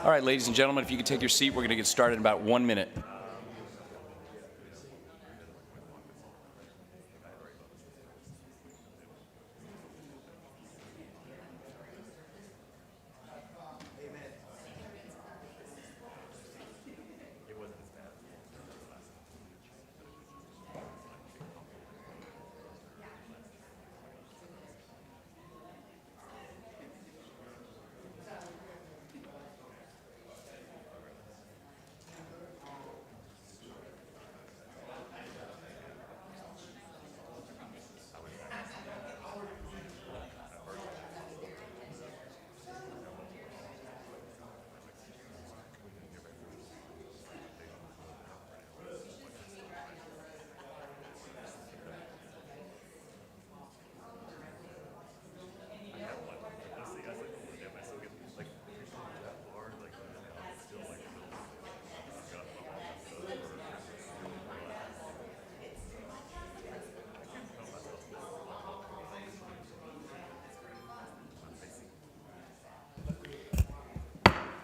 All right, ladies and gentlemen, if you could take your seat, we're going to get started in about 1 minute.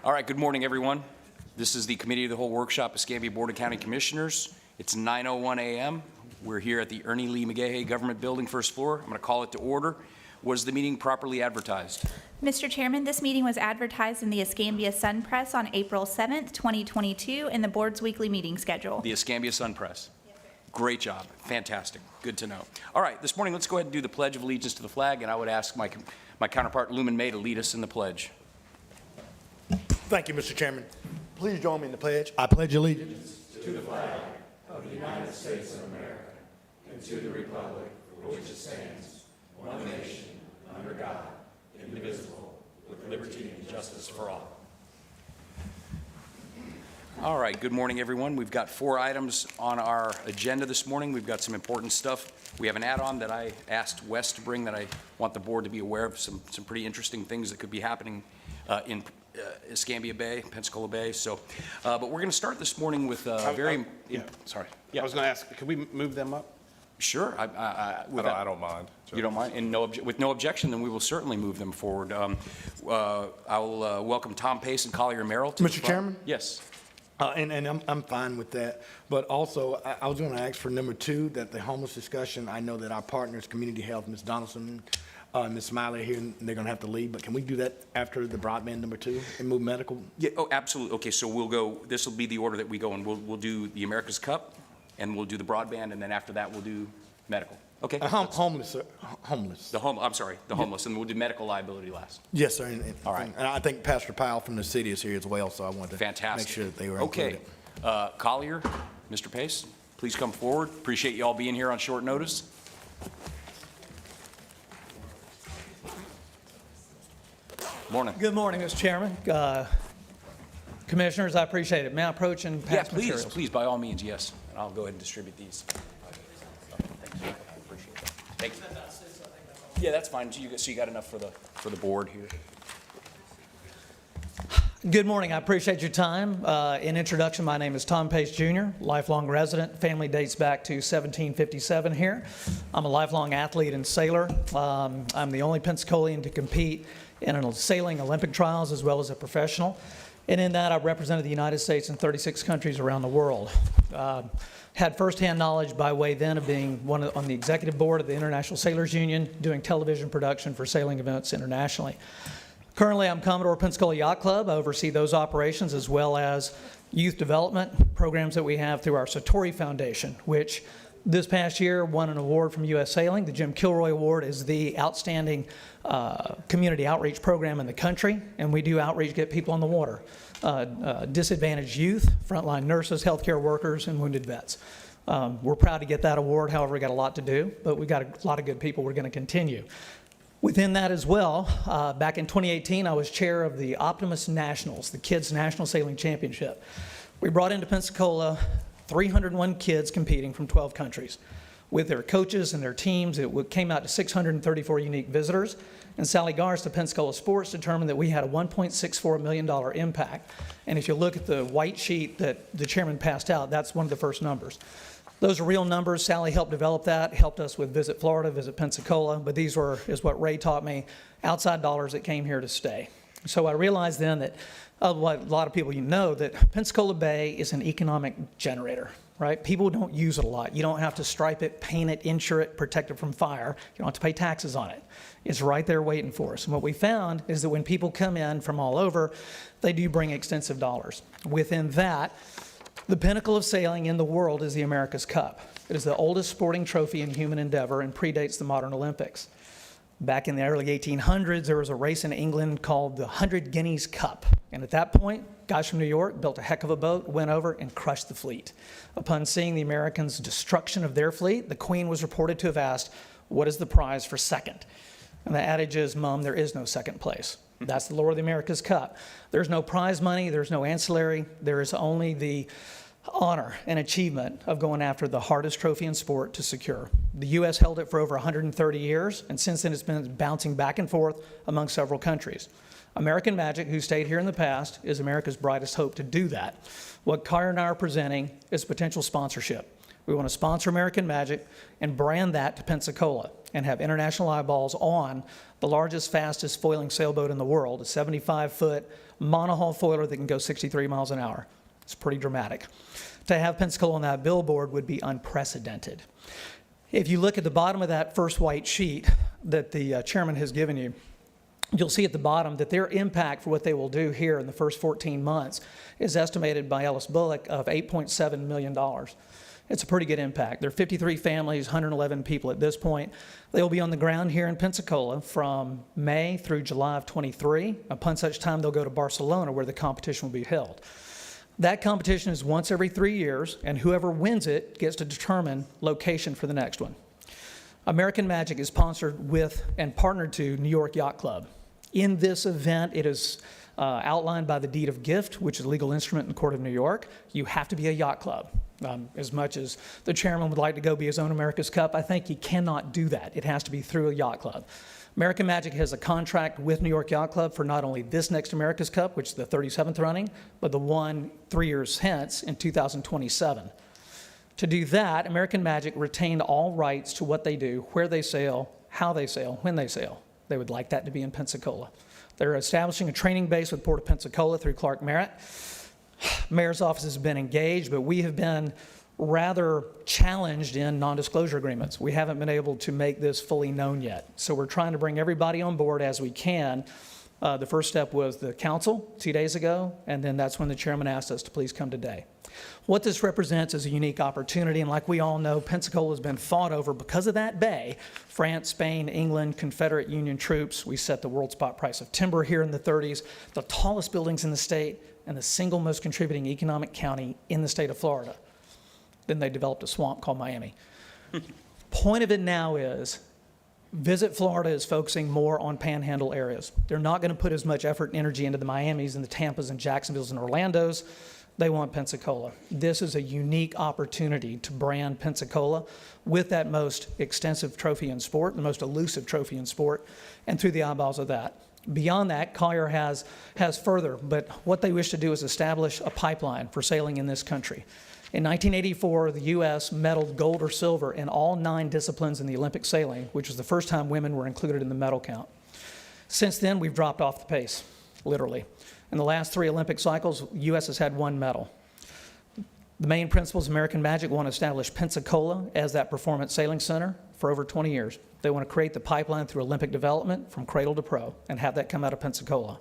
All right, good morning, everyone. This is the Committee of the Whole Workshop, Escambia Board of County Commissioners. It's 9:01 a.m. We're here at the Ernie Lee McGahey Government Building, first floor. I'm going to call it to order. Was the meeting properly advertised? Mr. Chairman, this meeting was advertised in the Escambia Sun Press on April 7th, 2022, in the board's weekly meeting schedule. The Escambia Sun Press. Great job. Fantastic. Good to know. All right, this morning, let's go ahead and do the Pledge of Allegiance to the flag, and I would ask my counterpart, Lumen May, to lead us in the pledge. Thank you, Mr. Chairman. Please join me in the pledge. I pledge allegiance to the flag of the United States of America and to the republic for which it stands, one nation, under God, indivisible, with liberty and justice for all. All right, good morning, everyone. We've got 4 items on our agenda this morning. We've got some important stuff. We have an add-on that I asked Wes to bring that I want the board to be aware of, some pretty interesting things that could be happening in Escambia Bay, Pensacola Bay. So, but we're going to start this morning with sorry. Yeah. I was going to ask, could we move them up? Sure. I don't mind. You don't mind? And with no objection, then we will certainly move them forward. I'll welcome Tom Pace and Collier Merrill. Mr. Chairman? Yes. And I'm fine with that. But also, I was going to ask for number 2, that the homeless discussion, I know that our partners, Community Health, Ms. Donaldson, Ms. Smiley here, and they're going to have to leave, but can we do that after the broadband number 2 and move medical? Yeah. Oh, absolutely. Okay. So we'll go. This will be the order that we go, and we'll do the America's Cup, and we'll do the broadband, and then after that we'll do medical. Okay. Homeless, sir. Homeless. I'm sorry. The homeless, and we'll do medical liability last. Yes, sir. And, All right. And I think Pastor Powell from the city is here as well, so I wanted to Fantastic. make sure that they were okay. included. Collier, Mr. Pace, please come forward. Appreciate you all being here on short notice. Morning. Good morning, Mr. Chairman. Commissioners, I appreciate it. May I approach and pass materials? Please, by all means, yes. And I'll go ahead and distribute these. Thank you. I appreciate that. Thank you. Yeah, that's fine. So you got enough for the board here. Good morning. I appreciate your time. In introduction, my name is Tom Pace Jr., lifelong resident. Family dates back to 1757 here. I'm a lifelong athlete and sailor. I'm the only Pensacolian to compete in sailing Olympic trials as well as a professional. And in that, I represented the United States in 36 countries around the world. Had firsthand knowledge by way then of being on the executive board of the International Sailors Union, doing television production for sailing events internationally. Currently, I'm Commodore Pensacola Yacht Club. I oversee those operations as well as youth development programs that we have through our Satori Foundation, which this past year won an award from U.S. Sailing. The Jim Kilroy Award is the outstanding community outreach program in the country, and we do outreach, get people on the water. Disadvantaged youth, frontline nurses, healthcare workers, and wounded vets. We're proud to get that award. However, we got a lot to do, but we got a lot of good people. We're going to continue. Within that as well, back in 2018, I was chair of the Optimus Nationals, the Kids National Sailing Championship. We brought into Pensacola 301 kids competing from 12 countries. With their coaches and their teams, it came out to 634 unique visitors. And Sally Garst of Pensacola Sports determined that we had a $1.64 million impact. And if you look at the white sheet that the chairman passed out, that's one of the first numbers. Those are real numbers. Sally helped develop that, helped us with Visit Florida, Visit Pensacola, but these were, is what Ray taught me, outside dollars that came here to stay. So I realized then that what a lot of people know, that Pensacola Bay is an economic generator, right? People don't use it a lot. You don't have to stripe it, paint it, insure it, protect it from fire. You don't have to pay taxes on it. It's right there waiting for us. And what we found is that when people come in from all over, they do bring extensive dollars. Within that, the pinnacle of sailing in the world is the America's Cup. It is the oldest sporting trophy in human endeavor and predates the modern Olympics. Back in the early 1800s, there was a race in England called the 100 Guineas Cup. And at that point, guys from New York built a heck of a boat, went over and crushed the fleet. Upon seeing the Americans' destruction of their fleet, the Queen was reported to have asked, "What is the prize for second?" And the adage is, "Mom, there is no second place." That's the lore of the America's Cup. There's no prize money, there's no ancillary, there is only the honor and achievement of going after the hardest trophy in sport to secure. The U.S. held it for over 130 years, and since then it's been bouncing back and forth among several countries. American Magic, who stayed here in the past, is America's brightest hope to do that. What Collier and I are presenting is potential sponsorship. We want to sponsor American Magic and brand that to Pensacola and have international eyeballs on the largest, fastest foiling sailboat in the world, a 75-foot monohull foiler that can go 63 miles an hour. It's pretty dramatic. To have Pensacola on that billboard would be unprecedented. If you look at the bottom of that first white sheet that the chairman has given you, you'll see at the bottom that their impact for what they will do here in the first 14 months is estimated by Ellis Bullock of $8.7 million. It's a pretty good impact. There are 53 families, 111 people at this point. They will be on the ground here in Pensacola from May through July of 23. Upon such time, they'll go to Barcelona where the competition will be held. That competition is once every 3 years, and whoever wins it gets to determine location for the next one. American Magic is sponsored with and partnered to New York Yacht Club. In this event, it is outlined by the deed of gift, which is a legal instrument in the Court of New York. You have to be a yacht club. As much as the chairman would like to go be his own America's Cup, I think he cannot do that. It has to be through a yacht club. American Magic has a contract with New York Yacht Club for not only this next America's Cup, which is the 37th running, but the one 3 years hence in 2027. To do that, American Magic retained all rights to what they do, where they sail, how they sail, when they sail. They would like that to be in Pensacola. They're establishing a training base with Port of Pensacola through Clark Merritt. Mayor's office has been engaged, but we have been rather challenged in non-disclosure agreements. We haven't been able to make this fully known yet. So we're trying to bring everybody on board as we can. The first step was the council 2 days ago, and then that's when the chairman asked us to please come today. What this represents is a unique opportunity, and like we all know, Pensacola has been fought over because of that bay. France, Spain, England, Confederate Union troops. We set the world spot price of timber here in the 30s, the tallest buildings in the state, and the single most contributing economic county in the state of Florida. Then they developed a swamp called Miami. Point of it now is, Visit Florida is focusing more on panhandle areas. They're not going to put as much effort and energy into the Miamis and the Tampas and Jacksonville's and Orlando's. They want Pensacola. This is a unique opportunity to brand Pensacola with that most extensive trophy in sport, the most elusive trophy in sport, and through the eyeballs of that. Beyond that, Collier has further, but what they wish to do is establish a pipeline for sailing in this country. In 1984, the U.S. medaled gold or silver in all 9 disciplines in the Olympic sailing, which was the first time women were included in the medal count. Since then, we've dropped off the pace, literally. In the last 3 Olympic cycles, the U.S. has had 1 medal. The main principles of American Magic want to establish Pensacola as that performance sailing center for over 20 years. They want to create the pipeline through Olympic development from cradle to pro and have that come out of Pensacola.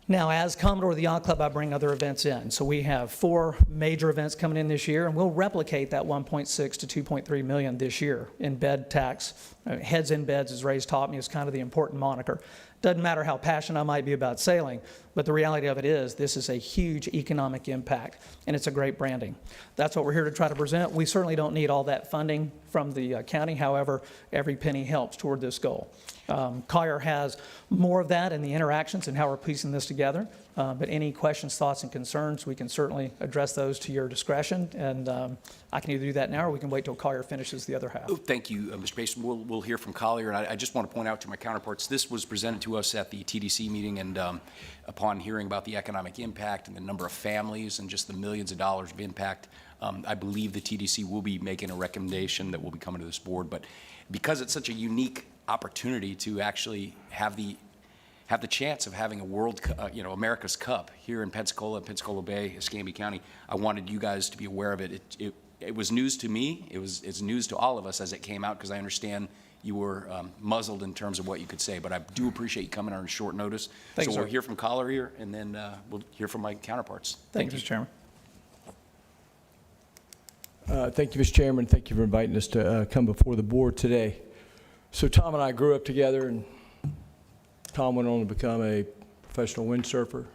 Now, as Commodore of the Yacht Club, I bring other events in. So we have 4 major events coming in this year, and we'll replicate that 1.6 to 2.3 million this year in bed tax. Heads in beds, as Ray's taught me, is kind of the important moniker. Doesn't matter how passionate I might be about sailing, but the reality of it is this is a huge economic impact, and it's a great branding. That's what we're here to try to present. We certainly don't need all that funding from the county. However, every penny helps toward this goal. Collier has more of that in the interactions and how we're piecing this together. But any questions, thoughts, and concerns, we can certainly address those to your discretion. And I can either do that now or we can wait till Collier finishes the other half. Oh, thank you, Mr. Mason. We'll hear from Collier. And I just want to point out to my counterparts, this was presented to us at the TDC meeting, and upon hearing about the economic impact and the number of families and just the millions of dollars of impact, I believe the TDC will be making a recommendation that will be coming to this board. But because it's such a unique opportunity to actually have have the chance of having a America's Cup here in Pensacola Bay, Escambia County. I wanted you guys to be aware of it. It was news to me. It's news to all of us as it came out, because I understand you were muzzled in terms of what you could say, but I do appreciate you coming on short notice. Thank you, So we'll sir. hear from Collar here, and then we'll hear from my counterparts. Thank you, Mr. Chairman. Thank you, Mr. Chairman. Thank you for inviting us to come before the board today. So Tom and I grew up together, and Tom went on to become a professional windsurfer.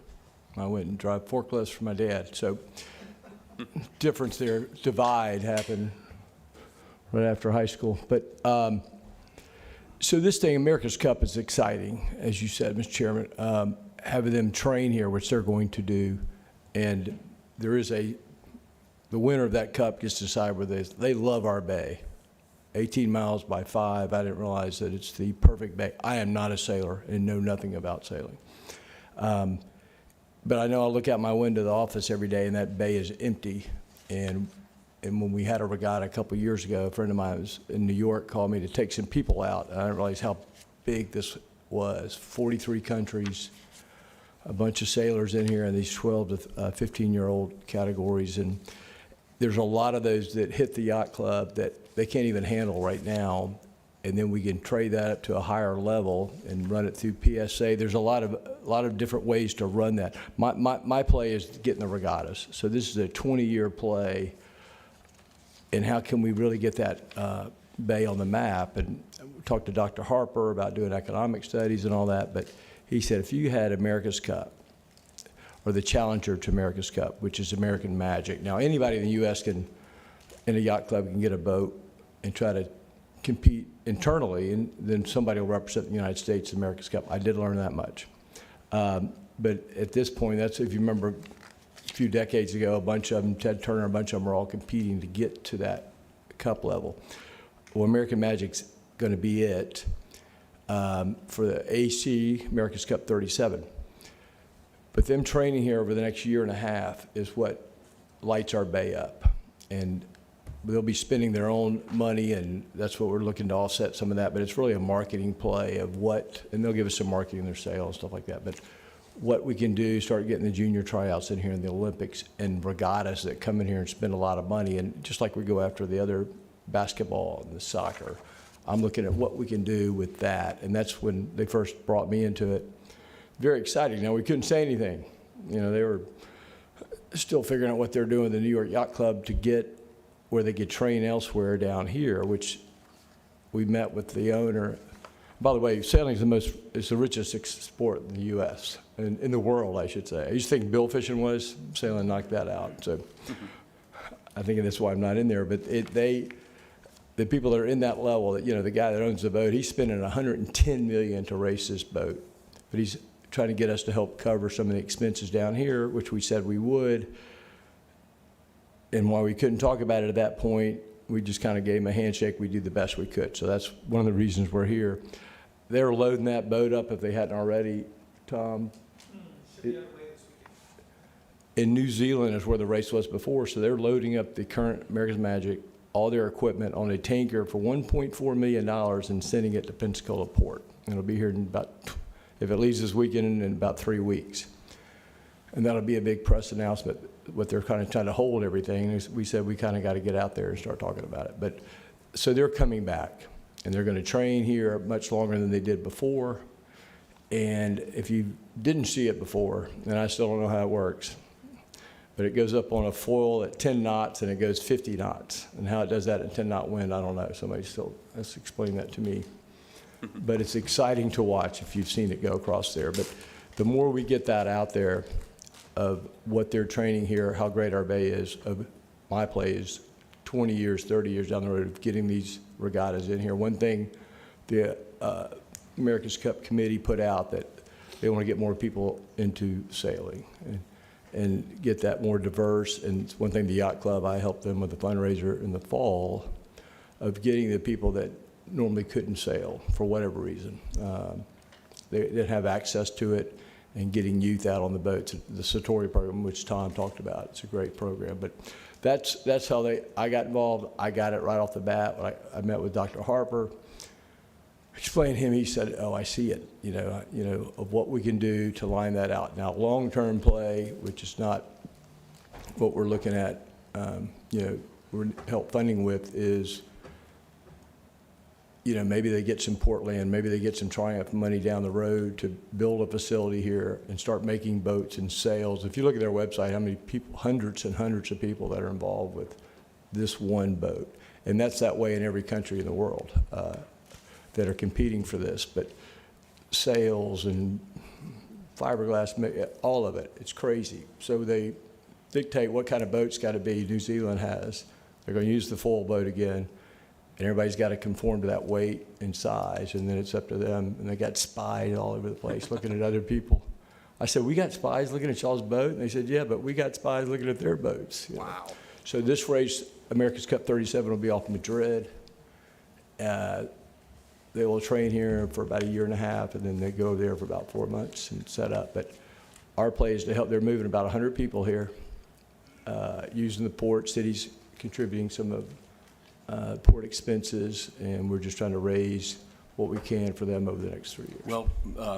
I went and drive forklifts for my dad. So difference there, divide happened right after high school. But so this thing, America's Cup, is exciting, as you said, Mr. Chairman. Having them train here, which they're going to do, and there is the winner of that cup gets to decide where they love our bay. 18 miles by 5, I didn't realize that it's the perfect bay. I am not a sailor and know nothing about sailing. But I know I look out my window of the office every day and that bay is empty. And when we had a regatta a couple of years ago, a friend of mine was in New York, called me to take some people out. And I didn't realize how big this was. 43 countries, a bunch of sailors in here in these 12 to 15-year-old categories. And there's a lot of those that hit the yacht club that they can't even handle right now. And then we can trade that up to a higher level and run it through PSA. There's a lot of different ways to run that. My play is getting the regattas. So this is a 20-year play. And how can we really get that bay on the map? And we talked to Dr. Harper about doing economic studies and all that. But he said, if you had America's Cup, or the challenger to America's Cup, which is American Magic. Now, anybody in the U.S. in a yacht club can get a boat and try to compete internally, and then somebody will represent the United States in America's Cup. I did learn that much. But at this point, that's, if you remember a few decades ago, a bunch of them, Ted Turner, a bunch of them were all competing to get to that cup level. Well, American Magic's going to be it for the AC America's Cup 37. But them training here over the next year and a half is what lights our bay up. And they'll be spending their own money, and that's what we're looking to offset some of that. But it's really a marketing play of what, and they'll give us some marketing, their sales, stuff like that. But what we can do, start getting the junior tryouts in here in the Olympics and regattas that come in here and spend a lot of money. And just like we go after the other basketball and the soccer, I'm looking at what we can do with that. And that's when they first brought me into it. Very exciting. Now, we couldn't say anything. You know, they were still figuring out what they're doing at the New York Yacht Club to get where they could train elsewhere down here, which we met with the owner. By the way, sailing is the richest sport in the U.S., in the world, I should say. I used to think bill fishing was, sailing knocked that out. So I think that's why I'm not in there. But the people that are in that level, you know, the guy that owns the boat, he's spending $110 million to race this boat. But he's trying to get us to help cover some of the expenses down here, which we said we would. And while we couldn't talk about it at that point, we just kind of gave him a handshake. We did the best we could. So that's one of the reasons we're here. They were loading that boat up, if they hadn't already, Tom. In New Zealand is where the race was before. So they're loading up the current America's Magic, all their equipment on a tanker for $1.4 million and sending it to Pensacola Port. And it'll be here in about, if it leaves this weekend, in about 3 weeks. And that'll be a big press announcement, what they're kind of trying to hold everything. And we said we kind of got to get out there and start talking about it. But so they're coming back, and they're going to train here much longer than they did before. And if you didn't see it before, and I still don't know how it works, but it goes up on a foil at 10 knots and it goes 50 knots. And how it does that in 10-knot wind, I don't know. Somebody still has to explain that to me. But it's exciting to watch if you've seen it go across there. But the more we get that out there of what they're training here, how great our bay is, of my play is 20 years, 30 years down the road of getting these regattas in here. One thing the America's Cup Committee put out that they want to get more people into sailing and get that more diverse. And it's one thing the Yacht Club, I helped them with the fundraiser in the fall of getting the people that normally couldn't sail for whatever reason. They have access to it, and getting youth out on the boats. The Satori program, which Tom talked about, it's a great program. But that's how I got involved. I got it right off the bat. I met with Dr. Harper. explained to him, he said, oh, I see it, of what we can do to line that out. Now, long-term play, which is not what we're looking at, we're help funding with is, maybe they get some Portland, maybe they get some Triumph money down the road to build a facility here and start making boats and sails. If you look at their website, how many people, hundreds and hundreds of people that are involved with this one boat. And that's that way in every country in the world that are competing for this. But sails and fiberglass, all of it, it's crazy. So they dictate what kind of boat's got to be. New Zealand has. They're going to use the full boat again. And everybody's got to conform to that weight and size, and then it's up to them. And they got spies all over the place looking at other people. I said, we got spies looking at y'all's boat? And they said, yeah, but we got spies looking at their boats. Wow. So this race, America's Cup 37, will be off Madrid. They will train here for about a year and a half, and then they go there for about 4 months and set up. But our play is to help. They're moving about 100 people here, using the port, cities contributing some of port expenses, and we're just trying to raise what we can for them over the next 3 years. Well,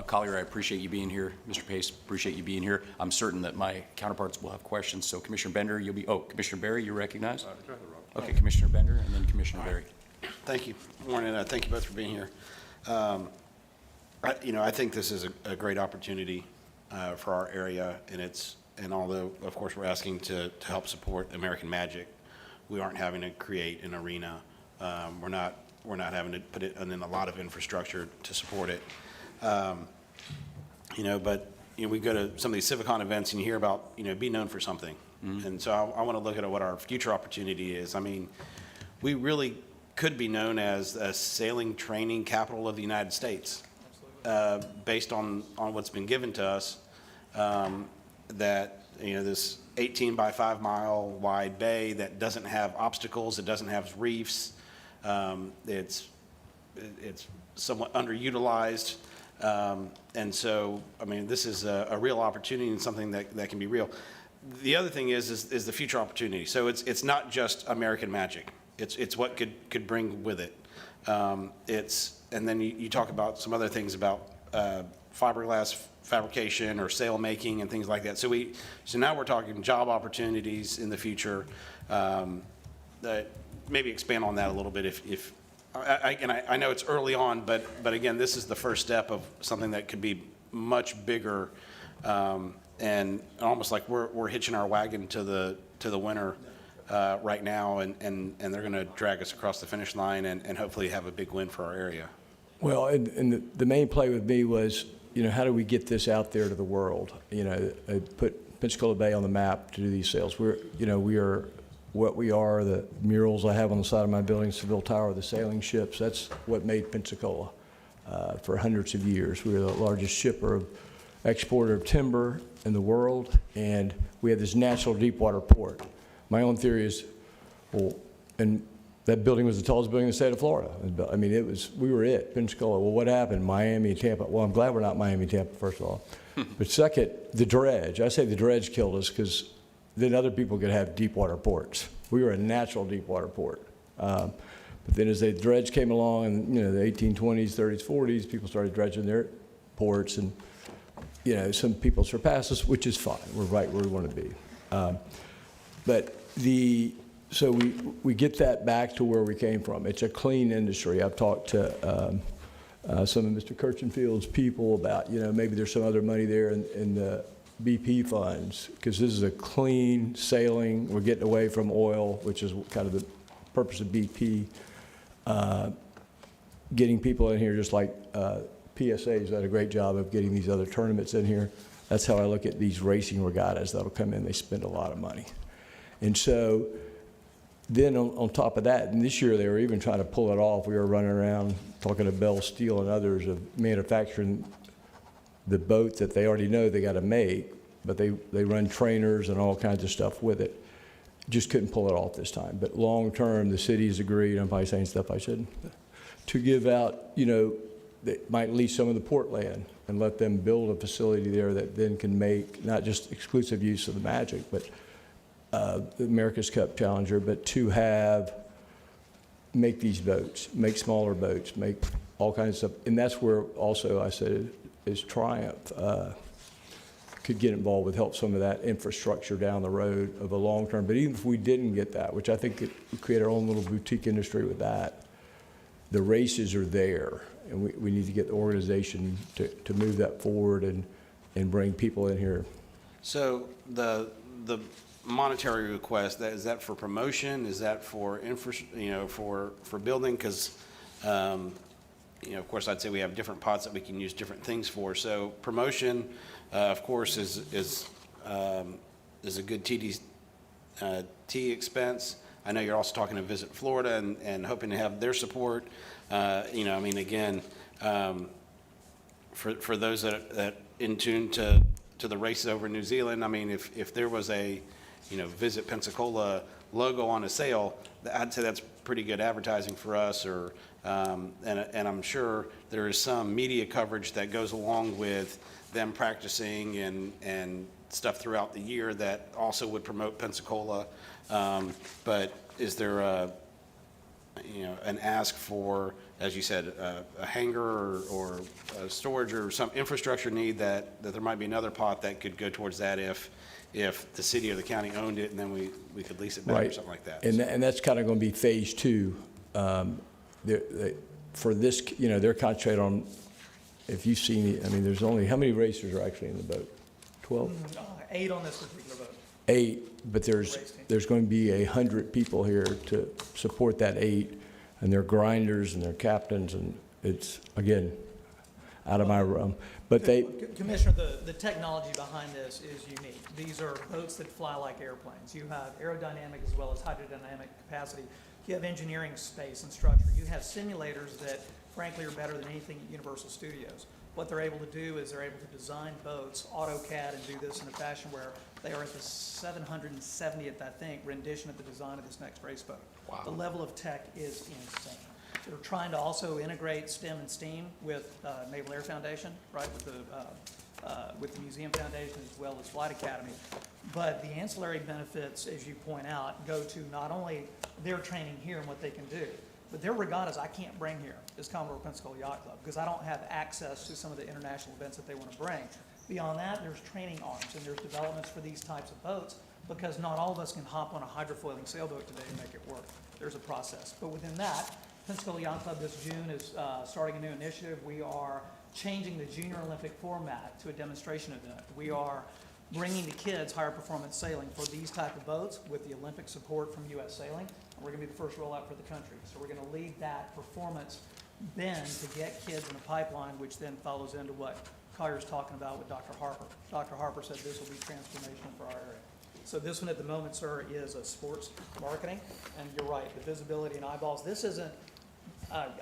Collier, I appreciate you being here. Mr. Pace, appreciate you being here. I'm certain that my counterparts will have questions. So Commissioner Bender, Commissioner Berry, you're recognized? Okay, Commissioner Bender, and then Commissioner Berry. Thank you. Morning. Thank you both for being here. I think this is a great opportunity for our area, and although, of course, we're asking to help support American Magic, we aren't having to create an arena. We're not having to put it in a lot of infrastructure to support it. But we go to some of these Civicon events and you hear about, be known for something. Mm-hmm. And so I want to look at what our future opportunity is. I mean, we really could be known as a sailing training capital of the United States, based on what's been given to us, that, this 18 by 5 mile wide bay that doesn't have obstacles, it doesn't have reefs, it's somewhat underutilized, and so I mean this is a real opportunity and something that can be real. The other thing is the future opportunity. So it's not just American Magic. It's what could bring with it. And then you talk about some other things about fiberglass fabrication or sail making and things like that. So now we're talking job opportunities in the future. That maybe expand on that a little bit if I know it's early on, but again, this is the first step of something that could be much bigger, and almost like we're hitching our wagon to the winner right now, and they're going to drag us across the finish line and hopefully have a big win for our area. Well, and the main play with me was, how do we get this out there to the world? Put Pensacola Bay on the map to do these sails. We are what we are. The murals I have on the side of my building, Seville Tower, the sailing ships, that's what made Pensacola for hundreds of years. We were the largest exporter of timber in the world, and we have this natural deep water port. My own theory is, and that building was the tallest building in the state of Florida. I mean, we were Pensacola. Well, what happened? Miami and Tampa. Well, I'm glad we're not Miami and Tampa, first of all. But second, the dredge. I say the dredge killed us because then other people could have deep water ports. We were a natural deep water port. But then as the dredge came along in the 1820s, 30s, 40s, people started dredging their ports, and some people surpassed us, which is fine. We're right where we want to be. So we get that back to where we came from. It's a clean industry. I've talked to some of Mr. Kirchenfield's people about, maybe there's some other money there in the BP funds, because this is a clean sailing. We're getting away from oil, which is kind of the purpose of BP. Getting people in here, just like PSA's done a great job of getting these other tournaments in here. That's how I look at these racing regattas that'll come in. They spend a lot of money. And so then on top of that, and this year they were even trying to pull it off. We were running around talking to Bell Steel and others of manufacturing the boat that they already know they got to make, but they run trainers and all kinds of stuff with it. Just couldn't pull it off this time. But long term, the city's agreed, I'm probably saying stuff I shouldn't, to give out, they might lease some of the port land and let them build a facility there that then can make not just exclusive use of the Magic, but the America's Cup Challenger, but to make these boats, make smaller boats, make all kinds of stuff. And that's where also I said is Triumph could get involved with help some of that infrastructure down the road of a long term. But even if we didn't get that, which I think we create our own little boutique industry with that, the races are there. And we need to get the organization to move that forward and bring people in here. So the monetary request, is that for promotion? Is that for for building? Because, of course, I'd say we have different pots that we can use different things for. So promotion, of course, is a good TD expense. I know you're also talking to Visit Florida and hoping to have their support. Again, for those that in tune to the races over in New Zealand, if there was a, Visit Pensacola logo on a sail, I'd say that's pretty good advertising for us, and I'm sure there is some media coverage that goes along with them practicing and stuff throughout the year that also would promote Pensacola. But is there an ask for, as you said, a hangar or a storage or some infrastructure need that there might be another pot that could go towards that if the city or the county owned it and then we could lease it back or something like that? And that's kind of going to be phase two. For this, they're concentrated on, if you've seen it, there's only, how many racers are actually in the boat? 12? 8 on this particular boat. 8, but there's going to be 100 people here to support that 8, and they're grinders and they're captains, and it's, again, out of my realm. But Commissioner, the technology behind this is unique. These are boats that fly like airplanes. You have aerodynamic as well as hydrodynamic capacity. You have engineering space and structure. You have simulators that, frankly, are better than anything at Universal Studios. What they're able to do is they're able to design boats, AutoCAD, and do this in a fashion where they are at the 770th, I think, rendition of the design of this next race boat. Wow. The level of tech is insane. They're trying to also integrate STEM and STEAM with Naval Air Foundation, right, with the Museum Foundation as well as Flight Academy. But the ancillary benefits, as you point out, go to not only their training here and what they can do, but their regattas I can't bring here as Commodore Pensacola Yacht Club because I don't have access to some of the international events that they want to bring. Beyond that, there's training arms and there's developments for these types of boats because not all of us can hop on a hydrofoiling sailboat today and make it work. There's a process. But within that, Pensacola Yacht Club this June is starting a new initiative. We are changing the Junior Olympic format to a demonstration event. We are bringing to kids higher performance sailing for these type of boats with the Olympic support from U.S. Sailing. And we're going to be the first rollout for the country. So we're going to lead that performance bend to get kids in a pipeline, which then follows into what Collier's talking about with Dr. Harper. Dr. Harper said this will be transformational for our area. So this one at the moment, sir, is a sports marketing. And you're right, the visibility and eyeballs. This isn't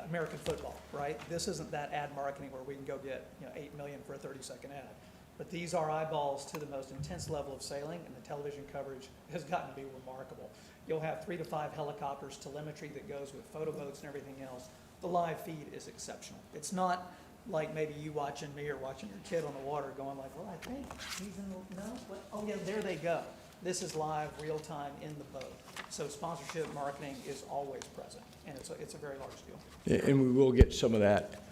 American football, right? This isn't that ad marketing where we can go get $8 million for a 30-second ad. But these are eyeballs to the most intense level of sailing, and the television coverage has gotten to be remarkable. You'll have 3 to 5 helicopters, telemetry that goes with photo boats and everything else. The live feed is exceptional. It's not like maybe you watching me or watching your kid on the water going like, well, I think he's in the, no, what? Oh yeah, there they go. This is live, real time in the boat. So sponsorship marketing is always present, and it's a very large deal. And we will get some of that.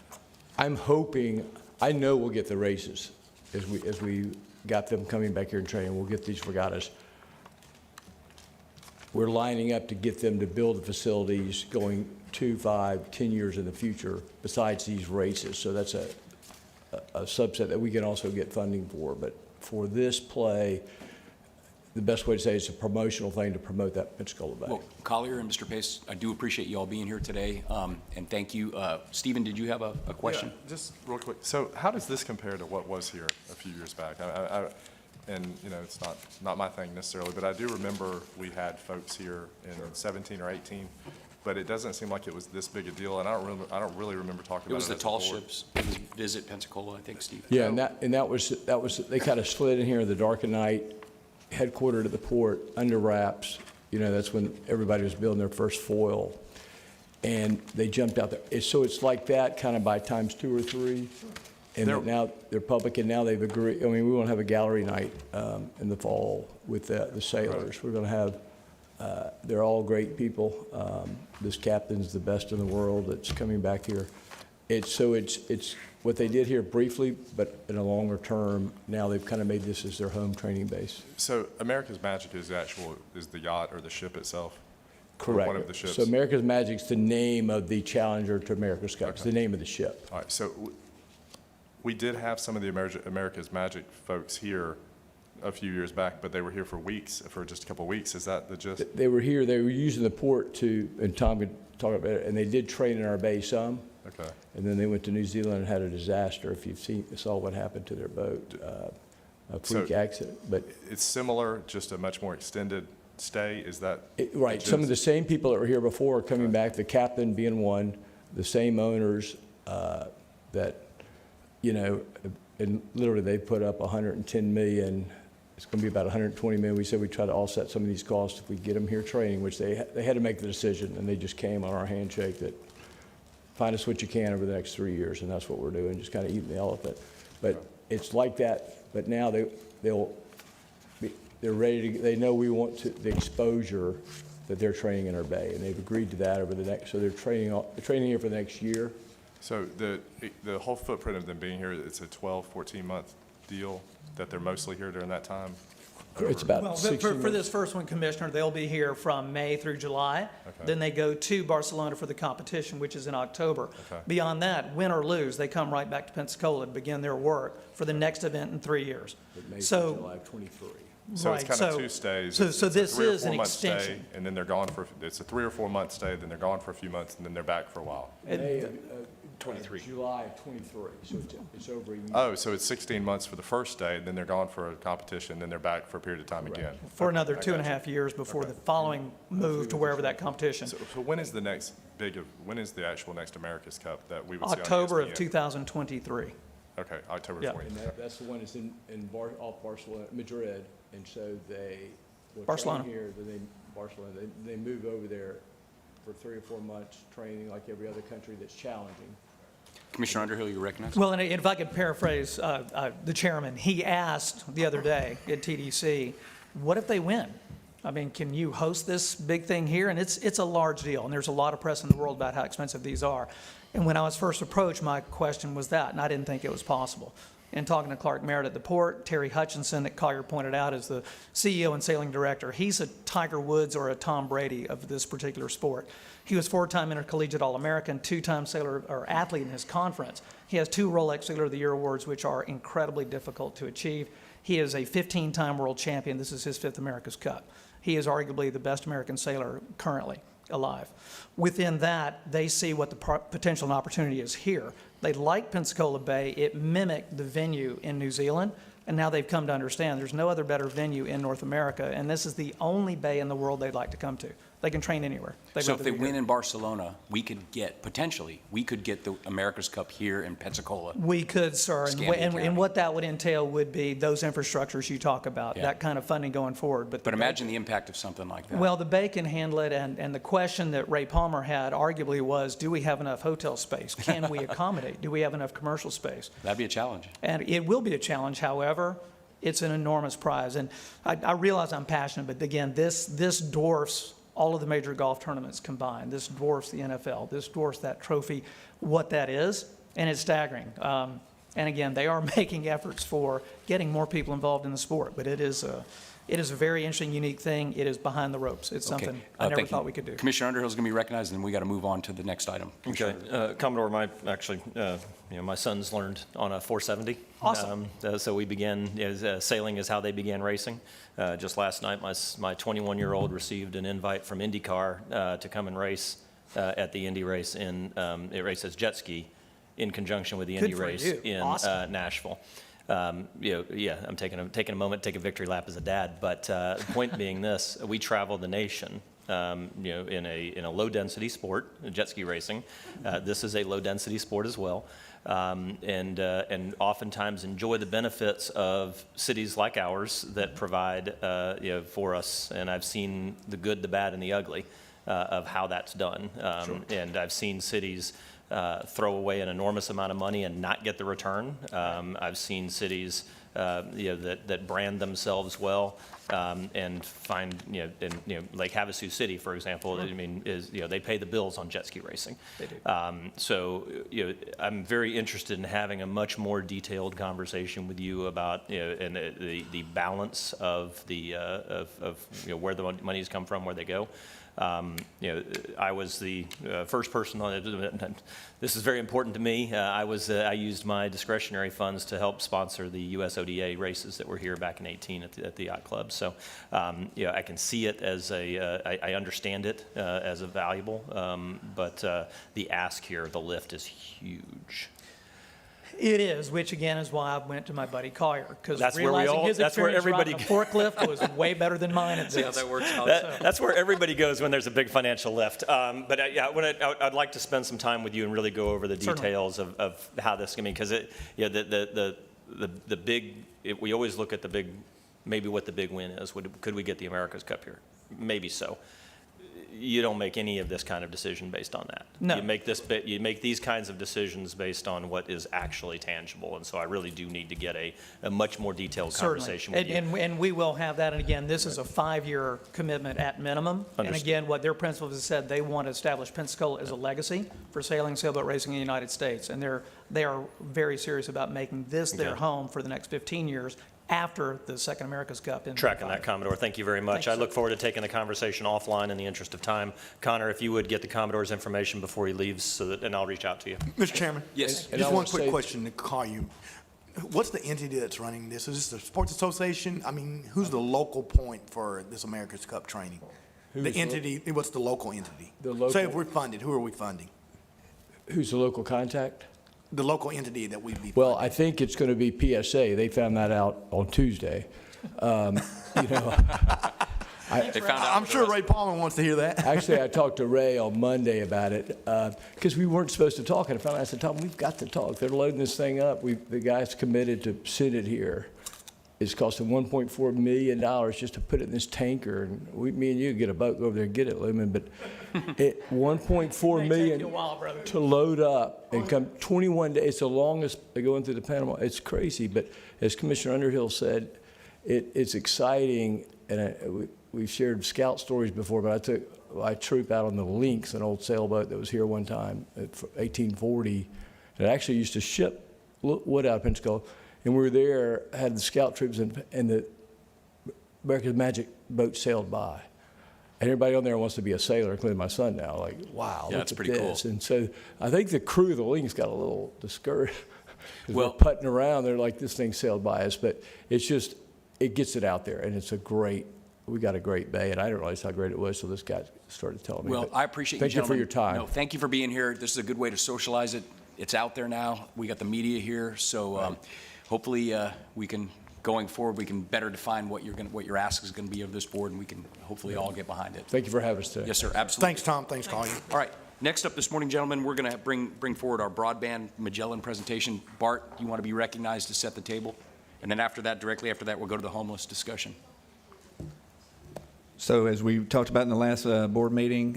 I'm hoping, I know we'll get the races as we got them coming back here and training. We'll get these regattas. We're lining up to get them to build the facilities going 2, 5, 10 years in the future besides these races. So that's a subset that we can also get funding for. But for this play, the best way to say it's a promotional thing to promote that Pensacola Bay. Well, Collier and Mr. Pace, I do appreciate you all being here today, and thank you. Stephen, did you have a question? Yeah, just real quick. So how does this compare to what was here a few years back? And it's not my thing necessarily, but I do remember we had folks here in 17 or 18, but it doesn't seem like it was this big a deal, and I don't really remember talking about it. It was the as a tall board. ships. It was Visit Pensacola, I think, Steve. Yeah, and that was they kind of slid in here in the dark of night, headquartered at the port, under wraps. That's when everybody was building their first foil, and they jumped out there. So it's like that kind of by times 2 or 3. And now they're public, and now they've agreed. We want to have a gallery night in the fall with the sailors. We're going to have, they're all great people. This captain's the best in the world that's coming back here. It's what they did here briefly, but in a longer term, now they've kind of made this as their home training base. So America's Magic is the yacht or the ship itself? Or Correct. one of the ships? So America's Magic's the name of the challenger to America's Cup. It's the Okay. name of the ship. All right, so we did have some of the America's Magic folks here a few years back, but they were here for weeks, for just a couple of weeks. Is that the gist? They were here, they were using the port to, and Tom could talk about it, and they did train in our bay some. Okay. And then they went to New Zealand and had a disaster. If you've saw what happened to their boat, a freak So- accident. But It's similar, just a much more extended stay, is that? right, some of the same people that were here before are coming back. The captain being one, the same owners that, you know, and literally they put up 110 million. It's going to be about 120 million. We said we try to offset some of these costs if we get them here training, which they had to make the decision, and they just came on our handshake that find us what you can over the next 3 years, and that's what we're doing, just kind of eating the elephant. But it's like that, but now they're ready to, they know we want the exposure that they're training in our bay, and they've agreed to that over the next, so they're training here for the next year. So the whole footprint of them being here, it's a 12, 14-month deal that they're mostly here during that time? It's Well, about for 60 for months. this first one, Commissioner, they'll be here from May through July. Then they go to Barcelona for the competition, which is in October. Okay. Beyond that, win or lose, they come right back to Pensacola to begin their work for the next event in 3 years. May through So, July of 23. So it's right, kind of so- two stays. So It's a this 3 or is an 4 month stay, extension. And then they're gone it's a 3 or 4 month stay, then they're gone for a few months, and then they're back for a while. May of 23. July of 23, so it's over a year. Oh, so it's 16 months for the first day, then they're gone for a competition, then they're back for a period of time again. For Okay, another I two and a got you. half years before the following move to wherever that competition. So when is the when is the actual next America's Cup that we would see on October of ESPN? 2023. Okay, October Yeah. 20th. And that's the one that's off Barcelona, Madrid, and so they will Barcelona. train here, then they move over there for 3 or 4 months, training like every other country that's challenging. Commissioner Underhill, you recognize? Well, and if I could paraphrase the chairman, he asked the other day at TDC, what if they win? I mean, can you host this big thing here? And it's a large deal, and there's a lot of press in the world about how expensive these are. And when I was first approached, my question was that, and I didn't think it was possible. And talking to Clark Merritt at the port, Terry Hutchinson that Collier pointed out is the CEO and sailing director. He's a Tiger Woods or a Tom Brady of this particular sport. He was 4-time intercollegiate All-American, 2-time sailor or athlete in his conference. He has 2 Rolex Sailor of the Year awards, which are incredibly difficult to achieve. He is a 15-time world champion. This is his 5th America's Cup. He is arguably the best American sailor currently alive. Within that, they see what the potential and opportunity is here. They like Pensacola Bay. It mimicked the venue in New Zealand, and now they've come to understand there's no other better venue in North America, and this is the only bay in the world they'd like to come to. They can train anywhere. They'd So rather if they be here. win in Barcelona, we could get the America's Cup here in Pensacola. We could, sir, Escambia County. and what that would entail would be those infrastructures you talk about, Yeah. that kind of funding going forward. But imagine the impact of something like that. Well, the Bay can handle it, and the question that Ray Palmer had arguably was, do we have enough hotel space? Can we accommodate? Do we have enough commercial space? That'd be a challenge. And it will be a challenge, however, it's an enormous prize. And I realize I'm passionate, but again, this dwarfs all of the major golf tournaments combined. This dwarfs the NFL. This dwarfs that trophy, what that is, and it's staggering. And again, they are making efforts for getting more people involved in the sport, but it is a very interesting, unique thing. It is behind the ropes. It's Okay. something I never Thank you. thought we could do. Commissioner Underhill is going to be recognized, and then we got to move on to the next item. Okay, Commodore, my sons learned on a 470. Awesome. So we began, sailing is how they began racing. Just last night, my 21-year-old received an invite from IndyCar to come and race at the Indy race it races jet ski in conjunction with the Good Indy for race you. in Awesome. Nashville. I'm taking a moment to take a victory lap as a dad, but the point being this, we travel the nation, in a low-density sport, jet ski racing. This is a low-density sport as well, and oftentimes enjoy the benefits of cities like ours that provide, for us, and I've seen the good, the bad, and the ugly of how that's done. And I've seen cities throw away an enormous amount of money and not get the return. I've seen cities that brand themselves well, and find, like Havasu City, for example, I mean, they pay the bills on jet ski racing. They do. So, I'm very interested in having a much more detailed conversation with you about, and the balance of where the monies come from, where they go. I was the first person on it. This is very important to me. I used my discretionary funds to help sponsor the US ODA races that were here back in 18 at the yacht club. So, I can see it as I understand it as a valuable, but the ask here, the lift is huge. It is, which again is why I went to my buddy Collier, because That's where we realizing all- his that's where experience riding a everybody- forklift was way better than mine at this. That's where everybody goes when there's a big financial lift. But I'd like to spend some time with you and really go over the Certainly. details of how this can be, because the big, we always look at the big, maybe what the big win is. Could we get the America's Cup here? Maybe so. You don't make any of this kind of decision based on that. No. You make these kinds of decisions based on what is actually tangible, and so I really do need to get a much more detailed conversation with you. And we will have that, and again, this is a 5-year commitment at minimum. And Understood. again, what their principals have said, they want to establish Pensacola as a legacy for sailing, sailboat racing in the United States. And they are very serious about making this their Okay. home for the next 15 years after the Second America's Cup in Tracking 25. that, Commodore. Thank you very much. Thank you, I sir. look forward to taking the conversation offline in the interest of time. Connor, if you would get the Commodore's information before he leaves, and I'll reach out to you. Mr. Chairman? Yes. And I Just one wanna quick say- question to call you. What's the entity that's running this? Is this the Sports Association? I mean, who's the local point for this America's Cup training? The Who's the- entity, what's the local entity? The Say local- if we're funded, who are we funding? Who's the local contact? The local entity that we'd be funding. Well, I think it's going to be PSA. They found that out on Tuesday. You know, They found out. I'm sure Ray Palmer wants to hear that. actually, I talked to Ray on Monday about it because we weren't supposed to talk. And finally, I said, Tom, we've got to talk. They're loading this thing up. The guy's committed to send it here. It's costing $1.4 million just to put it in this tanker. And me and you get a boat, go over there and get it, Lumen. But $1.4 May million take you a while, brother. to load up and come 21 days. It's the longest they go into the Panama. It's crazy. But as Commissioner Underhill said, it's exciting. And we've shared scout stories before, but I took my troop out on the Lynx, an old sailboat that was here one time, 1840. It actually used to ship wood out of Pensacola. And we were there, had the scout troops, and the America's Magic boat sailed by. And everybody on there wants to be a sailor, including my son now. Like, wow, Yeah, look that's at pretty this. cool. And so I think the crew of the Lynx got a little discouraged. 'Cause Well- we're putting around, they're like, this thing sailed by us. But it's just, it gets it out there, and it's we got a great bay, and I didn't realize how great it was, so this guy started telling me. Well, But I appreciate you, thank you for gentlemen. your time. No, thank you for being here. This is a good way to socialize it. It's out there now. We got the media here, so hopefully we can, going forward, we can better define what your ask is going to be of this board, and we can hopefully all get behind it. Thank you for having us today. Yes, sir, absolutely. Thanks, Tom. Thanks, Collier. All right, next up this morning, gentlemen, we're going to bring forward our broadband Magellan presentation. Bart, you want to be recognized to set the table? And then after that, directly after that, we'll go to the homeless discussion. So as we talked about in the last board meeting,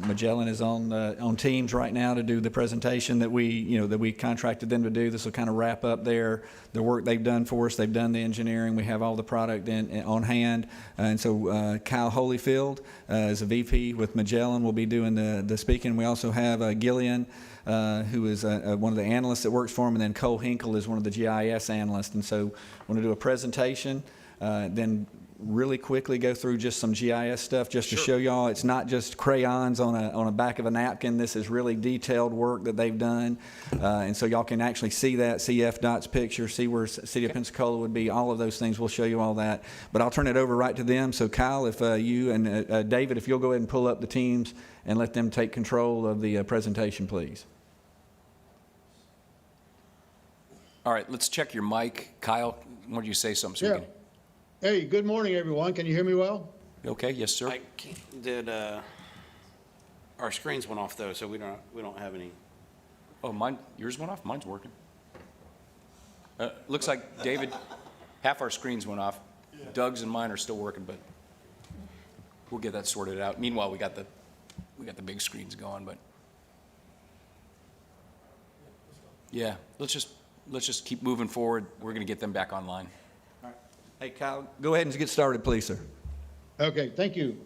Magellan is on Teams right now to do the presentation that we contracted them to do. This will kind of wrap up the work they've done for us. They've done the engineering. We have all the product on hand. And so Kyle Holyfield is a VP with Magellan. Will be doing the speaking. We also have Gillian, who is one of the analysts that works for them, and then Cole Hinkle is one of the GIS analysts. And so we're going to do a presentation, then really quickly go through just some GIS stuff just to show y'all it's not just crayons on a back of a napkin. This is really detailed work that they've done. And so y'all can actually see that, see FDOT's picture, see where City of Pensacola would be, all of those things. We'll show you all that. But I'll turn it over right to them. So Kyle, if you and David, if you'll go ahead and pull up the teams and let them take control of the presentation, please. All right, let's check your mic. Kyle, why don't you say something so we Yeah. can... Hey, good morning, everyone. Can you hear me well? Okay, yes, sir. Our screens went off though, so we don't have any. Oh, yours went off? Mine's working. Looks like, David, half our screens went off. Doug's and mine are still working, but we'll get that sorted out. Meanwhile, we got the big screens going, but yeah, let's just keep moving forward. We're going to get them back online. Hey, Kyle, go ahead and get started, please, sir. Okay, thank you.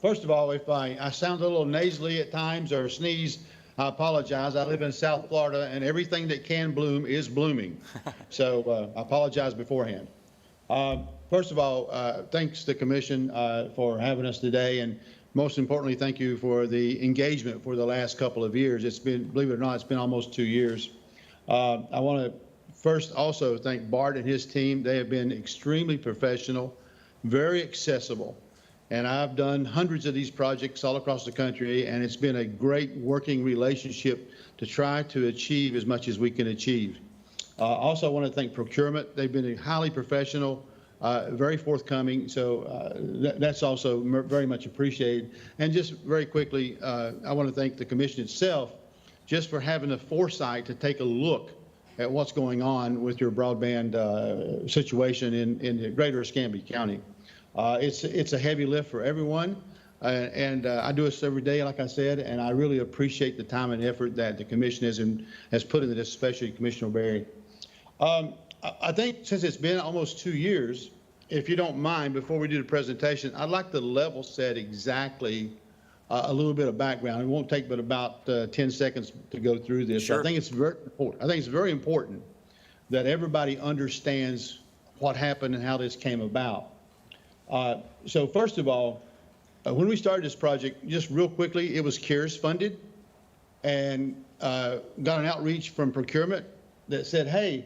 First of all, if I sound a little nasally at times or sneeze, I apologize. I live in South Florida, and everything that can bloom is blooming. So I apologize beforehand. First of all, thanks to the commission for having us today, and most importantly, thank you for the engagement for the last couple of years. It's been, believe it or not, it's been almost 2 years. I want to first also thank Bart and his team. They have been extremely professional, very accessible. And I've done hundreds of these projects all across the country, and it's been a great working relationship to try to achieve as much as we can achieve. Also, I want to thank procurement. They've been highly professional, very forthcoming, so that's also very much appreciated. And just very quickly, I want to thank the commission itself just for having the foresight to take a look at what's going on with your broadband situation in the greater Escambia County. It's a heavy lift for everyone, and I do this every day, like I said, and I really appreciate the time and effort that the commission has put into this, especially Commissioner Berry. I think since it's been almost 2 years, if you don't mind, before we do the presentation, I'd like to level set exactly a little bit of background. It won't take but about 10 seconds to go through this. Sure. I think it's very important. I think it's very important that everybody understands what happened and how this came about. So first of all, when we started this project, just real quickly, it was CARES funded, and got an outreach from procurement that said, hey,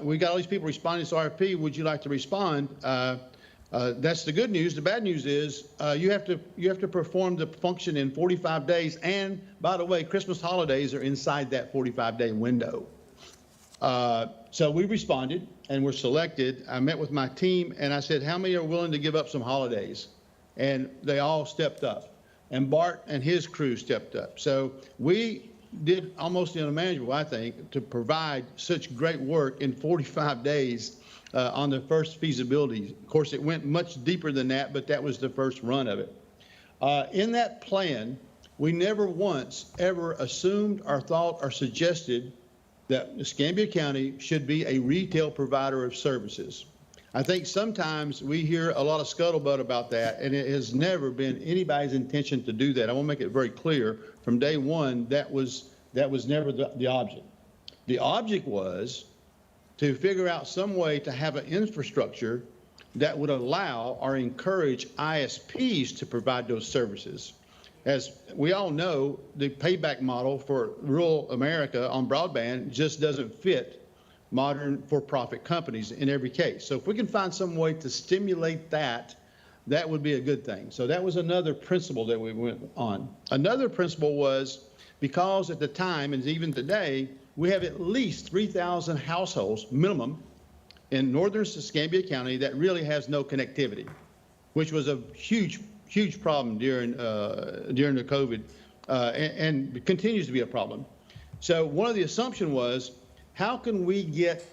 we got all these people responding to this RFP. Would you like to respond? That's the good news. The bad news is you have to perform the function in 45 days. And by the way, Christmas holidays are inside that 45-day window. So we responded and were selected. I met with my team and I said, how many are willing to give up some holidays? And they all stepped up. And Bart and his crew stepped up. So we did almost unimaginable, I think, to provide such great work in 45 days on the first feasibility. Of course, it went much deeper than that, but that was the first run of it. In that plan, we never once ever assumed or thought or suggested that Escambia County should be a retail provider of services. I think sometimes we hear a lot of scuttlebutt about that, and it has never been anybody's intention to do that. I want to make it very clear from day one that was never the object. The object was to figure out some way to have an infrastructure that would allow or encourage ISPs to provide those services. As we all know, the payback model for rural America on broadband just doesn't fit modern for-profit companies in every case. So if we can find some way to stimulate that, that would be a good thing. So that was another principle that we went on. Another principle was because at the time, and even today, we have at least 3,000 households minimum in northern Escambia County that really has no connectivity, which was a huge problem during the COVID and continues to be a problem. So one of the assumptions was, how can we get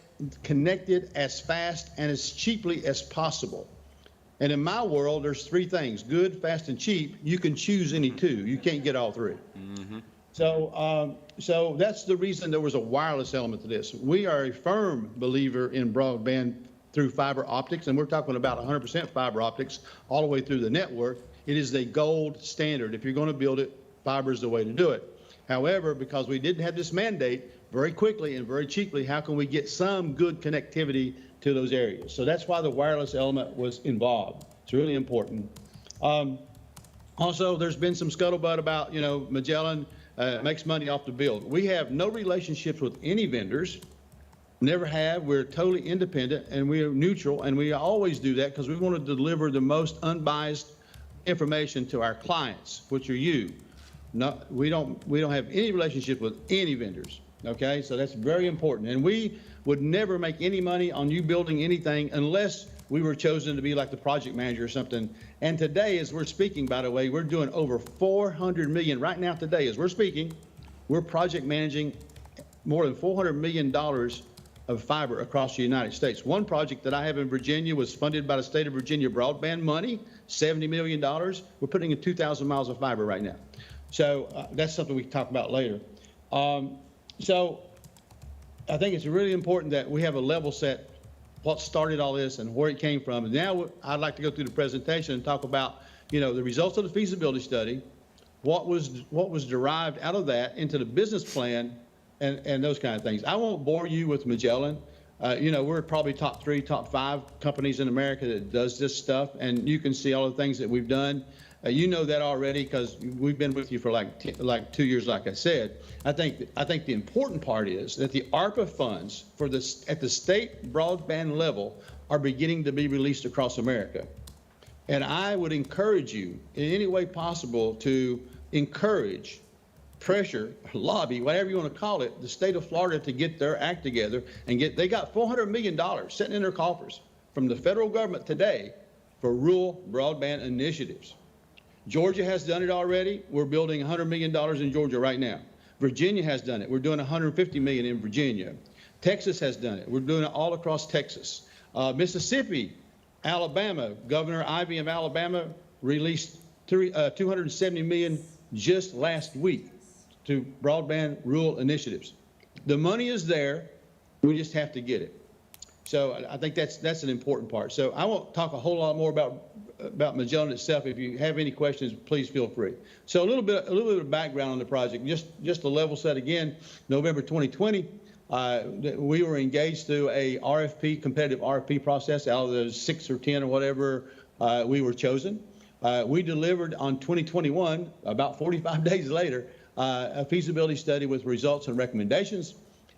connected as fast and as cheaply as possible? And in my world, there's three things: good, fast, and cheap. You can choose any two. You can't get all three. Mm-hmm. So that's the reason there was a wireless element to this. We are a firm believer in broadband through fiber optics, and we're talking about 100% fiber optics all the way through the network. It is the gold standard. If you're going to build it, fiber is the way to do it. However, because we didn't have this mandate, very quickly and very cheaply, how can we get some good connectivity to those areas? So that's why the wireless element was involved. It's really important. Also, there's been some scuttlebutt about, Magellan makes money off the build. We have no relationships with any vendors, never have. We're totally independent and we are neutral, and we always do that because we want to deliver the most unbiased information to our clients, which are you. No, we don't have any relationship with any vendors. Okay, so that's very important. And we would never make any money on you building anything unless we were chosen to be like the project manager or something. And today, as we're speaking, by the way, we're doing over 400 million right now today. As we're speaking, we're project managing more than $400 million of fiber across the United States. One project that I have in Virginia was funded by the state of Virginia broadband money, $70 million. We're putting in 2,000 miles of fiber right now. So that's something we can talk about later. So I think it's really important that we have a level set what started all this and where it came from. And now I'd like to go through the presentation and talk about, you know, the results of the feasibility study, what was derived out of that into the business plan and those kind of things. I won't bore you with Magellan. You know, we're probably top 3, top 5 companies in America that does this stuff, and you can see all the things that we've done. You know that already because we've been with you for like 2 years, like I said. I think the important part is that the ARPA funds for this at the state broadband level are beginning to be released across America. And I would encourage you in any way possible to encourage, pressure, lobby, whatever you want to call it, the state of Florida to get their act together and they got $400 million sitting in their coffers from the federal government today for rural broadband initiatives. Georgia has done it already. We're building $100 million in Georgia right now. Virginia has done it. We're doing $150 million in Virginia. Texas has done it. We're doing it all across Texas. Mississippi, Alabama, Governor Ivey of Alabama released $270 million just last week to broadband rural initiatives. The money is there. We just have to get it. So I think that's an important part. So I won't talk a whole lot more about Magellan itself. If you have any questions, please feel free. So a little bit of background on the project, just to level set again. November 2020, we were engaged through a competitive RFP process. Out of those 6 or 10 or whatever, we were chosen. We delivered on 2021, about 45 days later, a feasibility study with results and recommendations.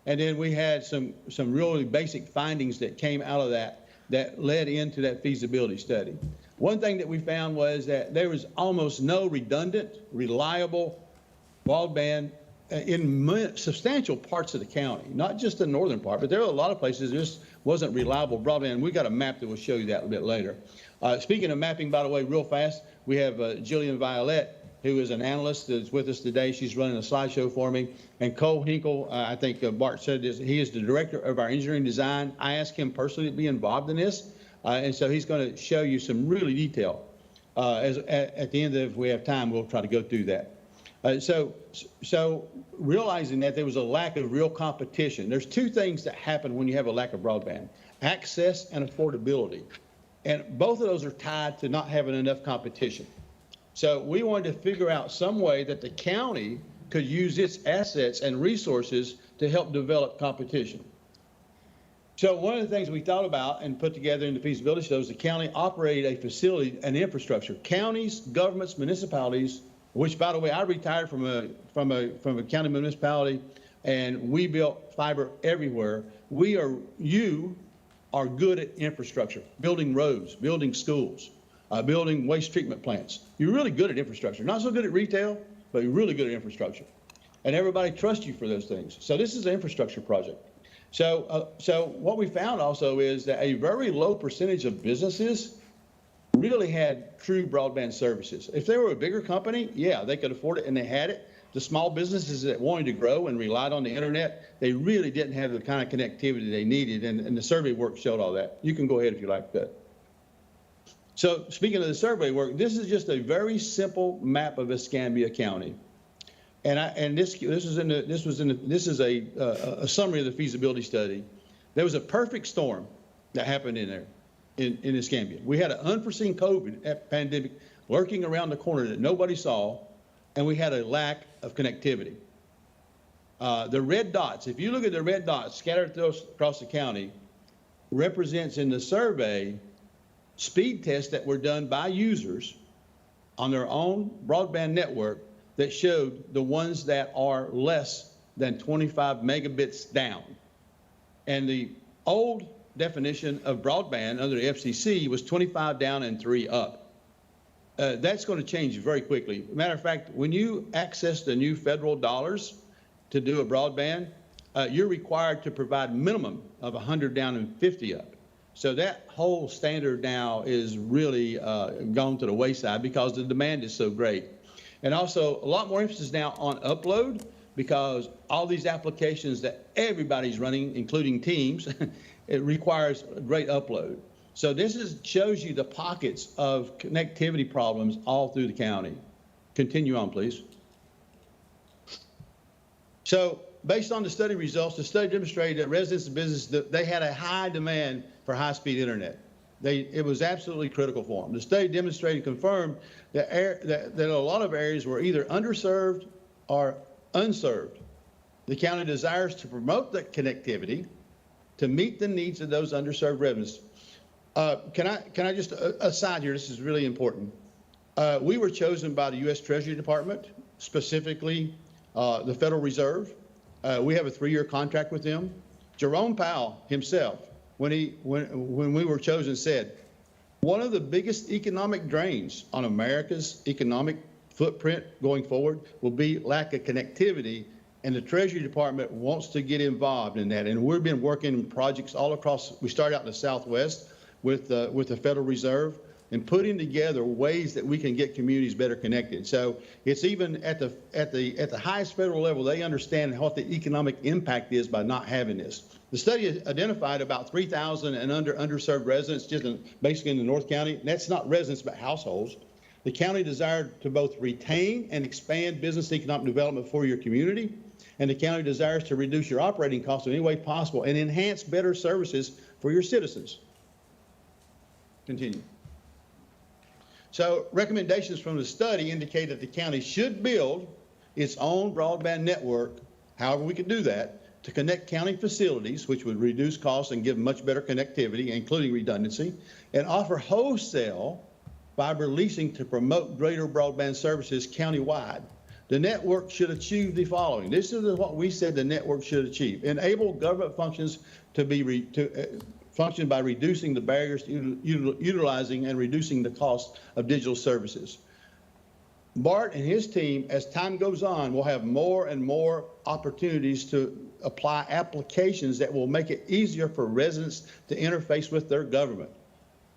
And then we had some really basic findings that came out of that led into that feasibility study. One thing that we found was that there was almost no redundant, reliable broadband in substantial parts of the county, not just the northern part, but there are a lot of places there just wasn't reliable broadband. We got a map that will show you that a bit later. Speaking of mapping, by the way, real fast, we have Jillian Violette, who is an analyst that's with us today. She's running a slideshow for me. And Cole Hinkle, I think Bart said this, he is the director of our engineering design. I asked him personally to be involved in this. And so he's going to show you some really detail. At the end of, if we have time, we'll try to go through that. So realizing that there was a lack of real competition, there's 2 things that happen when you have a lack of broadband: access and affordability. And both of those are tied to not having enough competition. So we wanted to figure out some way that the county could use its assets and resources to help develop competition. So one of the things we thought about and put together in the feasibility study was the county operated a facility, an infrastructure. Counties, governments, municipalities, which, by the way, I retired from a county municipality, and we built fiber everywhere. You are good at infrastructure, building roads, building schools, building waste treatment plants. You're really good at infrastructure. Not so good at retail, but you're really good at infrastructure. And everybody trusts you for those things. So this is an infrastructure project. So what we found also is that a very low percentage of businesses really had true broadband services. If they were a bigger company, yeah, they could afford it and they had it. The small businesses that wanted to grow and relied on the internet, they really didn't have the kind of connectivity they needed, and the survey work showed all that. You can go ahead if you like that. So speaking of the survey work, this is just a very simple map of Escambia County. This is a summary of the feasibility study. There was a perfect storm that happened in there, in Escambia. We had an unforeseen COVID pandemic lurking around the corner that nobody saw, and we had a lack of connectivity. The red dots, if you look at the red dots scattered across the county, represents in the survey speed tests that were done by users on their own broadband network that showed the ones that are less than 25 megabits down. And the old definition of broadband under the FCC was 25 down and 3 up. That's going to change very quickly. Matter of fact, when you access the new federal dollars to do a broadband, you're required to provide minimum of 100 down and 50 up. So that whole standard now is really gone to the wayside because the demand is so great. And also a lot more emphasis now on upload, because all these applications that everybody's running, including Teams, it requires a great upload. So this shows you the pockets of connectivity problems all through the county. Continue on, please. So based on the study results, the study demonstrated that residents and businesses, they had a high demand for high-speed internet. It was absolutely critical for them. The study demonstrated and confirmed that a lot of areas were either underserved or unserved. The county desires to promote that connectivity to meet the needs of those underserved residents. Can I just aside here? This is really important. We were chosen by the U.S. Treasury Department, specifically the Federal Reserve. We have a 3-year contract with them. Jerome Powell himself, when we were chosen, said, one of the biggest economic drains on America's economic footprint going forward will be lack of connectivity, and the Treasury Department wants to get involved in that. And we've been working projects all across. We started out in the Southwest with the Federal Reserve and putting together ways that we can get communities better connected. So it's even at the highest federal level, they understand what the economic impact is by not having this. The study identified about 3,000 and underserved residents just basically in the North County. That's not residents, but households. The county desired to both retain and expand business economic development for your community, and the county desires to reduce your operating costs in any way possible and enhance better services for your citizens. Continue. So recommendations from the study indicate that the county should build its own broadband network, however we could do that, to connect county facilities, which would reduce costs and give much better connectivity, including redundancy, and offer wholesale fiber leasing to promote greater broadband services countywide. The network should achieve the following. This is what we said the network should achieve. Enable government functions to function by reducing the barriers to utilizing and reducing the cost of digital services. Bart and his team, as time goes on, will have more and more opportunities to apply applications that will make it easier for residents to interface with their government.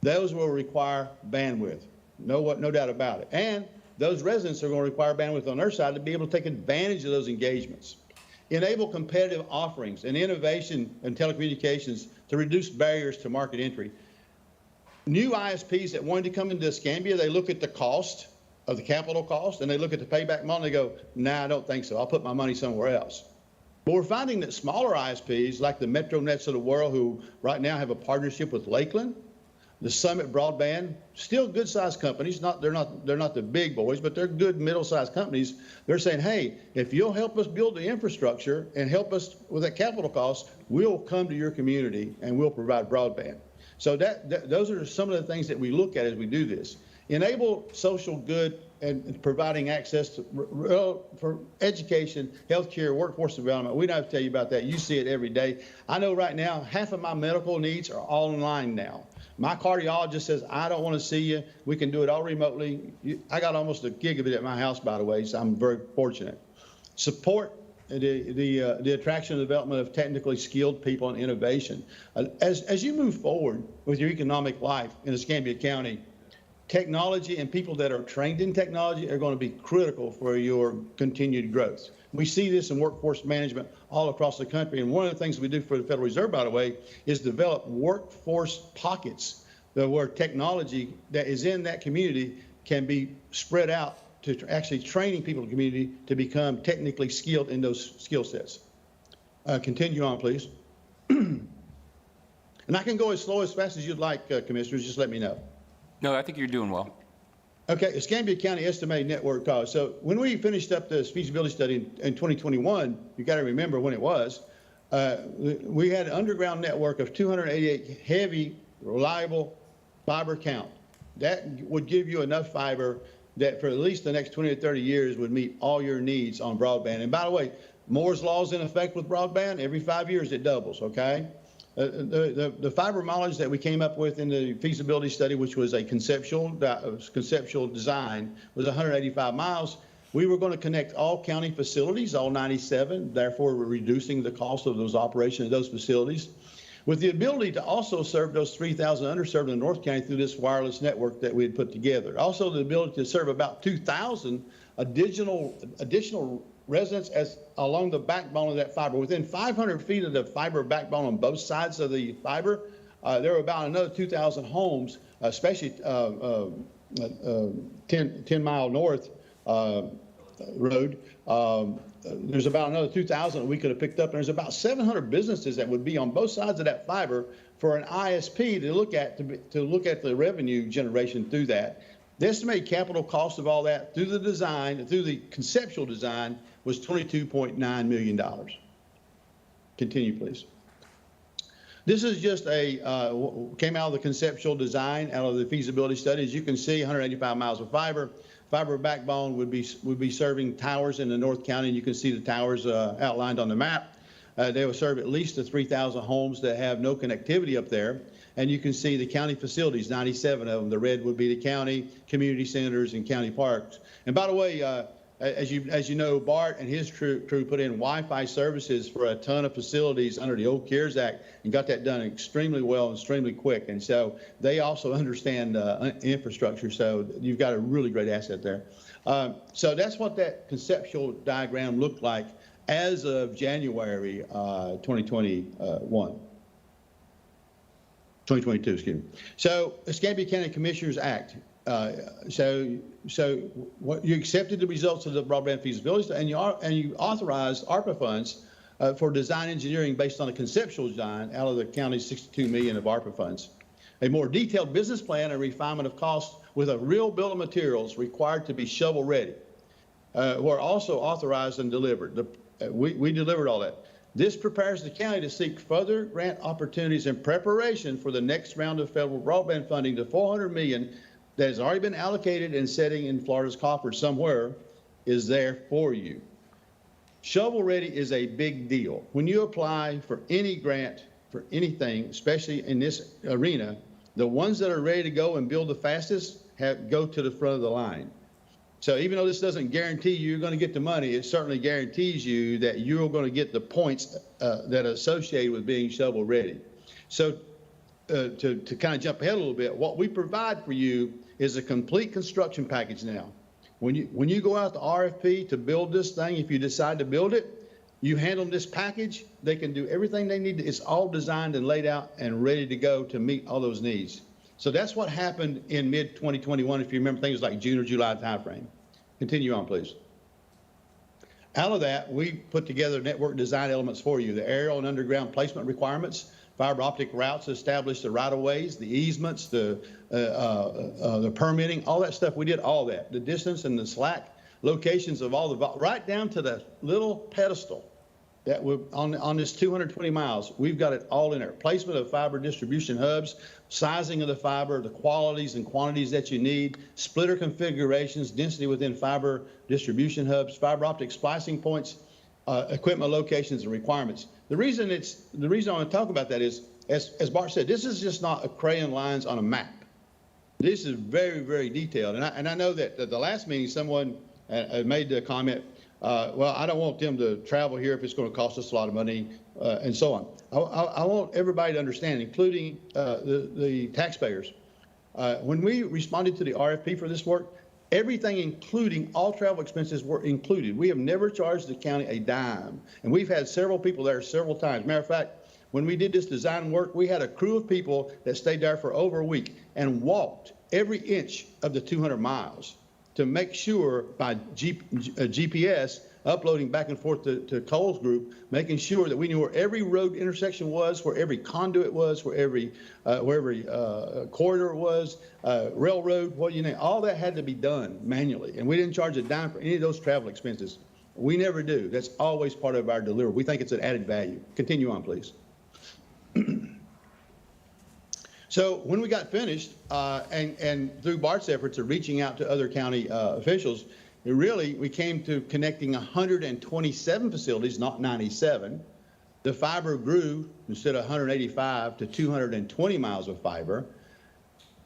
Those will require bandwidth, no doubt about it. And those residents are going to require bandwidth on their side to be able to take advantage of those engagements. Enable competitive offerings and innovation in telecommunications to reduce barriers to market entry. New ISPs that wanted to come into Escambia, they look at the cost of the capital cost and they look at the payback model and they go, nah, I don't think so. I'll put my money somewhere else. But we're finding that smaller ISPs like the MetroNets of the world, who right now have a partnership with Lakeland, the Summit Broadband, still good-sized companies. They're not the big boys, but they're good middle-sized companies. They're saying, hey, if you'll help us build the infrastructure and help us with that capital cost, we'll come to your community and we'll provide broadband. So those are some of the things that we look at as we do this. Enable social good and providing access to, for education, healthcare, workforce development. We don't have to tell you about that. You see it every day. I know right now, half of my medical needs are all online now. My cardiologist says, I don't want to see you. We can do it all remotely. I got almost a gigabit at my house, by the way, so I'm very fortunate. Support the attraction and development of technically skilled people and innovation. As you move forward with your economic life in Escambia County, technology and people that are trained in technology are going to be critical for your continued growth. We see this in workforce management all across the country. And one of the things we do for the Federal Reserve, by the way, is develop workforce pockets where technology that is in that community can be spread out to actually training people in the community to become technically skilled in those skill sets. Continue on, please. And I can go as slow as fast as you'd like, Commissioners, just let me know. No, I think you're doing well. Okay, Escambia County estimated network cost. So when we finished up this feasibility study in 2021, you got to remember when it was, we had an underground network of 288 heavy, reliable fiber count. That would give you enough fiber that for at least the next 20 to 30 years would meet all your needs on broadband. And by the way, Moore's Law is in effect with broadband. Every 5 years it doubles, okay? The fiber mileage that we came up with in the feasibility study, which was a conceptual design, was 185 miles. We were going to connect all county facilities, all 97. Therefore, we're reducing the cost of those operations of those facilities, with the ability to also serve those 3,000 underserved in North County through this wireless network that we had put together. Also, the ability to serve about 2,000 additional residents along the backbone of that fiber. Within 500 feet of the fiber backbone on both sides of the fiber, there are about another 2,000 homes, especially 10 mile north road. There's about another 2,000 that we could have picked up, and there's about 700 businesses that would be on both sides of that fiber for an ISP to look at the revenue generation through that. The estimated capital cost of all that through the design, through the conceptual design, was $22.9 million. Continue, please. This is just came out of the conceptual design, out of the feasibility study. As you can see, 185 miles of fiber. Fiber backbone would be serving towers in the North County, and you can see the towers outlined on the map. They will serve at least the 3,000 homes that have no connectivity up there. And you can see the county facilities, 97 of them. The red would be the county, community centers, and county parks. And by the way, as you know, Bart and his crew put in Wi-Fi services for a ton of facilities under the old CARES Act and got that done extremely well and extremely quick. And so they also understand infrastructure. So you've got a really great asset there. So that's what that conceptual diagram looked like as of January 2022, excuse me. So Escambia County Commissioners Act. So what you accepted the results of the broadband feasibility study, and you authorized ARPA funds for design engineering based on a conceptual design out of the county's $62 million of ARPA funds. A more detailed business plan and refinement of costs with a real bill of materials required to be shovel ready were also authorized and delivered. We delivered all that. This prepares the county to seek further grant opportunities in preparation for the next round of federal broadband funding. The $400 million that has already been allocated and sitting in Florida's coffers somewhere is there for you. Shovel ready is a big deal. When you apply for any grant for anything, especially in this arena, the ones that are ready to go and build the fastest go to the front of the line. So even though this doesn't guarantee you're going to get the money, it certainly guarantees you that you're going to get the points that are associated with being shovel ready. So to kind of jump ahead a little bit, what we provide for you is a complete construction package now. When you go out to RFP to build this thing, if you decide to build it, you hand them this package, they can do everything they need. It's all designed and laid out and ready to go to meet all those needs. So that's what happened in mid-2021, if you remember things like June or July timeframe. Continue on, please. Out of that, we put together network design elements for you, the aerial and underground placement requirements, fiber optic routes to establish the right-of-ways, the easements, the permitting, all that stuff. We did all that. The distance and the slack locations of all the, right down to the little pedestal that we're on this 220 miles. We've got it all in there. Placement of fiber distribution hubs, sizing of the fiber, the qualities and quantities that you need, splitter configurations, density within fiber distribution hubs, fiber optic splicing points, equipment locations and requirements. The reason I want to talk about that is, as Bart said, this is just not a crayon lines on a map. This is very, very detailed. And I know that at the last meeting, someone made the comment, well, I don't want them to travel here if it's going to cost us a lot of money, and so on. I want everybody to understand, including the taxpayers. When we responded to the RFP for this work, everything, including all travel expenses, were included. We have never charged the county a dime, and we've had several people there several times. Matter of fact, when we did this design work, we had a crew of people that stayed there for over a week and walked every inch of the 200 miles to make sure by GPS, uploading back and forth to Cole's group, making sure that we knew where every road intersection was, where every conduit was, where every corridor was, railroad, what you name. All that had to be done manually, and we didn't charge a dime for any of those travel expenses. We never do. That's always part of our delivery. We think it's an added value. Continue on, please. So when we got finished, and through Bart's efforts of reaching out to other county officials, we came to connecting 127 facilities, not 97. The fiber grew instead of 185 to 220 miles of fiber.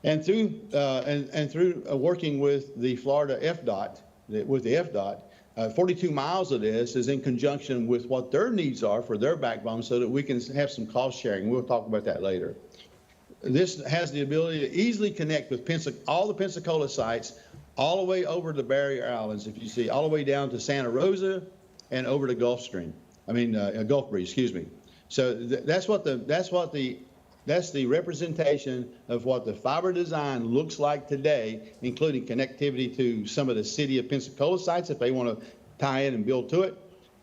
And through working with the Florida FDOT, 42 miles of this is in conjunction with what their needs are for their backbone so that we can have some cost sharing. We'll talk about that later. This has the ability to easily connect with all the Pensacola sites, all the way over to the Barrier Islands, if you see, all the way down to Santa Rosa and over to Gulfstream. Gulf Breeze, excuse me. So that's what the That's the representation of what the fiber design looks like today, including connectivity to some of the city of Pensacola sites if they want to tie in and build to it,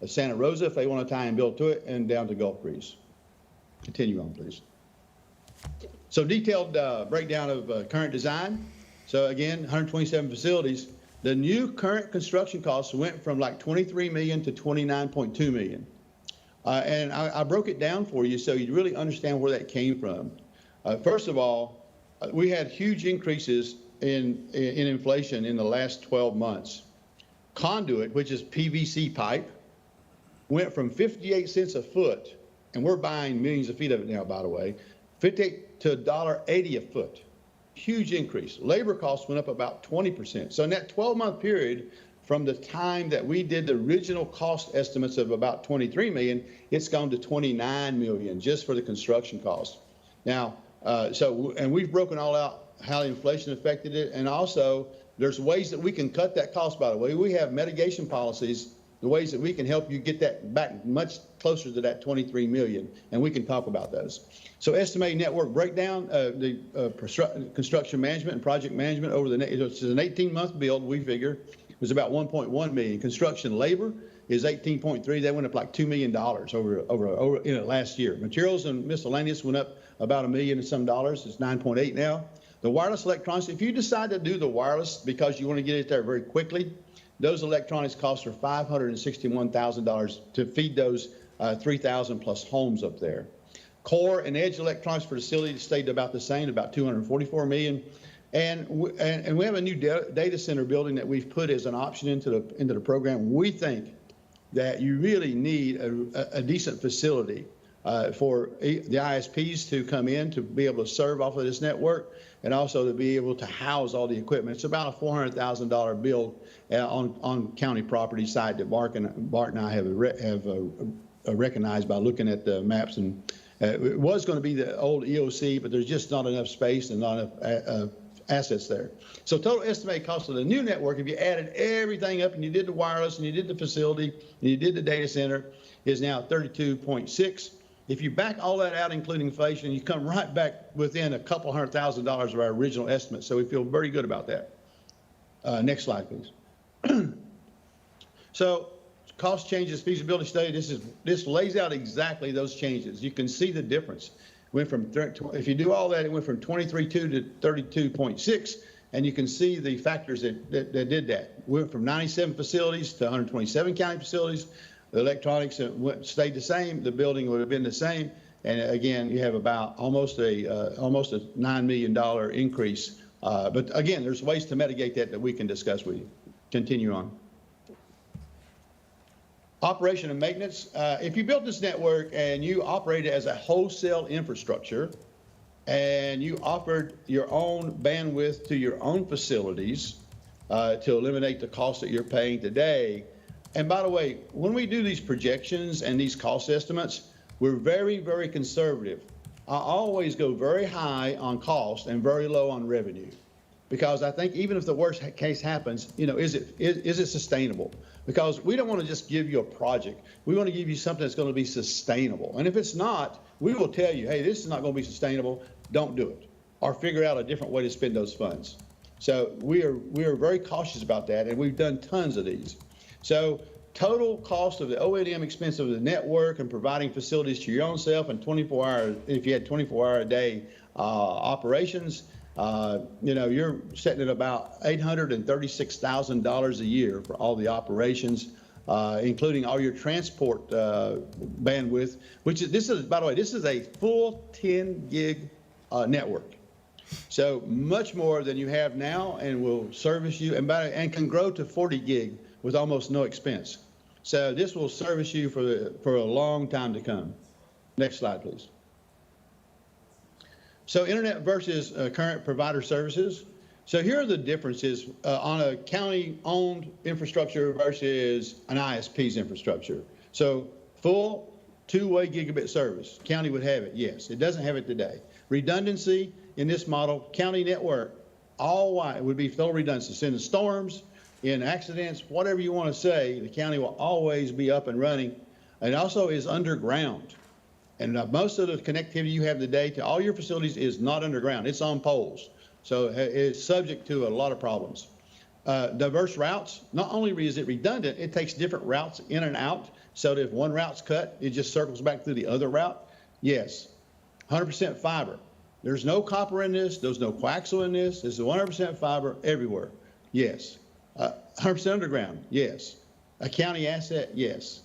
Santa Rosa if they want to tie and build to it, and down to Gulf Breeze. Continue on, please. So detailed breakdown of current design. So again, 127 facilities. The new current construction costs went from like 23 million to 29.2 million. And I broke it down for you so you really understand where that came from. First of all, we had huge increases in inflation in the last 12 months. Conduit, which is PVC pipe, went from 58 cents a foot, and we're buying millions of feet of it now, by the way, 58 to $1.80 a foot. Huge increase. Labor costs went up about 20%. So in that 12-month period, from the time that we did the original cost estimates of about 23 million, it's gone to 29 million just for the construction costs. Now, and we've broken all out how inflation affected it, and also there's ways that we can cut that cost, by the way. We have mitigation policies, the ways that we can help you get that back much closer to that 23 million, and we can talk about those. So estimated network breakdown, the construction management and project management over the it's an 18-month build, we figure, was about 1.1 million. Construction labor is 18.3. That went up like $2 million over last year. Materials and miscellaneous went up about $1 million and some dollars. It's 9.8 now. The wireless electronics, if you decide to do the wireless because you want to get it there very quickly, those electronics costs are $561,000 to feed those 3,000 plus homes up there. Core and edge electronics for facilities stayed about the same, about $244 million. And we have a new data center building that we've put as an option into the program. We think that you really need a decent facility for the ISPs to come in to be able to serve off of this network and also to be able to house all the equipment. It's about a $400,000 build on county property site that Bart and I have recognized by looking at the maps. And it was going to be the old EOC, but there's just not enough space and not enough assets there. So total estimated cost of the new network, if you added everything up and you did the wireless and you did the facility and you did the data center, is now 32.6. If you back all that out, including inflation, you come right back within a couple $100,000 of our original estimate. So we feel very good about that. Next slide, please. So cost changes, feasibility study. This lays out exactly those changes. You can see the difference. Went from, if you do all that, it went from 23.2 to 32.6, and you can see the factors that did that. Went from 97 facilities to 127 county facilities. The electronics stayed the same. The building would have been the same. And again, you have about almost a $9 million increase. But again, there's ways to mitigate that we can discuss with you. Continue on. Operation and maintenance. If you built this network and you operate it as a wholesale infrastructure and you offered your own bandwidth to your own facilities to eliminate the cost that you're paying today. And by the way, when we do these projections and these cost estimates, we're very, very conservative. I always go very high on cost and very low on revenue, because I think even if the worst case happens, is it sustainable? Because we don't want to just give you a project. We want to give you something that's going to be sustainable. And if it's not, we will tell you, hey, this is not going to be sustainable. Don't do it, or figure out a different way to spend those funds. So we are very cautious about that, and we've done tons of these. So total cost of the O&M expense of the network and providing facilities to your own self and 24-hour, if you had 24-hour-a-day operations, you're sitting at about $836,000 a year for all the operations, including all your transport bandwidth, this is, by the way, this is a full 10 gig network. So much more than you have now, and will service you and can grow to 40 gig with almost no expense. So this will service you for a long time to come. Next slide, please. So internet versus current provider services. So here are the differences on a county-owned infrastructure versus an ISP's infrastructure. So full two-way gigabit service. County would have it, yes. It doesn't have it today. Redundancy in this model, county network, all white would be full redundancy. In the storms, in accidents, whatever you want to say, the county will always be up and running. And also is underground. And most of the connectivity you have today to all your facilities is not underground. It's on poles. So it's subject to a lot of problems. Diverse routes, not only is it redundant, it takes different routes in and out. So that if one route's cut, it just circles back through the other route. Yes. 100% fiber. There's no copper in this. There's no coaxial in this. This is 100% fiber everywhere. Yes. 100% underground. Yes. A county asset. Yes.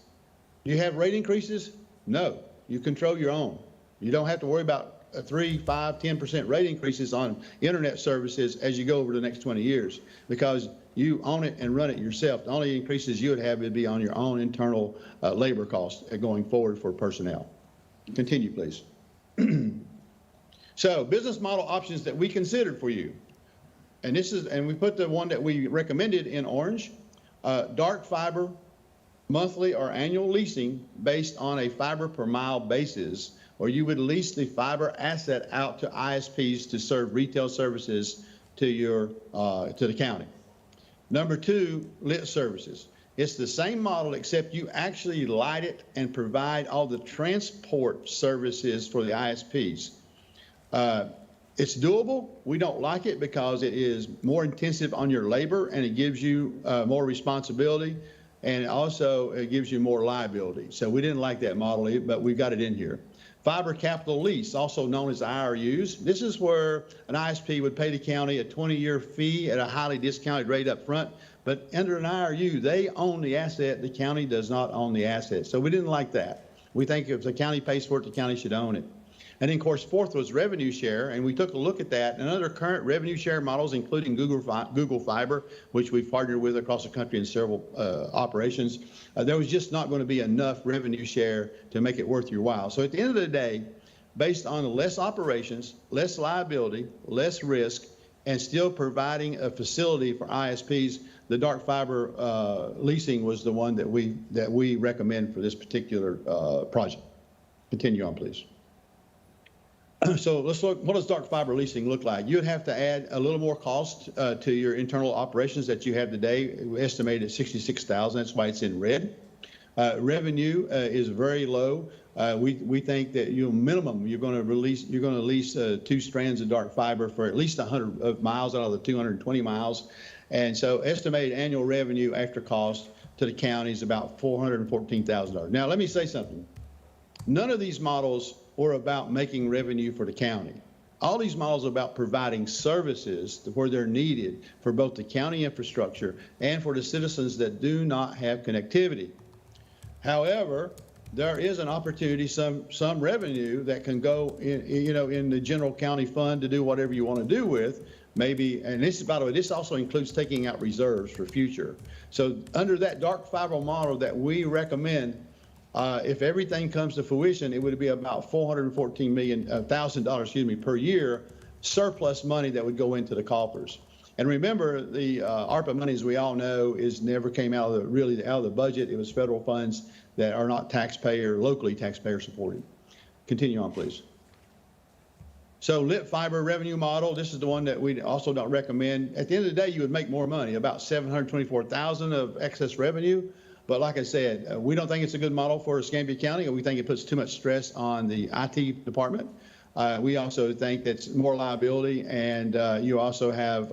Do you have rate increases? No. You control your own. You don't have to worry about 3, 5, 10% rate increases on internet services as you go over the next 20 years because you own it and run it yourself. The only increases you would have would be on your own internal labor costs going forward for personnel. Continue, please. So business model options that we considered for you. And we put the one that we recommended in orange, dark fiber, monthly or annual leasing based on a fiber per mile basis, or you would lease the fiber asset out to ISPs to serve retail services to the county. Number 2, lit services. It's the same model except you actually light it and provide all the transport services for the ISPs. It's doable. We don't like it because it is more intensive on your labor and it gives you more responsibility and also it gives you more liability. So we didn't like that model, but we've got it in here. Fiber capital lease, also known as IRUs. This is where an ISP would pay the county a 20-year fee at a highly discounted rate up front. But under an IRU, they own the asset. The county does not own the asset. So we didn't like that. We think if the county pays for it, the county should own it. And then, of course, fourth was revenue share, and we took a look at that. And other current revenue share models, including Google Fiber, which we've partnered with across the country in several operations, there was just not going to be enough revenue share to make it worth your while. So at the end of the day, based on less operations, less liability, less risk, and still providing a facility for ISPs, the dark fiber leasing was the one that we recommend for this particular project. Continue on, please. So let's look, what does dark fiber leasing look like? You'd have to add a little more cost to your internal operations that you have today. We estimate at $66,000. That's why it's in red. Revenue is very low. We think that minimum you're going to lease 2 strands of dark fiber for at least 100 miles out of the 220 miles. And so estimated annual revenue after cost to the county is about $414,000. Now let me say something. None of these models were about making revenue for the county. All these models are about providing services where they're needed for both the county infrastructure and for the citizens that do not have connectivity. However, there is an opportunity, some revenue that can go in the general county fund to do whatever you want to do with. Maybe, and this, by the way, this also includes taking out reserves for future. So under that dark fiber model that we recommend, if everything comes to fruition, it would be about $414,000 per year surplus money that would go into the coffers. And remember, the ARPA money, as we all know, never came out of the budget. It was federal funds that are not locally taxpayer supported. Continue on, please. So lit fiber revenue model, this is the one that we also don't recommend. At the end of the day, you would make more money, about $724,000 of excess revenue. But like I said, we don't think it's a good model for Escambia County, and we think it puts too much stress on the IT department. We also think that's more liability, and you also have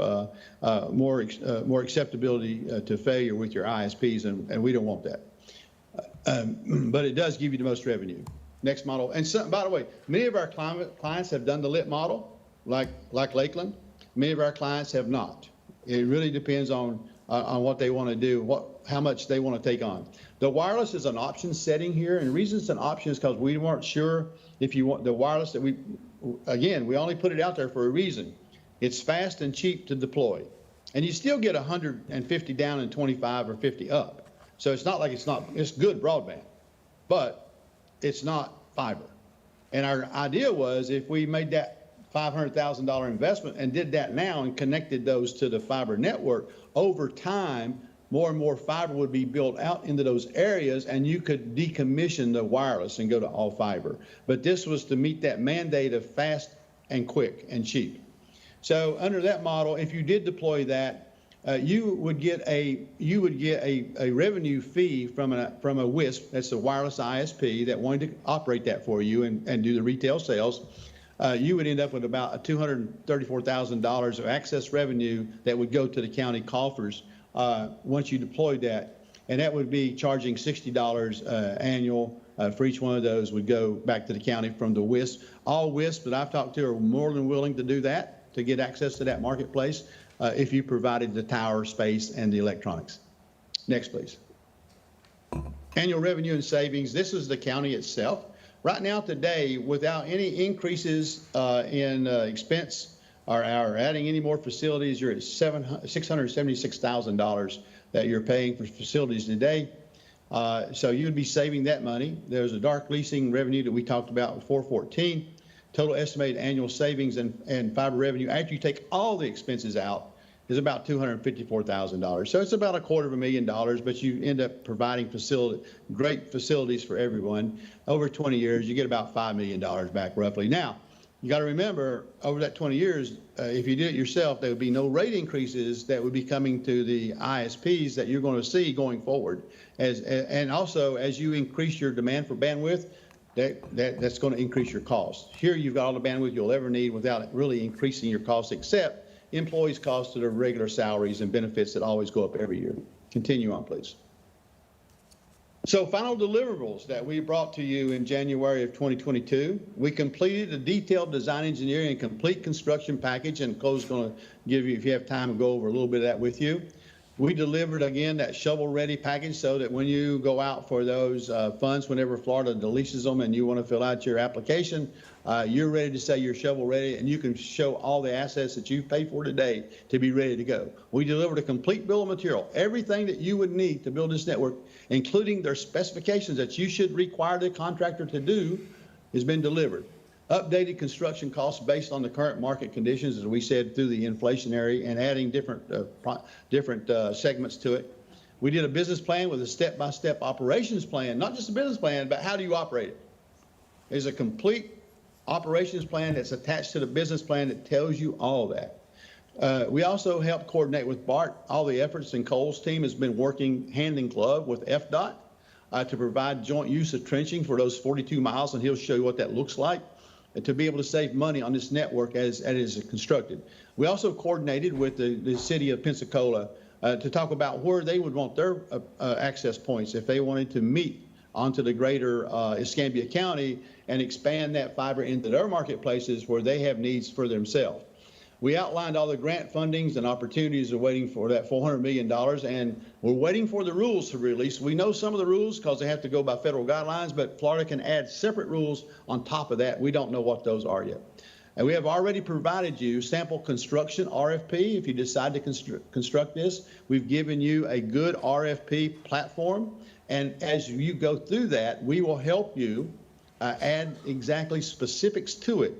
more acceptability to failure with your ISPs, and we don't want that. But it does give you the most revenue. Next model. And so, by the way, many of our clients have done the lit model, like Lakeland. Many of our clients have not. It really depends on what they want to do, how much they want to take on. The wireless is an option setting here, and the reason it's an option is because we weren't sure if you want the wireless that we only put it out there for a reason. It's fast and cheap to deploy, and you still get 150 down and 25 or 50 up. So it's not like it's good broadband, but it's not fiber. And our idea was if we made that $500,000 investment and did that now and connected those to the fiber network, over time, more and more fiber would be built out into those areas, and you could decommission the wireless and go to all fiber. But this was to meet that mandate of fast and quick and cheap. So under that model, if you did deploy that, you would get a revenue fee from a WISP, that's a wireless ISP, that wanted to operate that for you and do the retail sales. You would end up with about $234,000 of access revenue that would go to the county coffers once you deployed that. And that would be charging $60 annual for each one of those would go back to the county from the WISP. All WISPs that I've talked to are more than willing to do that, to get access to that marketplace if you provided the tower space and the electronics. Next, please. Annual revenue and savings. This is the county itself. Right now, today, without any increases in expense or adding any more facilities, you're at $676,000 that you're paying for facilities today. So you'd be saving that money. There's a dark leasing revenue that we talked about with 414. Total estimated annual savings and fiber revenue after you take all the expenses out is about $254,000. So it's about $250,000, but you end up providing great facilities for everyone. Over 20 years, you get about $5 million back roughly. Now, you got to remember, over that 20 years, if you did it yourself, there would be no rate increases that would be coming to the ISPs that you're going to see going forward. And also, as you increase your demand for bandwidth, that's going to increase your costs. Here, you've got all the bandwidth you'll ever need without really increasing your costs, except employees' costs to their regular salaries and benefits that always go up every year. Continue on, please. So final deliverables that we brought to you in January of 2022, we completed a detailed design engineering and complete construction package, and Chloe's going to give you, if you have time, go over a little bit of that with you. We delivered, again, that shovel-ready package so that when you go out for those funds, whenever Florida deletes them and you want to fill out your application, you're ready to say you're shovel-ready, and you can show all the assets that you've paid for today to be ready to go. We delivered a complete bill of material, everything that you would need to build this network, including their specifications that you should require the contractor to do, has been delivered. Updated construction costs based on the current market conditions, as we said, through the inflationary and adding different segments to it. We did a business plan with a step-by-step operations plan, not just a business plan, but how do you operate it? There's a complete operations plan that's attached to the business plan that tells you all that. We also helped coordinate with BART. All the efforts, and Cole's team has been working hand in glove with FDOT to provide joint use of trenching for those 42 miles, and he'll show you what that looks like, to be able to save money on this network as it is constructed. We also coordinated with the city of Pensacola to talk about where they would want their access points if they wanted to meet onto the greater Escambia County and expand that fiber into their marketplaces where they have needs for themselves. We outlined all the grant fundings and opportunities are waiting for that $400 million, and we're waiting for the rules to release. We know some of the rules because they have to go by federal guidelines, but Florida can add separate rules on top of that. We don't know what those are yet. And we have already provided you sample construction RFP. If you decide to construct this, we've given you a good RFP platform. And as you go through that, we will help you add exactly specifics to it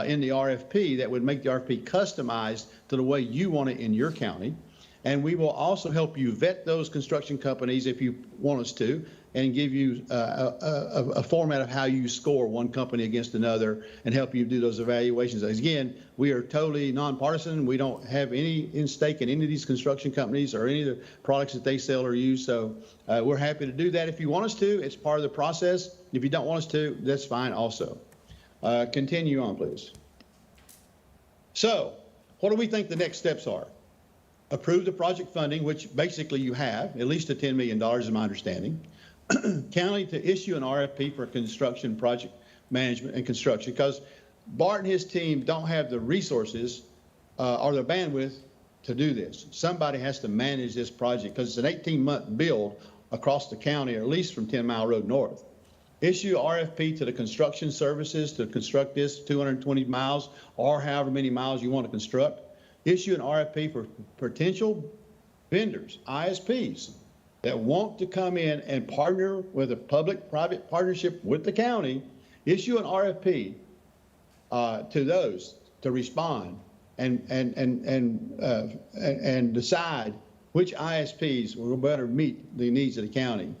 in the RFP that would make the RFP customized to the way you want it in your county. And we will also help you vet those construction companies if you want us to, and give you a format of how you score one company against another and help you do those evaluations. Again, we are totally nonpartisan. We don't have any stake in any of these construction companies or any of the products that they sell or use. So we're happy to do that. If you want us to, it's part of the process. If you don't want us to, that's fine also. Continue on, please. So what do we think the next steps are? Approve the project funding, which basically you have, at least to $10 million is my understanding. County to issue an RFP for construction project management and construction, because Bart and his team don't have the resources or the bandwidth to do this. Somebody has to manage this project because it's an 18-month build across the county, or at least from 10 Mile Road North. Issue RFP to the construction services to construct this 220 miles or however many miles you want to construct. Issue an RFP for potential vendors, ISPs, that want to come in and partner with a public-private partnership with the county. Issue an RFP to those to respond and decide which ISPs will better meet the needs of the county.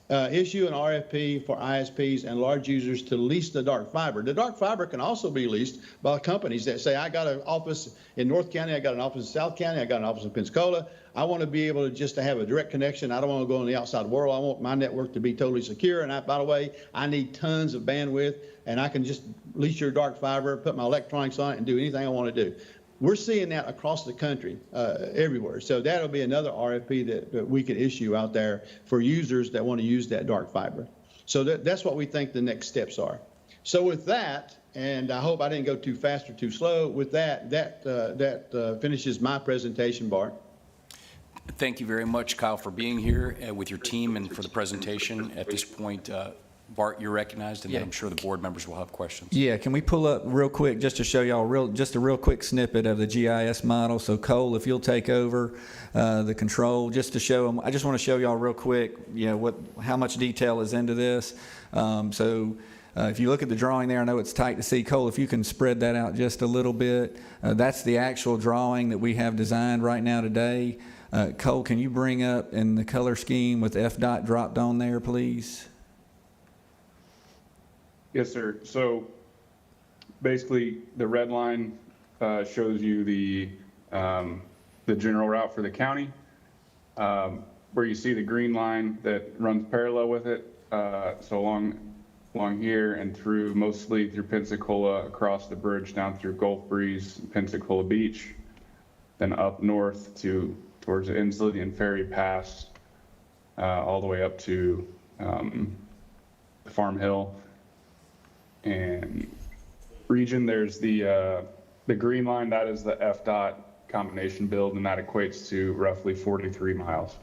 issue an RFP for ISPs and large users to lease the dark fiber. The dark fiber can also be leased by companies that say, I got an office in North County, I got an office in South County, I got an office in Pensacola. I want to be able to just to have a direct connection. I don't want to go in the outside world. I want my network to be totally secure. And by the way, I need tons of bandwidth, and I can just lease your dark fiber, put my electronics on it, and do anything I want to do. We're seeing that across the country, everywhere. So that'll be another RFP that we can issue out there for users that want to use that dark fiber. So that's what we think the next steps are. So with that, and I hope I didn't go too fast or too slow, with that finishes my presentation, Bart. Thank you very much, Kyle, for being here with your team and for the presentation. At this point, Bart, you're recognized, and then I'm sure the board members will have questions. Yeah, can we pull up real quick just to show y'all just a real quick snippet of the GIS model? So Cole, if you'll take over the control, just to show them. I just want to show y'all real quick, how much detail is into this. If you look at the drawing there, I know it's tight to see. Cole, if you can spread that out just a little bit. That's the actual drawing that we have designed right now today. Cole, can you bring up in the color scheme with FDOT dropped on there, please? Yes, sir. So basically, the red line shows you the general route for the county. Where you see the green line that runs parallel with it, so along here and through mostly through Pensacola, across the bridge down through Gulf Breeze, Pensacola Beach, then up north towards the Inslee and Ferry Pass, all the way up to Farm Hill and region. There's the green line, that is the FDOT combination build, and that equates to roughly 43 miles.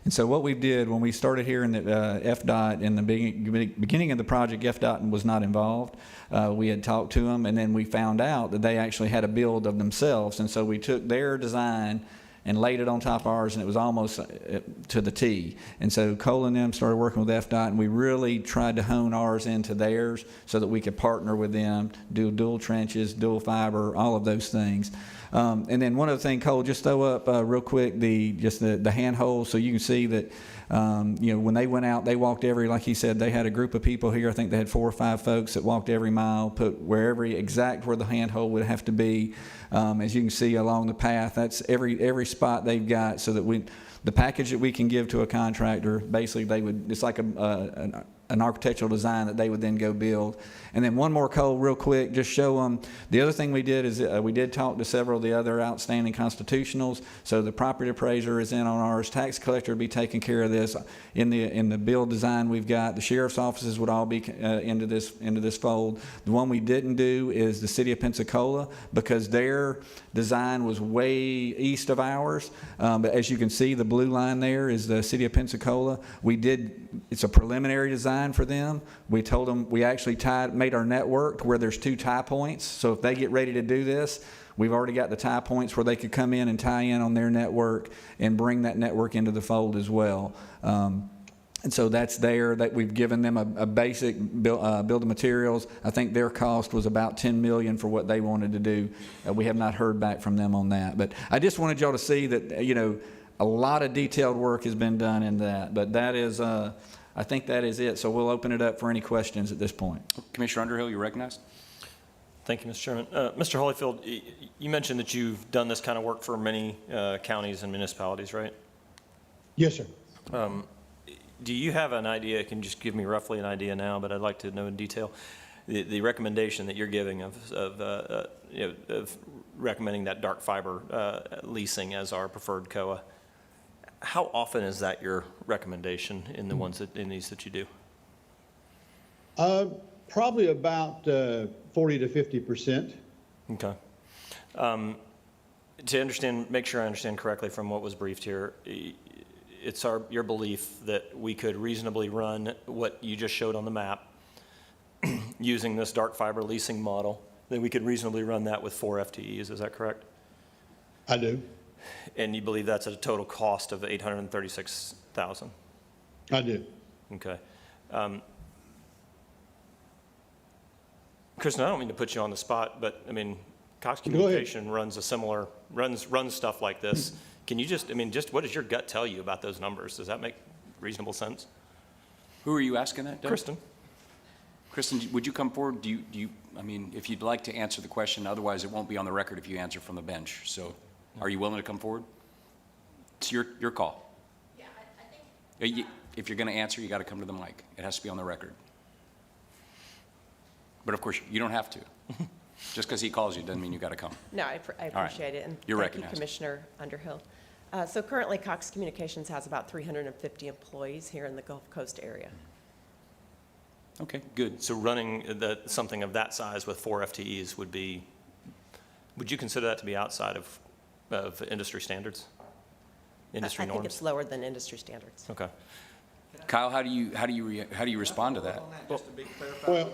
And so what we did when we started here in the FDOT in the beginning of the project, FDOT was not involved. We had talked to them, and then we found out that they actually had a build of themselves. And so we took their design and laid it on top of ours, and it was almost to the T. And so Cole and them started working with FDOT, and we really tried to hone ours into theirs so that we could partner with them, do dual trenches, dual fiber, all of those things. And then one other thing, Cole, just throw up real quick the handhold so you can see that when they went out, they walked like he said, they had a group of people here. I think they had 4 or 5 folks that walked every mile, put where the handhold would have to be. As you can see along the path, that's every spot they've got, so that the package that we can give to a contractor, basically it's like an architectural design that they would then go build. And then one more, Cole, real quick, just show them. The other thing we did is we did talk to several of the other outstanding constitutionals. So the property appraiser is in on ours. Tax collector would be taking care of this. In the build design we've got, the sheriff's offices would all be into this fold. The one we didn't do is the city of Pensacola, because their design was way east of ours. But as you can see, the blue line there is the city of Pensacola. It's a preliminary design for them. We told them we actually made our network to where there's 2 tie points. So if they get ready to do this, we've already got the tie points where they could come in and tie in on their network and bring that network into the fold as well. And so that's there, that we've given them a basic bill of materials. I think their cost was about $10 million for what they wanted to do. We have not heard back from them on that. But I just wanted y'all to see that, a lot of detailed work has been done in that. But that is, I think that is it. So we'll open it up for any questions at this point. Commissioner Underhill, you're recognized. Thank you, Mr. Chairman. Mr. Holyfield, you mentioned that you've done this kind of work for many counties and municipalities, right? Yes, sir. Do you have an idea, can you just give me roughly an idea now, but I'd like to know in detail, the recommendation that you're giving of recommending that dark fiber leasing as our preferred COA? How often is that your recommendation in the ones in these that you do? Probably about 40 to 50%. Okay. To make sure I understand correctly from what was briefed here, it's your belief that we could reasonably run what you just showed on the map using this dark fiber leasing model, that we could reasonably run that with 4 FTEs, is that correct? I do. And you believe that's at a total cost of $836,000? I do. Okay. Kristen, I don't mean to put you on the spot, but I mean, Cox Communication runs runs stuff like this. Can you just what does your gut tell you about those numbers? Does that make reasonable sense? Who are you asking that, Doug? Kristen? Kristen, would you come forward? I mean, if you'd like to answer the question, otherwise it won't be on the record if you answer from the bench. So are you willing to come forward? It's your call. Yeah, I think. If you're going to answer, you got to come to the mic. It has to be on the record. But of course, you don't have to. Just because he calls you doesn't mean you got to come. No, I appreciate it, and You're thank you, recognized. Commissioner Underhill. So currently, Cox Communications has about 350 employees here in the Gulf Coast area. Okay, good. So running something of that size with 4 FTEs would you consider that to be outside of industry standards? Industry I norms? think it's lower than industry standards. Okay. Kyle, how do you respond to that? Just to be clarified, Well-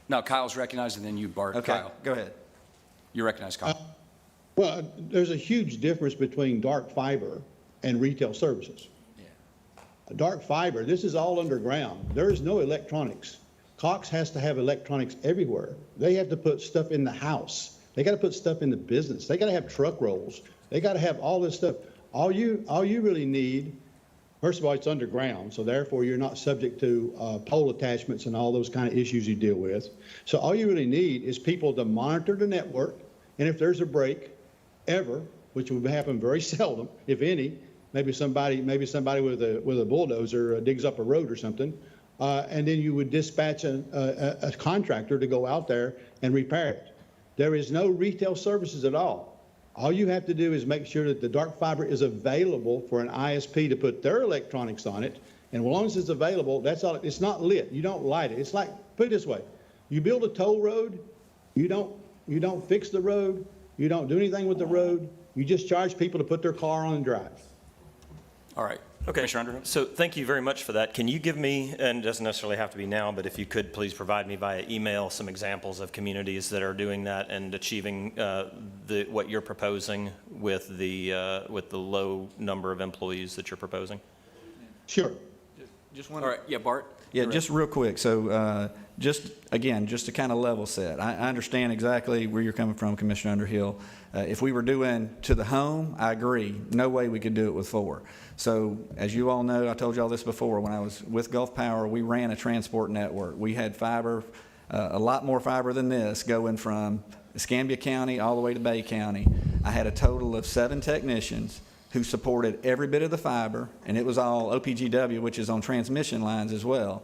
No, Kyle's recognized, and then you, Bart. Okay, Kyle, go ahead. you recognize Kyle. Well, there's a huge difference between dark fiber and retail services. Dark fiber, this is all underground. There is no electronics. Cox has to have electronics everywhere. They have to put stuff in the house. They got to put stuff in the business. They got to have truck rolls. They got to have all this stuff. All you really need, first of all, it's underground, so therefore you're not subject to pole attachments and all those kind of issues you deal with. So all you really need is people to monitor the network, and if there's a break ever, which would happen very seldom, if any, maybe somebody with a bulldozer digs up a road or something, and then you would dispatch a contractor to go out there and repair it. There is no retail services at all. All you have to do is make sure that the dark fiber is available for an ISP to put their electronics on it, and as long as it's available, that's all. It's not lit. You don't light it. It's like, put it this way, you build a toll road, you don't fix the road, you don't do anything with the road, you just charge people to put their car on and drive. All right. Okay, Commissioner Underhill? so thank you very much for that. Can you give me, and it doesn't necessarily have to be now, but if you could please provide me via email some examples of communities that are doing that and achieving what you're proposing with the low number of employees that you're proposing? Sure. Just All right, yeah, Bart? Yeah, just real quick. So just to kind of level set, I understand exactly where you're coming from, Commissioner Underhill. If we were doing to the home, I agree. No way we could do it with 4. So as you all know, I told you all this before, when I was with Gulf Power, we ran a transport network. We had fiber, a lot more fiber than this, going from Escambia County all the way to Bay County. I had a total of 7 technicians who supported every bit of the fiber, and it was all OPGW, which is on transmission lines as well.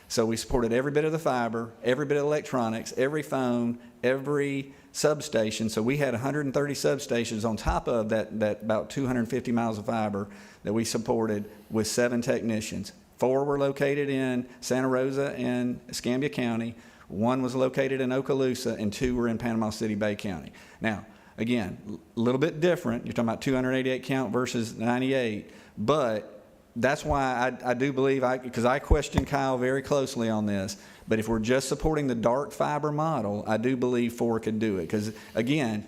So we supported every bit of the fiber, every bit of electronics, every phone, every substation. So we had 130 substations on top of that about 250 miles of fiber that we supported with 7 technicians. 4 were located in Santa Rosa and Escambia County. 1 was located in Okaloosa, and 2 were in Panama City, Bay County. Now, again, a little bit different. You're talking about 288 count versus 98, but that's why I do believe, because I questioned Kyle very closely on this, but if we're just supporting the dark fiber model, I do believe 4 could do it. Because again,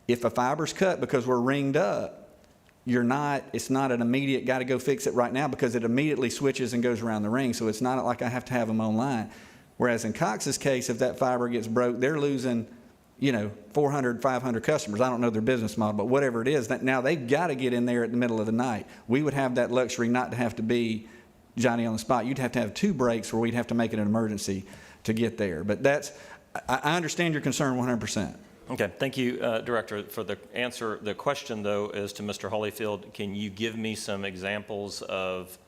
if a fiber's cut because we're ringed up, it's not an immediate got to go fix it right now, because it immediately switches and goes around the ring. So it's not like I have to have them online. Whereas in Cox's case, if that fiber gets broke, they're losing 400, 500 customers. I don't know their business model, but whatever it is, that now they've got to get in there at the middle of the night. We would have that luxury not to have to be Johnny on the spot. You'd have to have 2 breaks where we'd have to make it an emergency to get there. But I understand your concern 100%. Okay, thank you, Director, for the answer. The question, though, is to Mr. Holyfield. Can you give me some examples of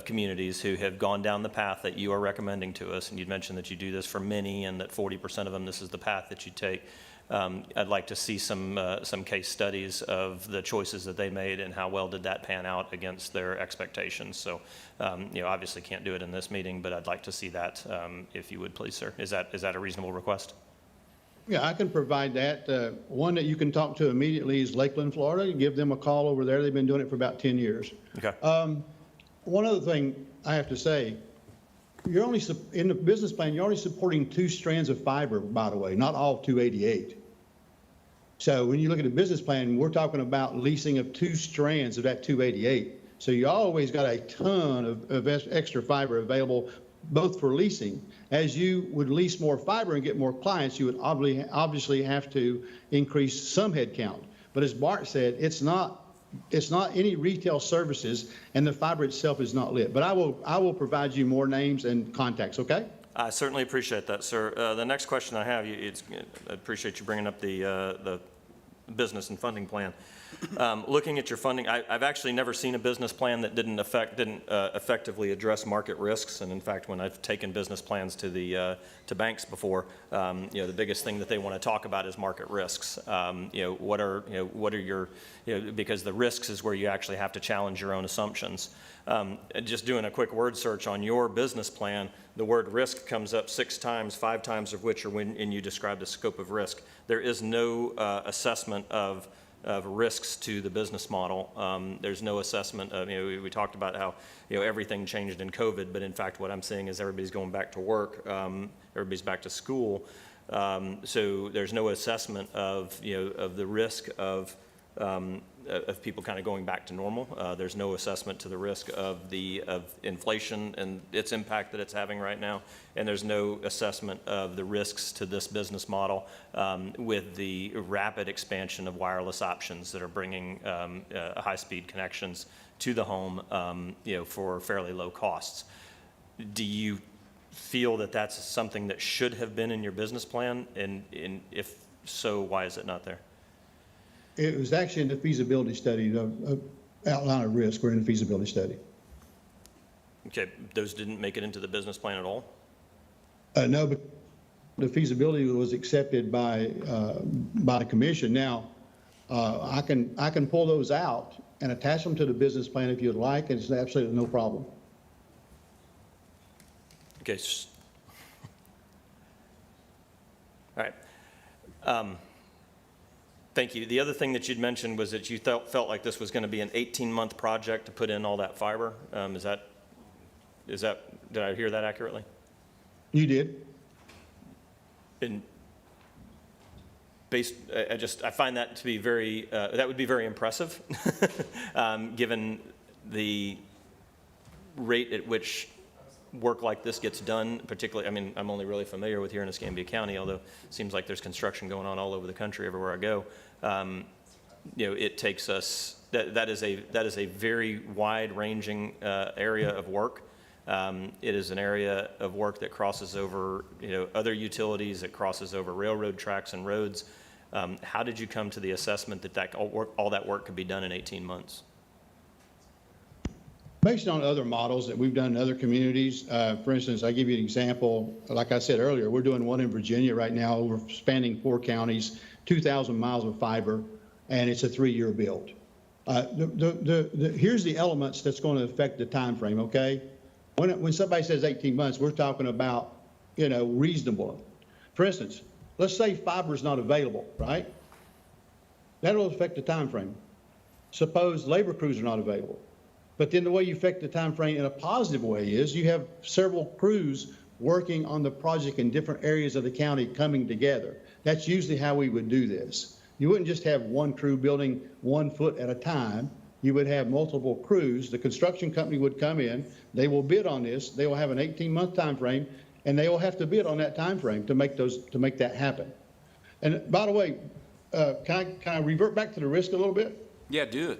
communities who have gone down the path that you are recommending to us? And you'd mentioned that you do this for many, and that 40% of them, this is the path that you take. I'd like to see some case studies of the choices that they made and how well did that pan out against their expectations. So, obviously can't do it in this meeting, but I'd like to see that if you would, please, sir. Is that a reasonable request? Yeah, I can provide that. One that you can talk to immediately is Lakeland, Florida. You give them a call over there. They've been doing it for about 10 years. Okay. One other thing I have to say, you're only, in the business plan, you're only supporting 2 strands of fiber, by the way, not all 288. So when you look at the business plan, we're talking about leasing of 2 strands of that 288. So you always got a ton of extra fiber available, both for leasing. As you would lease more fiber and get more clients, you would obviously have to increase some head count. But as Bart said, it's not any retail services, and the fiber itself is not lit. But I will provide you more names and contacts, okay? I certainly appreciate that, sir. The next question I have, I appreciate you bringing up the business and funding plan. Looking at your funding, I've actually never seen a business plan that didn't effectively address market risks. And in fact, when I've taken business plans to banks before, the biggest thing that they want to talk about is market risks. What are your, because the risks is where you actually have to challenge your own assumptions. Just doing a quick word search on your business plan, the word risk comes up 6 times, 5 times of which are when you describe the scope of risk. There is no assessment of risks to the business model. There's no assessment of, we talked about how, everything changed in COVID, but in fact, what I'm seeing is everybody's going back to work, everybody's back to school. So there's no assessment of, of the risk of people kind of going back to normal. There's no assessment to the risk of inflation and its impact that it's having right now. And there's no assessment of the risks to this business model with the rapid expansion of wireless options that are bringing high-speed connections to the home, for fairly low costs. Do you feel that that's something that should have been in your business plan? And if so, why is it not there? It was actually in the feasibility study, the outline of risk were in the feasibility study. Okay, those didn't make it into the business plan at all? No, but the feasibility was accepted by the commission. Now, I can pull those out and attach them to the business plan if you'd like, and it's absolutely no problem. Okay. All right. Thank you. The other thing that you'd mentioned was that you felt like this was going to be an 18-month project to put in all that fiber. Is that, did I hear that accurately? You did. And I find that to be very, that would be very impressive, given the rate at which work like this gets done, particularly, I mean, I'm only really familiar with here in Escambia County, although it seems like there's construction going on all over the country everywhere I go. It takes us, that is a very wide-ranging area of work. It is an area of work that crosses over, other utilities, it crosses over railroad tracks and roads. How did you come to the assessment that all that work could be done in 18 months? Based on other models that we've done in other communities, for instance, I give you an example. Like I said earlier, we're doing one in Virginia right now, over spanning 4 counties, 2,000 miles of fiber, and it's a 3-year build. Here's the elements that's going to affect the time frame. Okay, when somebody says 18 months, we're talking about reasonable. For instance, let's say fiber is not available, right? That'll affect the time frame. Suppose labor crews are not available. But then the way you affect the time frame in a positive way is you have several crews working on the project in different areas of the county coming together. That's usually how we would do this. You wouldn't just have one crew building 1 foot at a time. You would have multiple crews. The construction company would come in. They will bid on this. They will have an 18-month time frame, and they will have to bid on that time frame to make that happen. And by the way, can I revert back to the risk a little bit? Yeah, do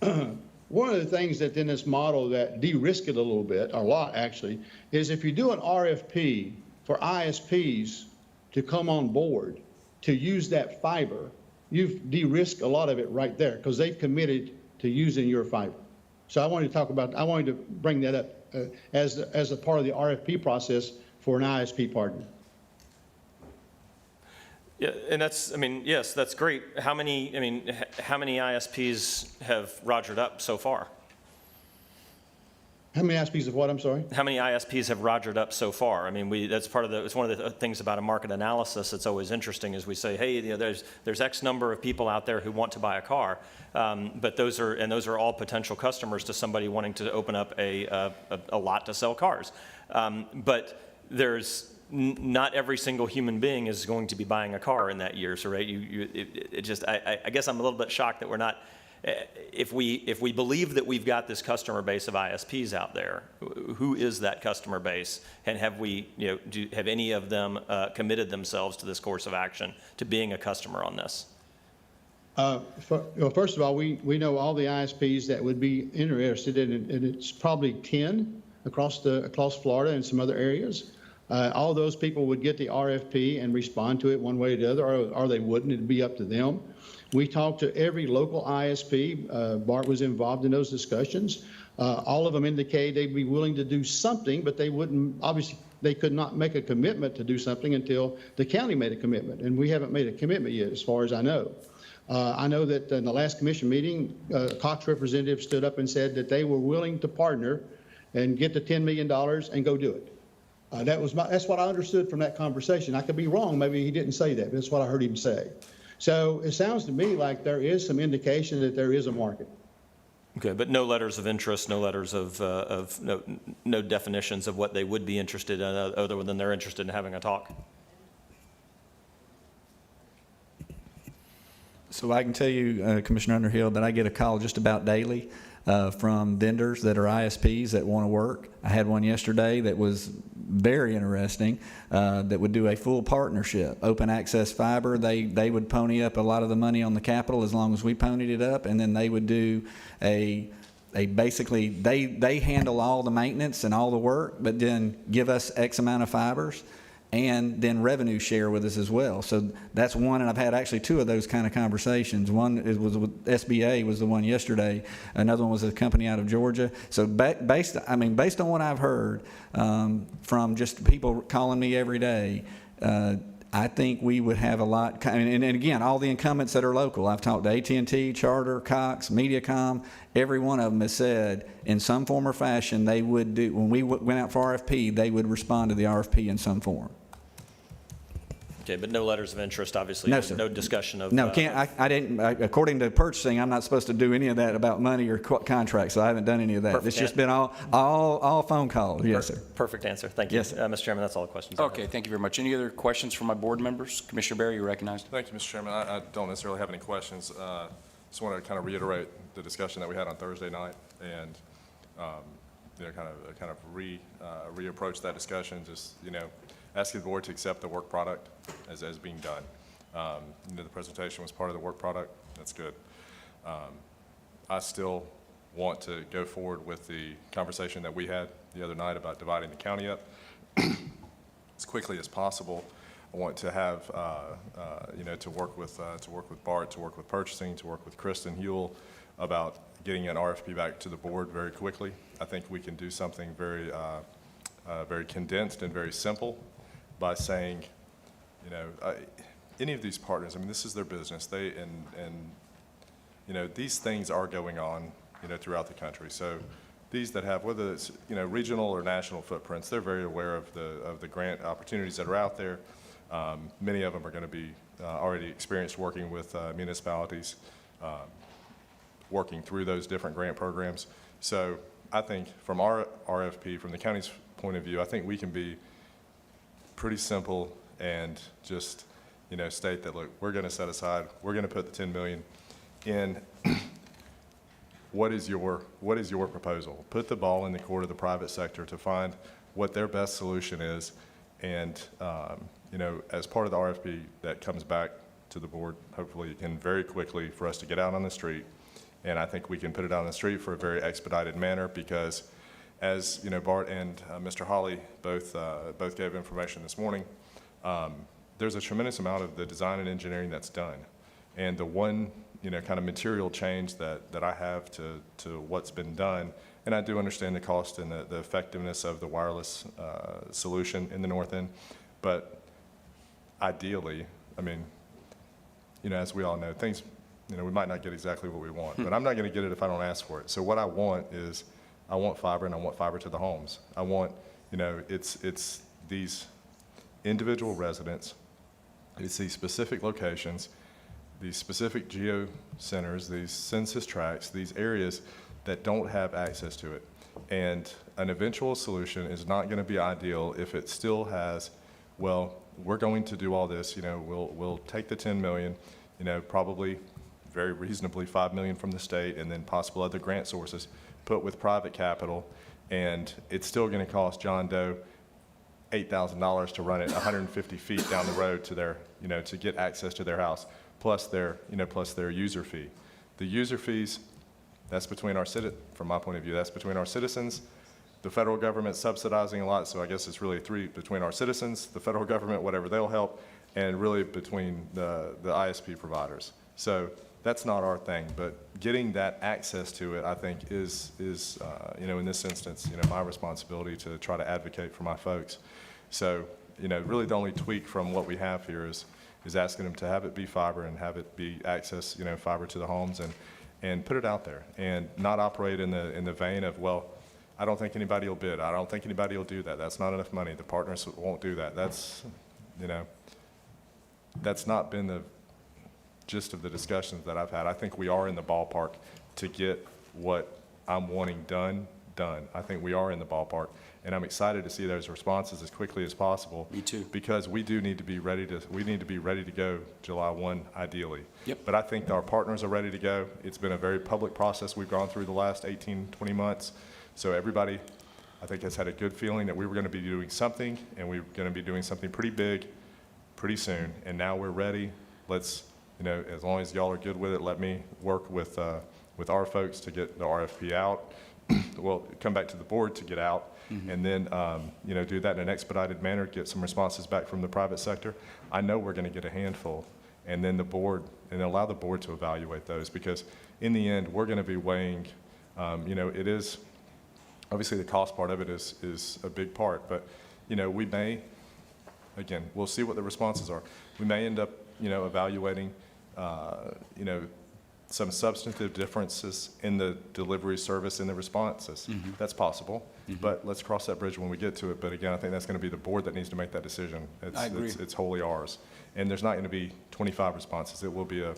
it. One of the things that's in this model that de-risk it a little bit, a lot actually, is if you do an RFP for ISPs to come on board to use that fiber, you've de-risked a lot of it right there because they've committed to using your fiber. So I wanted to bring that up as a part of the RFP process for an ISP partner. Yeah, and yes, that's great. How many ISPs have rogered up so far? How many ISPs of what, I'm sorry? How many ISPs have rogered up so far? I mean, that's it's one of the things about a market analysis that's always interesting is we say, hey, there's X number of people out there who want to buy a car, but those are all potential customers to somebody wanting to open up a lot to sell cars. But there's not every single human being is going to be buying a car in that year. So, right, I guess I'm a little bit shocked that we're not, if we believe that we've got this customer base of ISPs out there, who is that customer base? And have have any of them committed themselves to this course of action, to being a customer on this? Well, first of all, we know all the ISPs that would be interested in it, and it's probably 10 across Florida and some other areas. All those people would get the RFP and respond to it one way or the other, or they wouldn't. It'd be up to them. We talked to every local ISP. Bart was involved in those discussions. All of them indicated they'd be willing to do something, but they wouldn't, obviously, they could not make a commitment to do something until the county made a commitment, and we haven't made a commitment yet, as far as I know. I know that in the last commission meeting, Cox representative stood up and said that they were willing to partner and get the $10 million and go do it. That's what I understood from that conversation. I could be wrong. Maybe he didn't say that, but that's what I heard him say. So it sounds to me like there is some indication that there is a market. Okay, but no letters of interest, no letters of no definitions of what they would be interested in, other than they're interested in having a talk? So I can tell you, Commissioner Underhill, that I get a call just about daily from vendors that are ISPs that want to work. I had one yesterday that was very interesting, that would do a full partnership, open access fiber. They would pony up a lot of the money on the capital as long as we ponied it up, and then they would do basically they handle all the maintenance and all the work, but then give us X amount of fibers, and then revenue share with us as well. So that's one, and I've had actually two of those kind of conversations. One was with SBA, was the one yesterday. Another one was a company out of Georgia. So based on what I've heard from just people calling me every day, I think we would have a lot, and again, all the incumbents that are local. I've talked to AT&T, Charter, Cox, Mediacom. Every one of them has said in some form or fashion they would do, when we went out for RFP, they would respond to the RFP in some form. Okay, but no letters of interest, obviously? No, sir. No discussion of... No, I didn't, according to purchasing, I'm not supposed to do any of that about money or contracts, so I haven't done any of that. Perfect. It's just been all phone calls. Yes, sir. Perfect answer. Thank you. Yes, sir. Mr. Chairman, that's all the questions I have. Okay, thank you very much. Any other questions from my board members? Commissioner Berry, you're recognized. Thank you, Mr. Chairman. I don't necessarily have any questions. Just want to kind of reiterate the discussion that we had on Thursday night and, kind of reapproach that discussion, just, asking the board to accept the work product as being done. The presentation was part of the work product. That's good. I still want to go forward with the conversation that we had the other night about dividing the county up as quickly as possible. I want to have, to work with Bart, to work with purchasing, to work with Kristen Hewell about getting an RFP back to the board very quickly. I think we can do something very, very condensed and very simple by saying, any of these partners, this is their business. These things are going on, throughout the country. So these that have, whether it's, regional or national footprints, they're very aware of the grant opportunities that are out there. Many of them are going to be already experienced working with municipalities, working through those different grant programs. So I think from our RFP, from the county's point of view, I think we can be pretty simple and just, state that, look, we're going to set aside, we're going to put the $10 million in. What is your proposal? Put the ball in the court of the private sector to find what their best solution is. And, as part of the RFP that comes back to the board, hopefully again very quickly for us to get out on the street. And I think we can put it out on the street for a very expedited manner because as, Bart and Mr. Hawley both gave information this morning, there's a tremendous amount of the design and engineering that's done. And the one, kind of material change that I have to what's been done, and I do understand the cost and the effectiveness of the wireless solution in the north end, but ideally, as we all know, things, we might not get exactly what we want, but I'm not going to get it if I don't ask for it. So what I want is, I want fiber, and I want fiber to the homes. I want, it's these individual residents, it's these specific locations, these specific geo centers, these census tracts, these areas that don't have access to it. And an eventual solution is not going to be ideal if it still has, well, we're going to do all this, we'll take the 10 million, probably very reasonably 5 million from the state and then possible other grant sources put with private capital, and it's still going to cost John Doe $8,000 to run it 150 feet down the road to their, to get access to their house. plus their user fee. The user fees, that's between from my point of view, that's between our citizens. The federal government subsidizing a lot, so I guess it's really three between our citizens, the federal government, whatever they'll help, and really between the ISP providers. So that's not our thing, but getting that access to it, I think, is in this instance, my responsibility to try to advocate for my folks. So, really the only tweak from what we have here is asking them to have it be fiber and have it be access, fiber to the homes and put it out there and not operate in the vein of, well, I don't think anybody will bid. I don't think anybody will do that. That's not enough money. The partners won't do that. That's not been the gist of the discussions that I've had. I think we are in the ballpark to get what I'm wanting done. I think we are in the ballpark, and I'm excited to see those responses as quickly as possible. Me too. Because we need to be ready to go July 1, ideally. Yep. But I think our partners are ready to go. It's been a very public process we've gone through the last 18, 20 months. So everybody, I think, has had a good feeling that we were going to be doing something, and we were going to be doing something pretty big, pretty soon. And now we're ready. Let's, as long as y'all are good with it, let me work with our folks to get the RFP out. We'll come back to the board to get out, and then, do that in an expedited manner, get some responses back from the private sector. I know we're going to get a handful, and then allow the board to evaluate those, because in the end, we're going to be weighing, it is, obviously the cost part of it is a big part, but, we may, again, we'll see what the responses are. We may end up, evaluating, some substantive differences in the delivery service in the responses. That's possible, but let's cross that bridge when we get to it. But again, I think that's going to be the board that needs to make that decision. I agree. It's wholly ours. And there's not going to be 25 responses. It will be a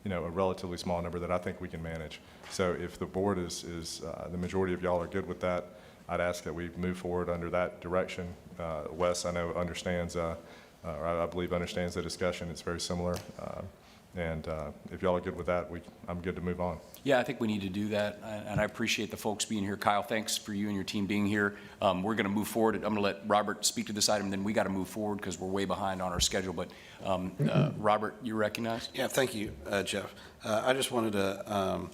relatively small number that I think we can manage. So if the board is the majority of y'all are good with that, I'd ask that we move forward under that direction. Wes, I know, understands, or I believe understands the discussion. It's very similar. And if y'all are good with that, I'm good to move on. Yeah, I think we need to do that, and I appreciate the folks being here. Kyle, thanks for you and your team being here. We're going to move forward. I'm going to let Robert speak to this item, then we got to move forward because we're way behind on our schedule. But Robert, you recognized? Yeah, thank you, Jeff. I just wanted to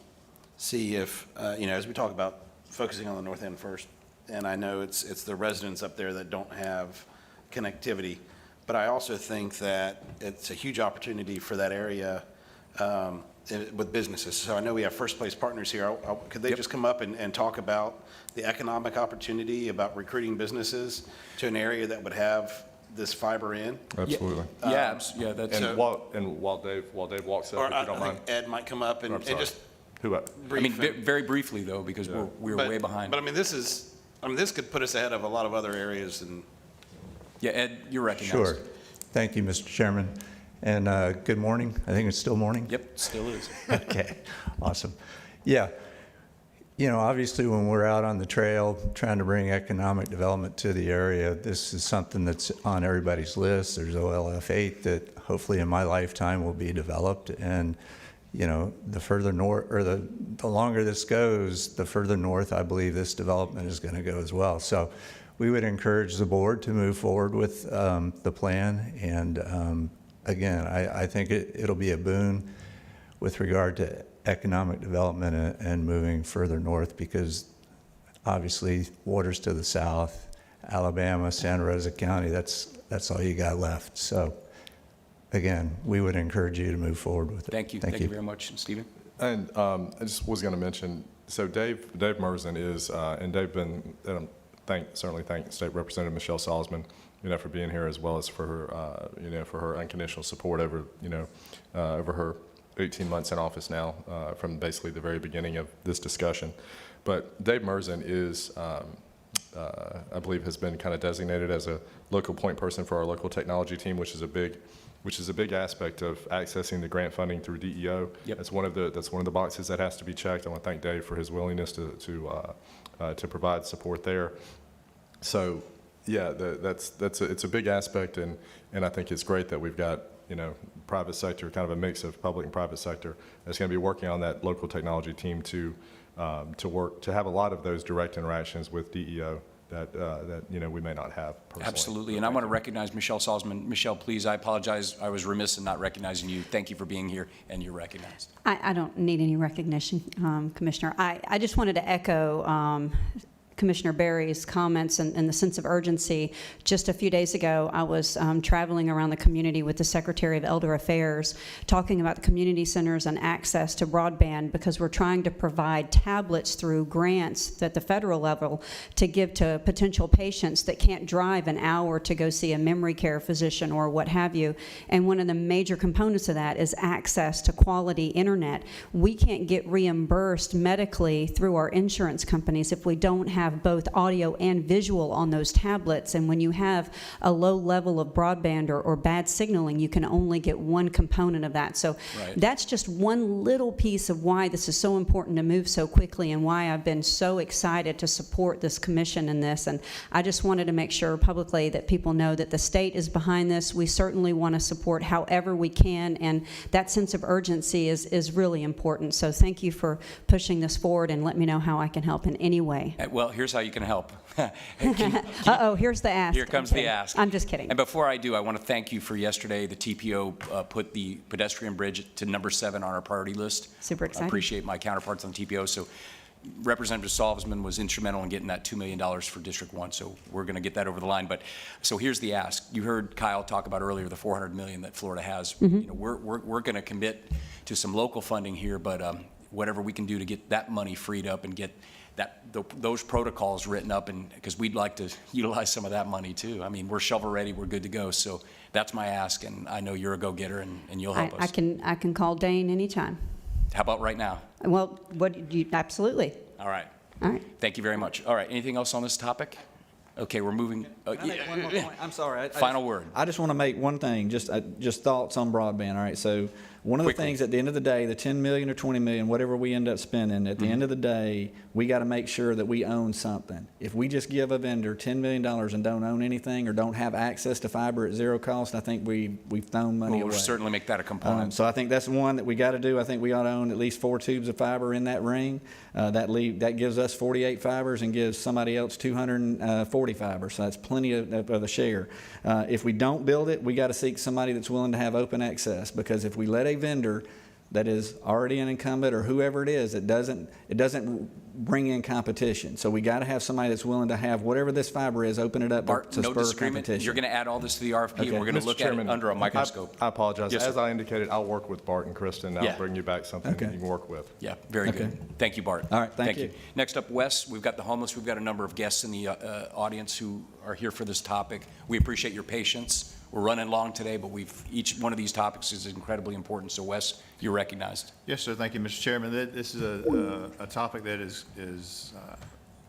see if, as we talk about focusing on the north end first, and I know it's the residents up there that don't have connectivity, but I also think that it's a huge opportunity for that area with businesses. So I know we have First Place Partners here. Could they just come up and talk about the economic opportunity, about recruiting businesses to an area that would have this fiber in? Absolutely. Yeah, that's. And while Dave walks up, Or if you don't I mind. think Ed might come up and just Who up? I mean, brief. very briefly though, because we're way behind. But I mean, this could put us ahead of a lot of other areas. And Yeah, Ed, you're recognized. Sure. Thank you, Mr. Chairman. And good morning. I think it's still morning. Yep, still is. Okay, awesome. Yeah, obviously when we're out on the trail trying to bring economic development to the area, this is something that's on everybody's list. There's OLF 8 that hopefully in my lifetime will be developed. And, the further north, or the longer this goes, the further north I believe this development is going to go as well. So we would encourage the board to move forward with the plan. And again, I think it'll be a boon with regard to economic development and moving further north, because obviously waters to the south, Alabama, Santa Rosa County, that's all you got left. So again, we would encourage you to move forward with it. Thank you. Thank you very much. Stephen? And I just was going to mention, so Dave Merzen is, and Dave certainly thank State Representative Michelle Salzman, for being here, as well as for her, for her unconditional support over her 18 months in office now, from basically the very beginning of this discussion. But Dave Merzen is, I believe, has been kind of designated as a local point person for our local technology team, which is a big aspect of accessing the grant funding through DEO. Yep. That's one of the boxes that has to be checked. I want to thank Dave for his willingness to provide support there. So, yeah, it's a big aspect, and I think it's great that we've got private sector, kind of a mix of public and private sector, that's going to be working on that local technology team to have a lot of those direct interactions with DEO that, we may not have personally. Absolutely, and I want to recognize Michelle Salzman. Michelle, please, I apologize, I was remiss in not recognizing you. Thank you for being here, and you're recognized. I don't need any recognition, Commissioner. I just wanted to echo Commissioner Berry's comments and the sense of urgency. Just a few days ago, I was traveling around the community with the Secretary of Elder Affairs, talking about the community centers and access to broadband, because we're trying to provide tablets through grants at the federal level to give to potential patients that can't drive an hour to go see a memory care physician or what have you. And one of the major components of that is access to quality internet. We can't get reimbursed medically through our insurance companies if we don't have both audio and visual on those tablets. And when you have a low level of broadband or bad signaling, you can only get one component of that. So that's just one little piece of why this is so important to move so quickly and why I've been so excited to support this commission in this. And I just wanted to make sure publicly that people know that the state is behind this. We certainly want to support however we can, and that sense of urgency is really important. So thank you for pushing this forward, and let me know how I can help in any way. Well, here's how you can help. Uh-oh, here's the ask. Here comes the ask. I'm just kidding. And before I do, I want to thank you for yesterday. The TPO put the pedestrian bridge to number 7 on our priority list. Super excited. I appreciate my counterparts on TPO. So Representative Salzman was instrumental in getting that $2 million for District 1, so we're going to get that over the line. But so here's the ask. You heard Kyle talk about earlier the $400 million that Florida has. We're going to commit to some local funding here, but whatever we can do to get that money freed up and get those protocols written up, and because we'd like to utilize some of that money too. I mean, we're shovel ready, we're good to go. So that's my ask, and I know you're a go-getter, and you'll help us. I can call Dane anytime. How about right now? Well, absolutely. All right. All right. Thank you very much. All right. Anything else on this topic? Okay, we're moving. One more point. I'm sorry. Final word. I just want to make one thing, just thoughts on broadband, all right? So one of the things at the end of the day, the 10 million or 20 million, whatever we end up spending, at the end of the day, we got to make sure that we own something. If we just give a vendor $10 million and don't own anything or don't have access to fiber at zero cost, I think we've thrown money away. We'll certainly make that a component. So I think that's one that we got to do. I think we ought to own at least 4 tubes of fiber in that ring. That gives us 48 fibers and gives somebody else 240 fibers. So that's plenty of the share. If we don't build it, we got to seek somebody that's willing to have open access, because if we let a vendor that is already an incumbent or whoever it is, it doesn't bring in competition. So we got to have somebody that's willing to have whatever this fiber is, open it up to no spur disagreement. competition. You're going to add all this to the RFP, and we're going to look at it under a microscope. I apologize. Yes, As sir. I indicated, I'll work with Bart and Kristen. I'll bring you back something that you can work with. Yeah, very good. Thank you, Bart. All right, thank you. Next up, Wes, we've got the homeless. We've got a number of guests in the audience who are here for this topic. We appreciate your patience. We're running long today, but each one of these topics is incredibly important. So, Wes, you're recognized. Yes, sir. Thank you, Mr. Chairman. This is a topic that is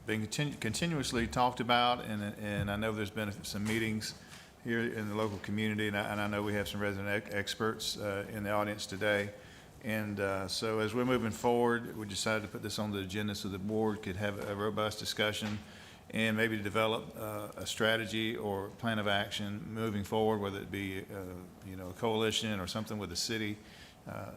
being continuously talked about, and I know there's been some meetings here in the local community, and I know we have some resident experts in the audience today. And so as we're moving forward, we decided to put this on the agenda so the board could have a robust discussion and maybe develop a strategy or plan of action moving forward, whether it be a coalition or something with the city.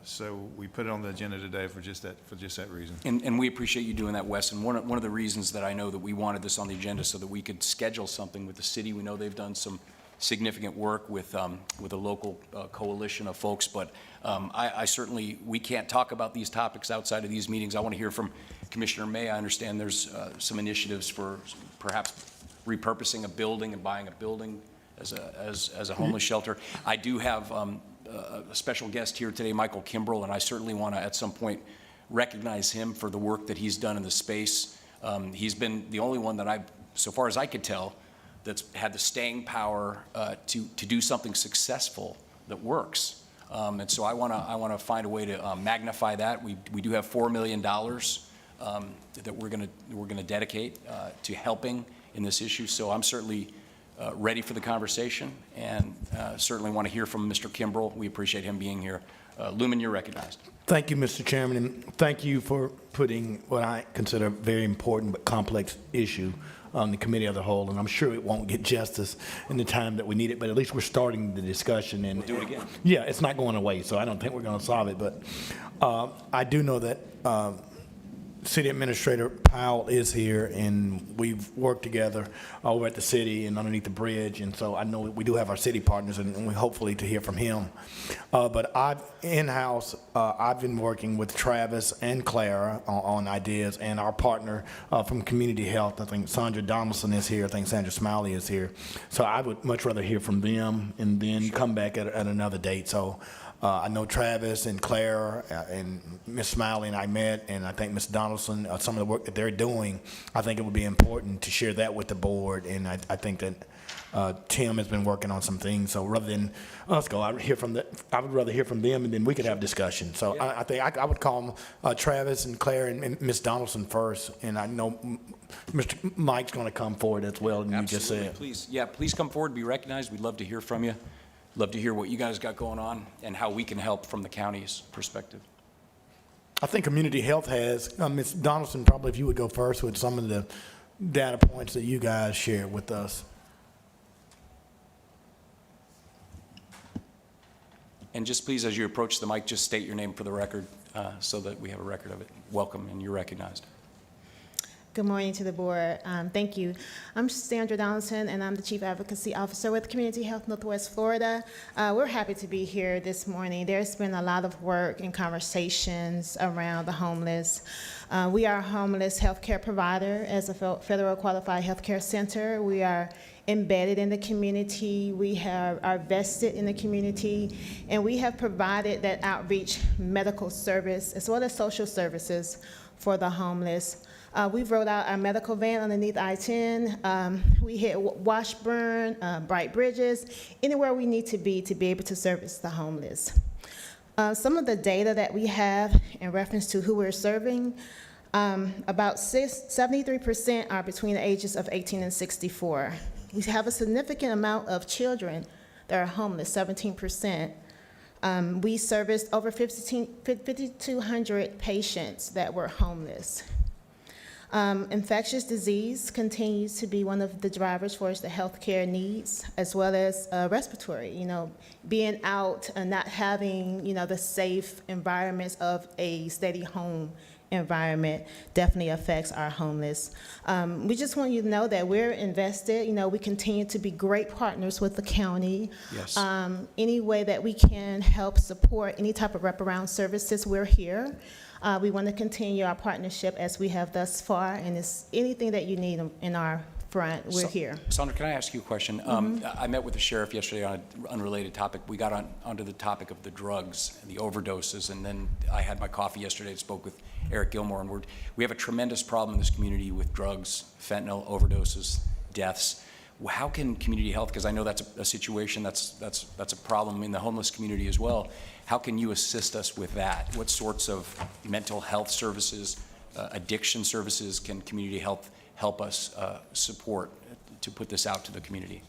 So we put it on the agenda today for just that reason. And we appreciate you doing that, Wes. And one of the reasons that I know that we wanted this on the agenda so that we could schedule something with the city. We know they've done some significant work with a local coalition of folks, but I certainly, we can't talk about these topics outside of these meetings. I want to hear from Commissioner May. I understand there's some initiatives for perhaps repurposing a building and buying a building as a homeless shelter. I do have a special guest here today, Michael Kimbrell, and I certainly want to at some point recognize him for the work that he's done in the space. He's been the only one that so far as I could tell, that's had the staying power to do something successful that works. And so I want to find a way to magnify that. We do have $4 million that we're going to dedicate to helping in this issue. So I'm certainly ready for the conversation, and certainly want to hear from Mr. Kimbrell. We appreciate him being here. Lumen, you're recognized. Thank you, Mr. Chairman, and thank you for putting what I consider a very important but complex issue on the committee of the whole, and I'm sure it won't get justice in the time that we need it, but at least we're starting the discussion. And we'll do it again. Yeah, it's not going away, so I don't think we're going to solve it, but I do know that City Administrator Powell is here, and we've worked together over at the city and underneath the bridge, and so I know we do have our city partners, and we hopefully to hear from him. But in-house, I've been working with Travis and Clara on ideas, and our partner from Community Health, I think Sandra Donaldson is here, I think Sandra Smiley is here. So I would much rather hear from them and then come back at another date. So I know Travis and Claire and Ms. Smiley and I met, and I think Ms. Donaldson, some of the work that they're doing, I think it would be important to share that with the board, and I think that Tim has been working on some things, so rather than us go, I would rather hear from them, and then we could have discussion. So I think I would call Travis and Claire and Ms. Donaldson first, and I know Mr. Mike's going to come forward as well, and you just Absolutely. said. Please come forward, be recognized. We'd love to hear from you. Love to hear what you guys got going on and how we can help from the county's perspective. I think Community Health has, Ms. Donaldson, probably if you would go first with some of the data points that you guys shared with us. And just please, as you approach the mic, just state your name for the record so that we have a record of it. Welcome, and you're recognized. Good morning to the board. Thank you. I'm Sandra Donaldson, and I'm the Chief Advocacy Officer with Community Health Northwest Florida. We're happy to be here this morning. There's been a lot of work and conversations around the homeless. We are a homeless healthcare provider as a federal qualified healthcare center. We are embedded in the community. We are vested in the community, and we have provided that outreach medical service as well as social services for the homeless. We've rolled out our medical van underneath I-10. We hit Washburn, Bright Bridges, anywhere we need to be able to service the homeless. Some of the data that we have in reference to who we're serving, about 73% are between the ages of 18 and 64. We have a significant amount of children that are homeless, 17%. We serviced over 5,200 patients that were homeless. Infectious disease continues to be one of the drivers for us, the healthcare needs, as well as respiratory. Being out and not having, the safe environments of a steady home environment definitely affects our homeless. We just want you to know that we're invested. We continue to be great partners with the county. Yes. Any way that we can help support any type of wraparound services, we're here. We want to continue our partnership as we have thus far, and it's anything that you need in our front, we're here. Sandra, can I ask you a question? I met with the sheriff yesterday on an unrelated topic. We got onto the topic of the drugs and the overdoses, and then I had my coffee yesterday and spoke with Eric Gilmore, and we have a tremendous problem in this community with drugs, fentanyl, overdoses, deaths. How can Community Health, because I know that's a situation that's a problem in the homeless community as well, how can you assist us with that? What sorts of mental health services, addiction services can Community Health help us support to put this out to the community?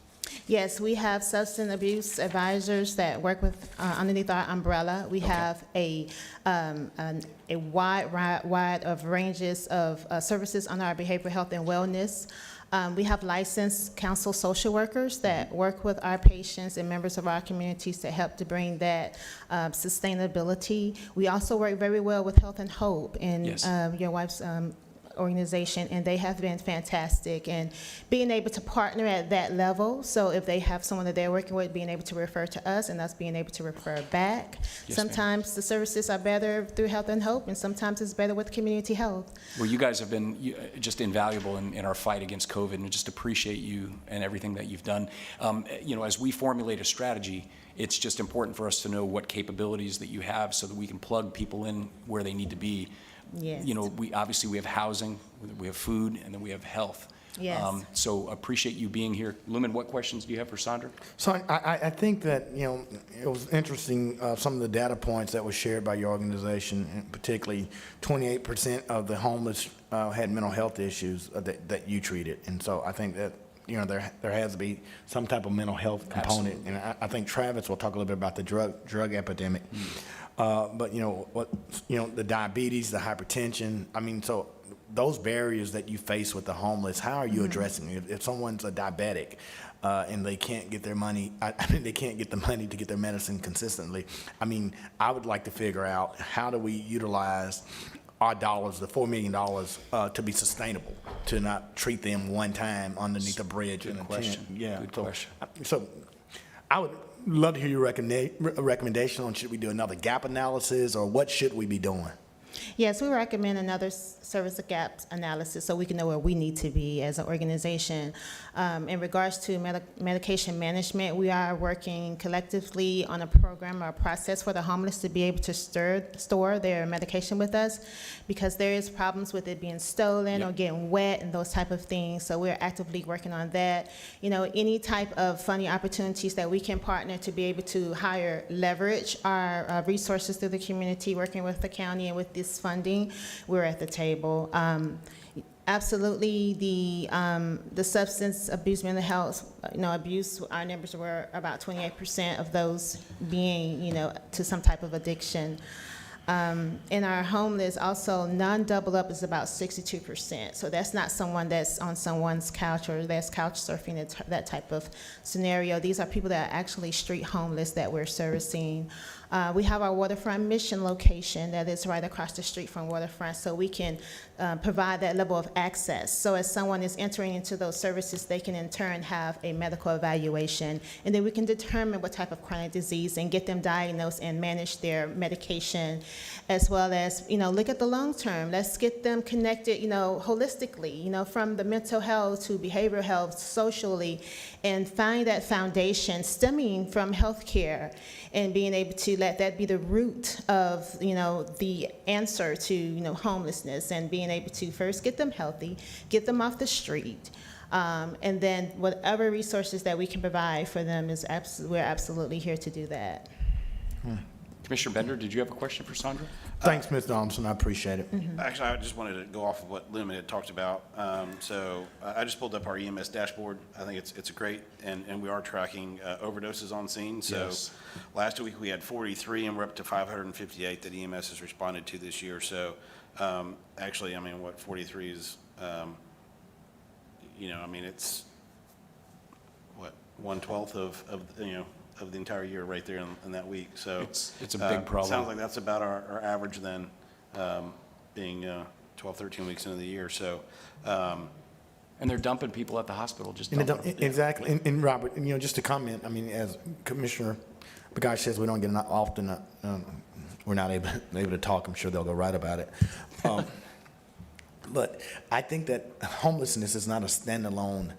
Yes, we have substance abuse advisors that work with underneath our umbrella. We have a wide of ranges of services under our behavioral health and wellness. We have licensed counsel social workers that work with our patients and members of our communities to help to bring that sustainability. We also work very well with Health and Hope and Yes. Your wife's organization, and they have been fantastic. And being able to partner at that level, so if they have someone that they're working with, being able to refer to us and us being able to refer back. Yes, Sometimes the services are better through Health and Hope, and sometimes it's better with Community Health. Well, you guys have been just invaluable in our fight against COVID, and just appreciate you and everything that you've done. As we formulate a strategy, it's just important for us to know what capabilities that you have so that we can plug people in where they need to be. Yes. We obviously have housing, we have food, and then we have health. Yes. So appreciate you being here. Lumen, what questions do you have for Sandra? So I think that, it was interesting, some of the data points that were shared by your organization, and particularly 28% of the homeless had mental health issues that you treated. And so I think that, there has to be some type of mental health component. Absolutely. And I think Travis will talk a little bit about the drug epidemic. But the diabetes, the hypertension, so those barriers that you face with the homeless, how are you addressing it? If someone's a diabetic and they can't get their money, they can't get the money to get their medicine consistently. I would like to figure out, how do we utilize our dollars, the $4 million, to be sustainable, to not treat them one time underneath a bridge and a tent. question. Yeah. Good so- question. So I would love to hear your recommendation on should we do another gap analysis or what should we be doing? Yes, we recommend another service gap analysis so we can know where we need to be as an organization. In regards to medication management, we are working collectively on a program or a process for the homeless to be able to store their medication with us, because there is problems with it being stolen or getting wet and those type of things. So we're actively working on that. You know, any type of funding opportunities that we can partner to be able to hire leverage our resources through the community, working with the county and with this funding, we're at the table. Absolutely, the substance abuse, mental health, abuse, our numbers were about 28% of those being, to some type of addiction. In our homeless, also, non-double up is about 62%. So that's not someone that's on someone's couch or that's couch surfing, that type of scenario. These are people that are actually street homeless that we're servicing. We have our Waterfront Mission location that is right across the street from Waterfront, so we can provide that level of access. So as someone is entering into those services, they can in turn have a medical evaluation, and then we can determine what type of chronic disease and get them diagnosed and manage their medication, as well as, look at the long term. Let's get them connected, holistically, from the mental health to behavioral health, socially, and find that foundation stemming from healthcare and being able to let that be the root of, the answer to, homelessness, and being able to first get them healthy, get them off the street, and then whatever resources that we can provide for them we're absolutely here to do that. Commissioner Bender, did you have a question for Sandra? Thanks, Ms. Donaldson, I appreciate it. Actually, I just wanted to go off of what Lumen had talked about. So I just pulled up our EMS dashboard. I think it's great, and we are tracking overdoses on scene. So Yes. last week we had 43, and we're up to 558 that EMS has responded to this year. So actually, 43 is, it's what, 1/12 of the entire year right there in that week. So It's a big problem. Sounds like that's about our average then, being 12, 13 weeks into the year. So, And they're dumping people at the hospital, just And dumping them. exactly, and Robert, just to comment, as Commissioner Bagash says, we don't get enough often, we're not able to talk. I'm sure they'll go right about it. But I think that homelessness is not a standalone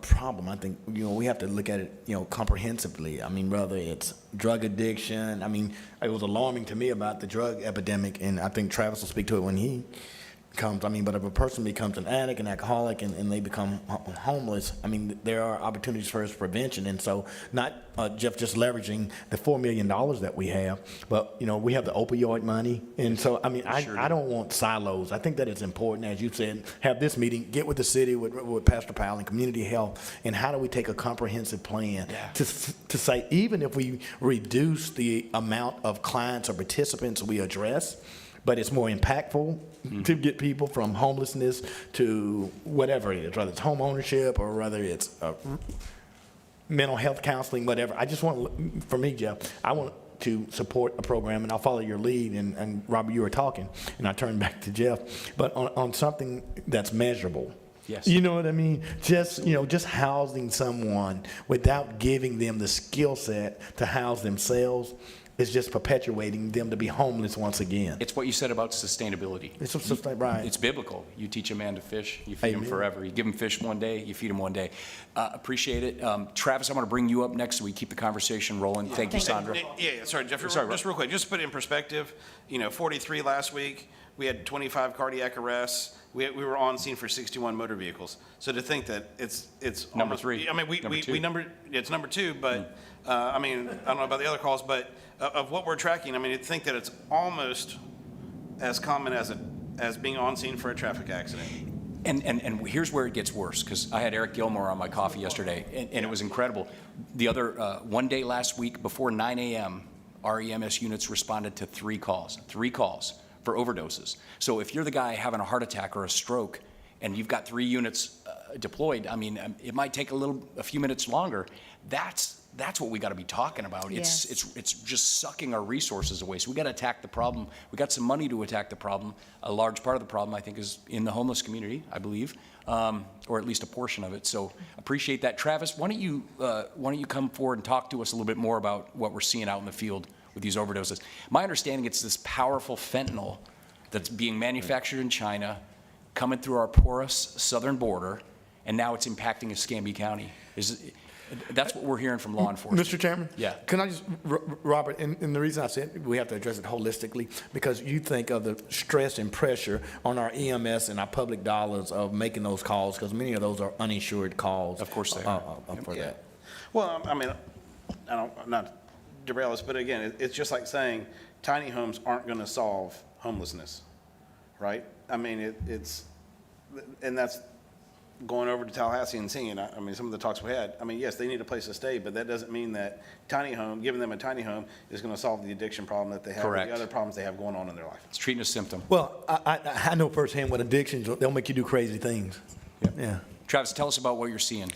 problem. I think, we have to look at it, comprehensively. Whether it's drug addiction, it was alarming to me about the drug epidemic, and I think Travis will speak to it when he comes. But if a person becomes an addict, an alcoholic, and they become homeless, there are opportunities for prevention. And so not just leveraging the $4 million that we have, but, we have the opioid money. And so, I don't want silos. I think that it's important, as you said, have this meeting, get with the city, with Pastor Powell and community health, and how do we take a comprehensive plan to say, even if we reduce the amount of clients or participants we address, but it's more impactful to get people from homelessness to whatever it is, whether it's home ownership or whether it's mental health counseling, whatever. I just want, for me, Jeff, I want to support a program, and I'll follow your lead, and Robert, you were talking, and I turned back to Jeff, but on something that's measurable. Yes. You know what I mean? Just housing someone without giving them the skill set to house themselves is just perpetuating them to be homeless once again. It's what you said about sustainability. It's right. It's biblical. You teach a man to fish, you feed him Amen. forever. You give him fish one day, you feed him one day. Appreciate it. Travis, I'm going to bring you up next so we keep the conversation rolling. Thank you, Sandra. Yeah, sorry, Jeffrey, Sorry, just real quick, just to put it in perspective, 43 last week, we had 25 cardiac arrests, we were on scene for 61 motor vehicles. So to think that it's Number almost- three. We Number two. numbered, it's number 2, but, I don't know about the other calls, but of what we're tracking, to think that it's almost as common as being on scene for a traffic accident. And here's where it gets worse, because I had Eric Gilmore on my coffee yesterday, and it was incredible. The other, one day last week, before 9 a.m., our EMS units responded to 3 calls for overdoses. So if you're the guy having a heart attack or a stroke, and you've got 3 units deployed, it might take a few minutes longer. That's that's what we got to be talking about. Yes. It's just sucking our resources away. So we got to attack the problem. We got some money to attack the problem. A large part of the problem, I think, is in the homeless community, I believe, or at least a portion of it. So appreciate that. Travis, why don't you come forward and talk to us a little bit more about what we're seeing out in the field with these overdoses? My understanding, it's this powerful fentanyl that's being manufactured in China, coming through our porous southern border, and now it's impacting Escambia County. That's what we're hearing from law enforcement. Mr. Chairman? Yeah. Can I just, Robert, and the reason I said we have to address it holistically, because you think of the stress and pressure on our EMS and our public dollars of making those calls, because many of those are uninsured calls. Of course they are. For Yeah. that. Well, I mean, not to derail us, but again, it's just like saying tiny homes aren't going to solve homelessness, right? I mean, and that's going over to Tallahassee and seeing, I mean, some of the talks we had, I mean, yes, they need a place to stay, but that doesn't mean that giving them a tiny home is going to solve the addiction problem that they have, or Correct. the other problems they have going on in their life. It's treating a symptom. Well, I know firsthand what addictions, they'll make you do crazy things. Yeah. Travis, tell us about what you're seeing.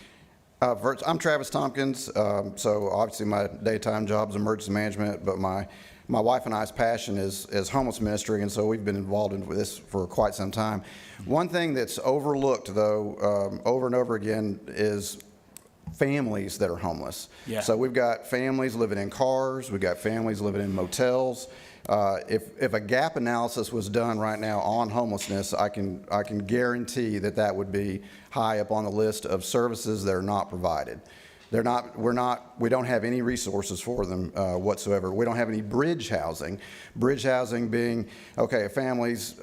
I'm Travis Tompkins. So obviously my daytime job is emergency management, but my wife and I's passion is homeless ministry, and so we've been involved in this for quite some time. One thing that's overlooked, though, over and over again is families that are homeless. Yeah. So we've got families living in cars, we've got families living in motels. If a gap analysis was done right now on homelessness, I can guarantee that would be high up on the list of services that are not provided. We don't have any resources for them whatsoever. We don't have any bridge housing. Bridge housing being, okay, families,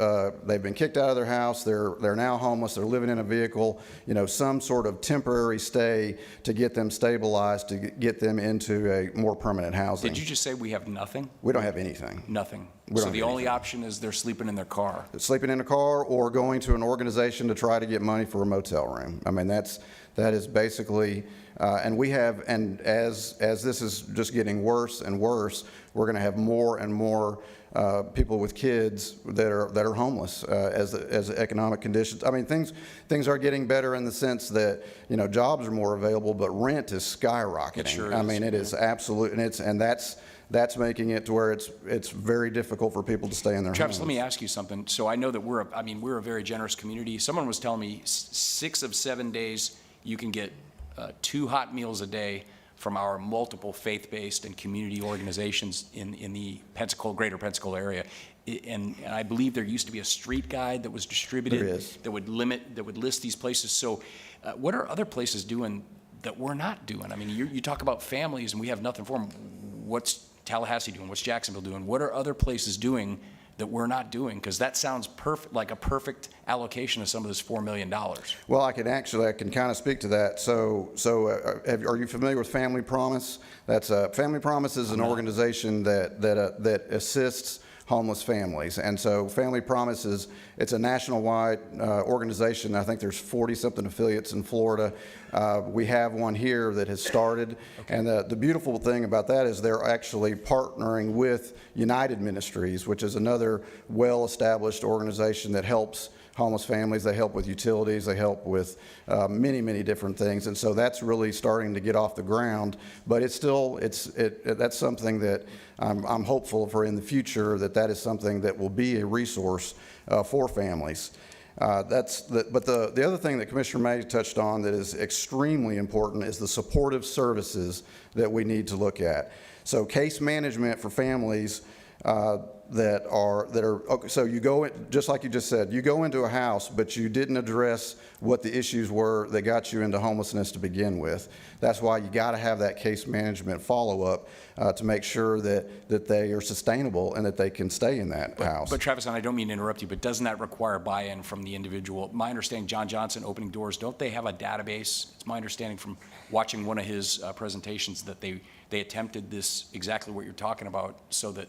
they've been kicked out of their house, they're now homeless, they're living in a vehicle, some sort of temporary stay to get them stabilized, to get them into a more permanent housing. Did you just say we have nothing? We don't have anything. Nothing. We don't So have the only anything. option is they're sleeping in their car. Sleeping in a car or going to an organization to try to get money for a motel room. I mean, that is basically, and as this is just getting worse and worse, we're going to have more and more people with kids that are homeless as the economic conditions. I mean, things are getting better in the sense that jobs are more available, but rent is skyrocketing. It sure I is, mean, it is absolute, and that's making it to where it's very difficult for people to stay in their Travis, homes. let me ask you something. So I know that we're a very generous community. Someone was telling me 6 of 7 days you can get 2 hot meals a day from our multiple faith-based and community organizations in the greater Pensacola area. And I believe there used to be a street guide that was distributed. There is. That would list these places. So what are other places doing that we're not doing? I mean, you talk about families and we have nothing for them. What's Tallahassee doing? What's Jacksonville doing? What are other places doing that we're not doing? Because that sounds perfect, like a perfect allocation of some of this $4 million. Well, I can kind of speak to that. So are you familiar with Family Promise? Family Promise is an organization that assists homeless families. And so Family Promise it's a national-wide organization. I think there's 40-something affiliates in Florida. We have one here that has started. Okay. And the beautiful thing about that is they're actually partnering with United Ministries, which is another well-established organization that helps homeless families. They help with utilities. They help with many, many different things. And so that's really starting to get off the ground. But that's something that I'm hopeful for in the future, that is something that will be a resource for families. But the other thing that Commissioner May touched on that is extremely important is the supportive services that we need to look at. So case management for families so you go in, just like you just said, you go into a house, but you didn't address what the issues were that got you into homelessness to begin with. That's why you got to have that case management follow-up to make sure that they are sustainable and that they can stay in that house. But Travis, and I don't mean to interrupt you, but doesn't that require buy-in from the individual? My understanding, John Johnson, Opening Doors, don't they have a database? It's my understanding from watching one of his presentations that they attempted this, exactly what you're talking about, so that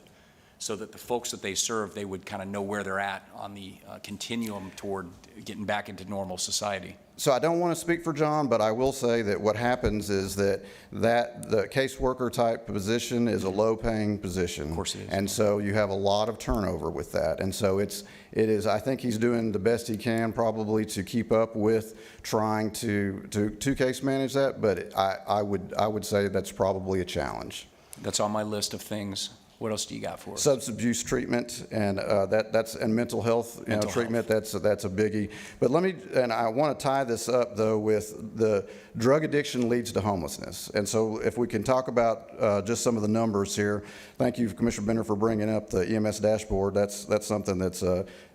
the folks that they serve, they would kind of know where they're at on the continuum toward getting back into normal society. So I don't want to speak for John, but I will say that what happens is that the caseworker type position is a low-paying position. Of course it is. And so you have a lot of turnover with that. And so it is, I think he's doing the best he can probably to keep up with trying to case manage that, but I would say that's probably a challenge. That's on my list of things. What else do you got for us? Substance abuse treatment and and mental health treatment. That's a biggie. But I want to tie this up though with the drug addiction leads to homelessness. And so if we can talk about just some of the numbers here. Thank you, Commissioner Bender, for bringing up the EMS dashboard. That's something that's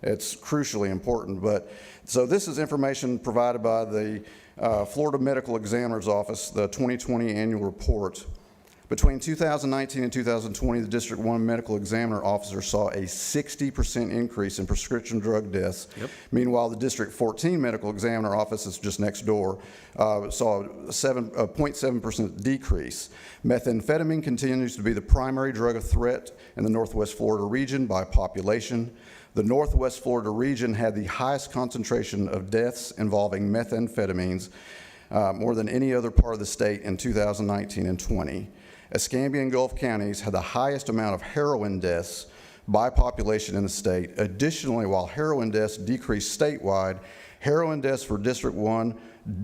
it's crucially important. But so this is information provided by the Florida Medical Examiner's Office, the 2020 annual report. Between 2019 and 2020, the District 1 medical examiner officer saw a 60% increase in prescription drug deaths. Yep. Meanwhile, the District 14 medical examiner office is just next door, saw a 0.7% decrease. Methamphetamine continues to be the primary drug of threat in the Northwest Florida region by population. The Northwest Florida region had the highest concentration of deaths involving methamphetamines, more than any other part of the state in 2019 and 20. Escambia and Gulf counties had the highest amount of heroin deaths by population in the state. Additionally, while heroin deaths decreased statewide, heroin deaths for District 1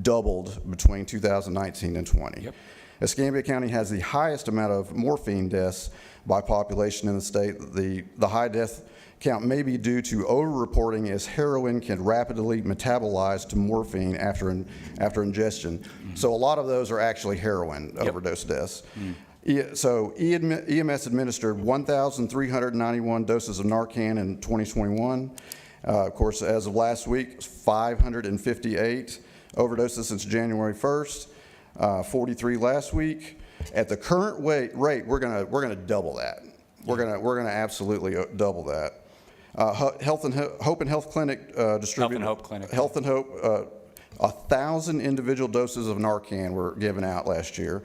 doubled between 2019 and 20. Yep. Escambia County has the highest amount of morphine deaths by population in the state. The high death count may be due to over-reporting as heroin can rapidly metabolize to morphine after ingestion. Mm-hmm. So a lot of those are actually heroin overdose deaths. Mm-hmm. So EMS administered 1,391 doses of Narcan in 2021. Of course, as of last week, 558 overdoses since January 1st, 43 last week. At the current rate, we're gonna double that. We're gonna absolutely double that. Hope and Health Clinic distributed. Health and Hope Clinic. Health and Hope, 1,000 individual doses of Narcan were given out last year.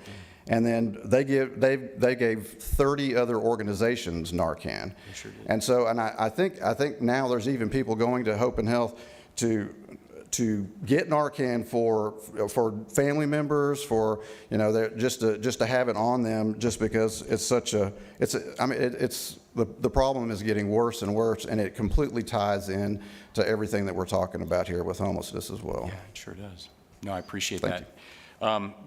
And then they gave 30 other organizations Narcan. Sure did. And so, I think now there's even people going to Hope and Health to get Narcan for family members, for just to have it on them, just because the problem is getting worse and worse, and it completely ties in to everything that we're talking about here with homelessness as well. Yeah, it sure does. No, I appreciate Thank that.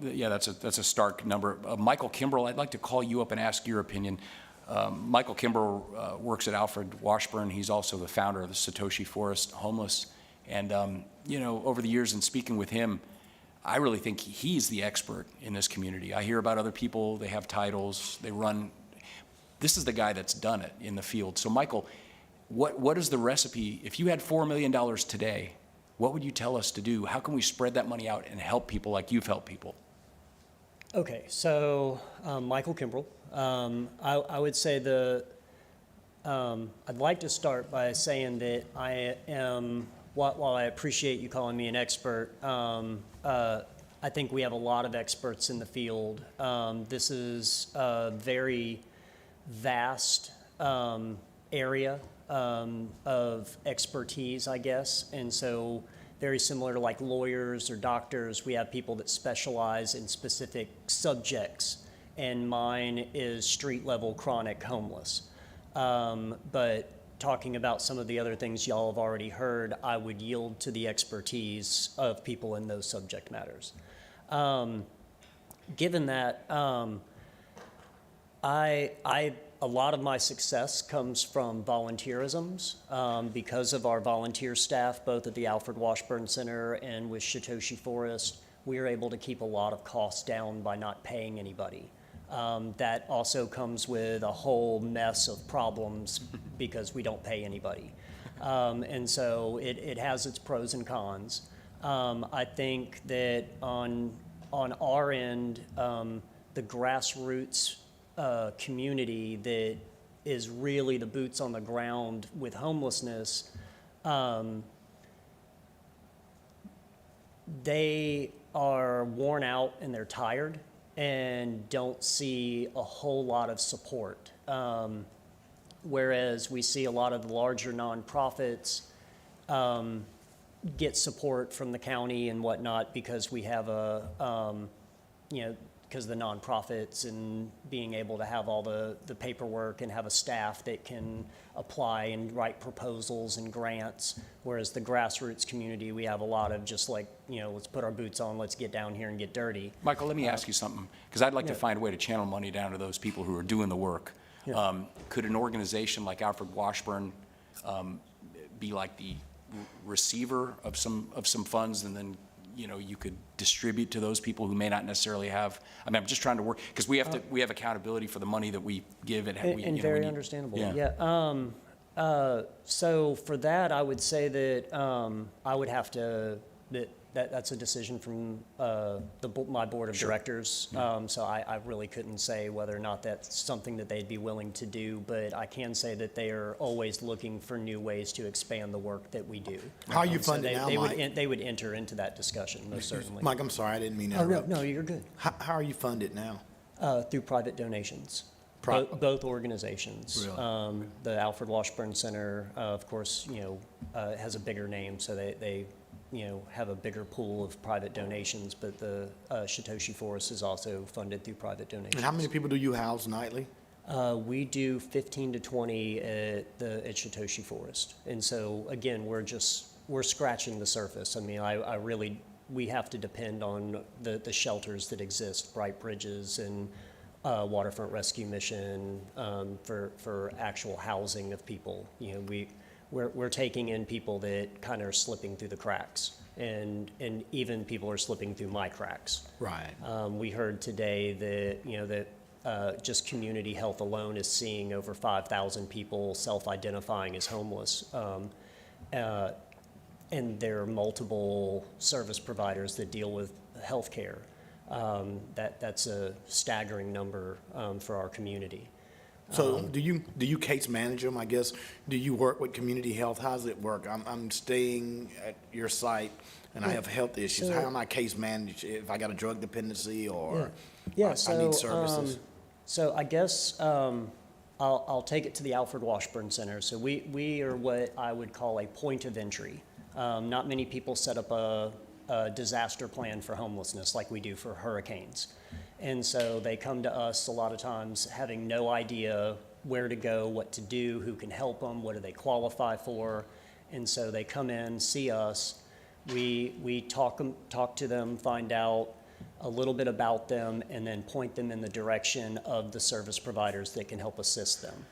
Yeah, that's a stark number. Michael Kimbrell, I'd like to call you up and ask your opinion. Michael Kimbrell works at Alfred Washburn. He's also the founder of the Satoshi Forest Homeless. And, over the years in speaking with him, I really think he's the expert in this community. I hear about other people, they have titles, they run. This is the guy that's done it in the field. So, Michael, what is the recipe? If you had $4 million today, what would you tell us to do? How can we spread that money out and help people like you've helped people? Okay, so Michael Kimbrell. I would say I'd like to start by saying that I am, while I appreciate you calling me an expert, I think we have a lot of experts in the field. This is a very vast area of expertise, I guess. And so very similar to like lawyers or doctors, we have people that specialize in specific subjects. And mine is street level chronic homeless. But talking about some of the other things y'all have already heard, I would yield to the expertise of people in those subject matters. Given that, a lot of my success comes from volunteerisms because of our volunteer staff, both at the Alfred Washburn Center and with Satoshi Forest. We are able to keep a lot of costs down by not paying anybody. That also comes with a whole mess of problems because we don't pay anybody. And so it has its pros and cons. I think that on our end, the grassroots community that is really the boots on the ground with homelessness, they are worn out and they're tired and don't see a whole lot of support. Whereas we see a lot of the larger nonprofits get support from the county and whatnot because we have because of the nonprofits and being able to have all the paperwork and have a staff that can apply and write proposals and grants. Whereas the grassroots community, we have a lot of just like, let's put our boots on, let's get down here and get dirty. Michael, let me ask you something, because I'd like to find a way to channel money down to those people who are doing the work. Yeah. Could an organization like Alfred Washburn be like the receiver of some funds, and then you could distribute to those people who may not necessarily have? I mean, I'm just trying to work, because we have accountability for the money that we give, and Very understandable. Yeah. So for that, I would say that I would have to that's a decision from my board of directors. So I really couldn't say whether or not that's something that they'd be willing to do, but I can say that they are always looking for new ways to expand the work that we do. How are you funded now, Mike? They would enter into that discussion, most certainly. Mike, I'm sorry, I didn't mean to Oh, interrupt. no, you're good. How are you funded now? Through private donations. Both organizations. Really? The Alfred Washburn Center, of course, has a bigger name, so they have a bigger pool of private donations, but the Satoshi Forest is also funded through private donations. And how many people do you house nightly? We do 15 to 20 at Satoshi Forest. And so, again, we're scratching the surface. I mean, we have to depend on the shelters that exist, Bright Bridges and Waterfront Rescue Mission, for actual housing of people. We're taking in people that kind of are slipping through the cracks, and even people are slipping through my cracks. Right. We heard today that just community health alone is seeing over 5,000 people self-identifying as homeless. And there are multiple service providers that deal with healthcare. That's a staggering number for our community. So do you case manage them, I guess? Do you work with community health? How does it work? I'm staying at your site and I have health issues. How am I case managed if I got a drug dependency or I need services? So I guess I'll take it to the Alfred Washburn Center. So we are what I would call a point of entry. Not many people set up a disaster plan for homelessness like we do for hurricanes. And so they come to us a lot of times having no idea where to go, what to do, who can help them, what do they qualify for. And so they come in, see us, we talk to them, find out a little bit about them, and then point them in the direction of the service providers that can help assist them.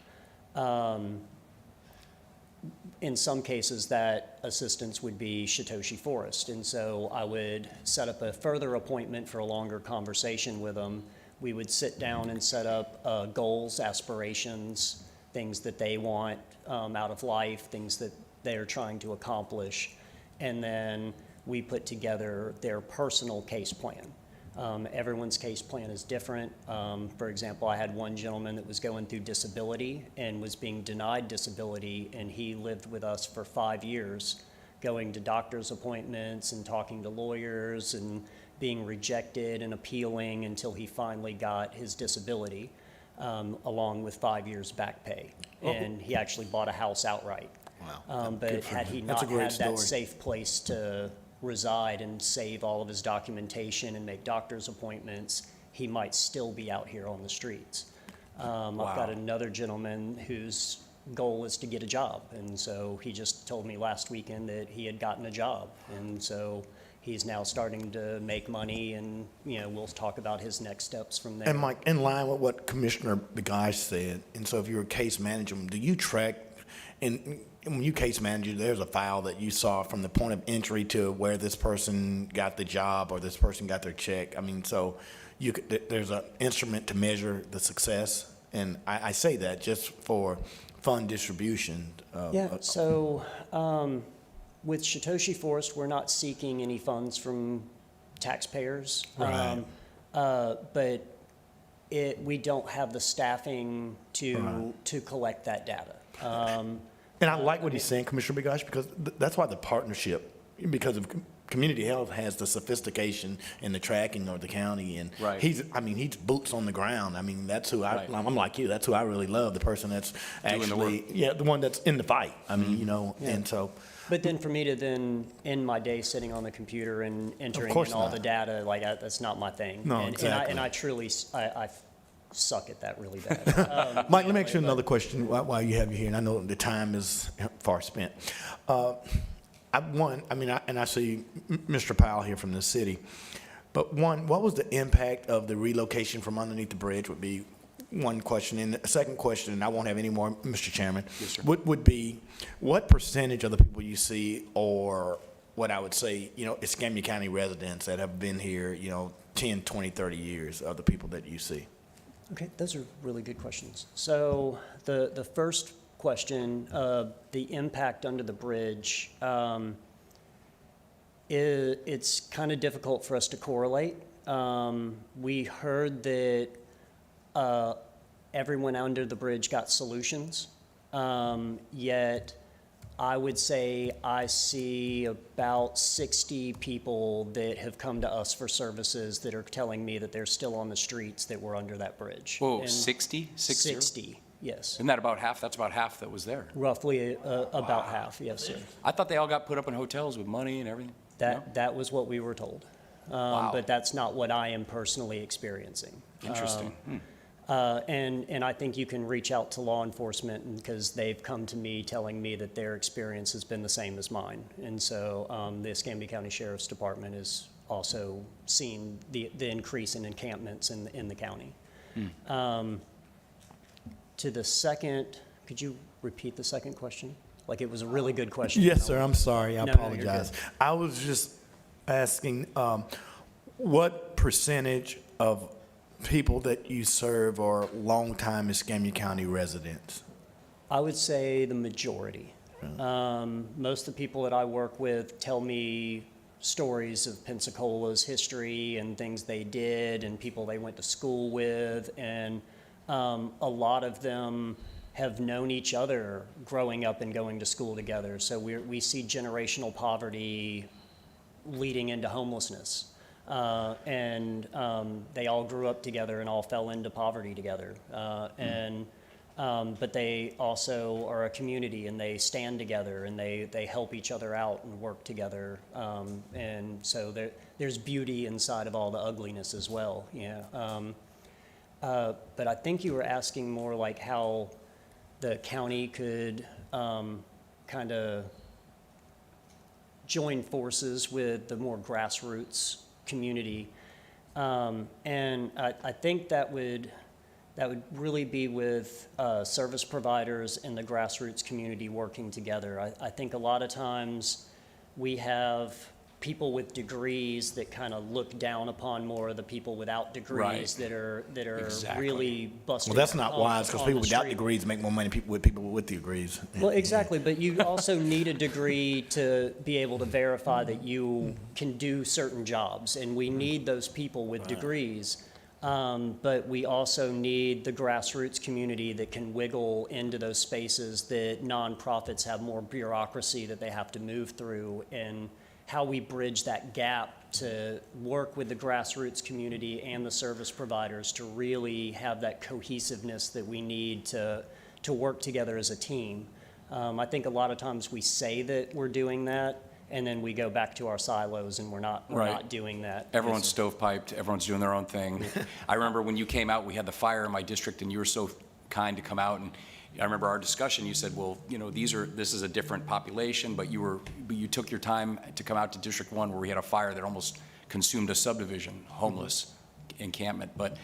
In some cases, that assistance would be Satoshi Forest. And so I would set up a further appointment for a longer conversation with them. We would sit down and set up goals, aspirations, things that they want out of life, things that they're trying to accomplish. And then we put together their personal case plan. Everyone's case plan is different. For example, I had one gentleman that was going through disability and was being denied disability, and he lived with us for 5 years, going to doctor's appointments and talking to lawyers and being rejected and appealing until he finally got his disability, along with 5 years back pay. And he actually bought a house outright. Wow. But had he not had that safe place to reside and save all of his documentation and make doctor's appointments, he might still be out here on the streets. I've got another gentleman whose goal is to get a job, and so he just told me last weekend that he had gotten a job, and so he's now starting to make money, and we'll talk about his next steps from there. And Mike, in line with what Commissioner Begay said, and so if you're a case manager, do you track, and when you case manage, there's a file that you saw from the point of entry to where this person got the job or this person got their check. I mean, so there's an instrument to measure the success, and I say that just for fund distribution. So with Satoshi Forest, we're not seeking any funds from taxpayers. Right. But we don't have the staffing to collect that data. And I like what he's saying, Commissioner Begay, because that's why the partnership, because of community health has the sophistication and the tracking of the county, and he's boots on the ground. I mean, that's who I'm like you. That's who I really love. The person that's actually, the one that's in the fight. I mean, and so, But then for me to then end my day sitting on the computer and entering course in all not. the data, like, that's not my thing. No, And I truly, I suck at that really bad. Mike, let me ask you another question while you have you here, and I know the time is far spent. I see Mr. Powell here from the city, but one, what was the impact of the relocation from underneath the bridge would be one question. And the second question, and I won't have any more, Mr. Chairman, would be, what percentage of the people you see, or what I would say, Escambia County residents that have been here, 10, 20, 30 years of the people that you see? Okay, those are really good questions. So the first question, the impact under the bridge, it's kind of difficult for us to correlate. We heard that everyone under the bridge got solutions, yet I would say I see about 60 people that have come to us for services that are telling me that they're still on the streets that were under that bridge. Whoa, And 60? 60, yes. Isn't that about half? That's about half that was there. Roughly about half, yes, sir. I thought they all got put up in hotels with money and everything. That was what we were told. Wow. But that's not what I am personally experiencing. Interesting. And I think you can reach out to law enforcement because they've come to me telling me that their experience has been the same as mine. And so the Escambia County Sheriff's Department has also seen the increase in encampments in the county. To the second, could you repeat the second question? Like, it was a really good question. Yes, sir. I'm sorry. I No, you're apologize. good. I was just asking, what percentage of people that you serve are longtime Escambia County residents? I would say the majority. Most of the people that I work with tell me stories of Pensacola's history and things they did and people they went to school with, and a lot of them have known each other growing up and going to school together. So we see generational poverty leading into homelessness. And they all grew up together and all fell into poverty together. But they also are a community, and they stand together, and they help each other out and work together. And so there's beauty inside of all the ugliness as well. But I think you were asking more like how the county could kind of join forces with the more grassroots community. And I think that would really be with service providers and the grassroots community working together. I think a lot of times we have people with degrees that kind of look down upon more of the people without degrees that are Exactly. really busting. Well, that's not on- wise, because on people the without street. degrees make more money with people with degrees. Well, exactly, but you also need a degree to be able to verify that you can do certain jobs, and we need those people with degrees. But we also need the grassroots community that can wiggle into those spaces that nonprofits have more bureaucracy that they have to move through, and how we bridge that gap to work with the grassroots community and the service providers to really have that cohesiveness that we need to work together as a team. I think a lot of times we say that we're doing that, and then we go back to our silos, and we're not doing that. Everyone's stovepiped, everyone's doing their own thing. I remember when you came out, we had the fire in my district, and you were so kind to come out, and I remember our discussion, you said, well, this is a different population, but you took your time to come out to District 1 where we had a fire that almost consumed a subdivision, homeless encampment. But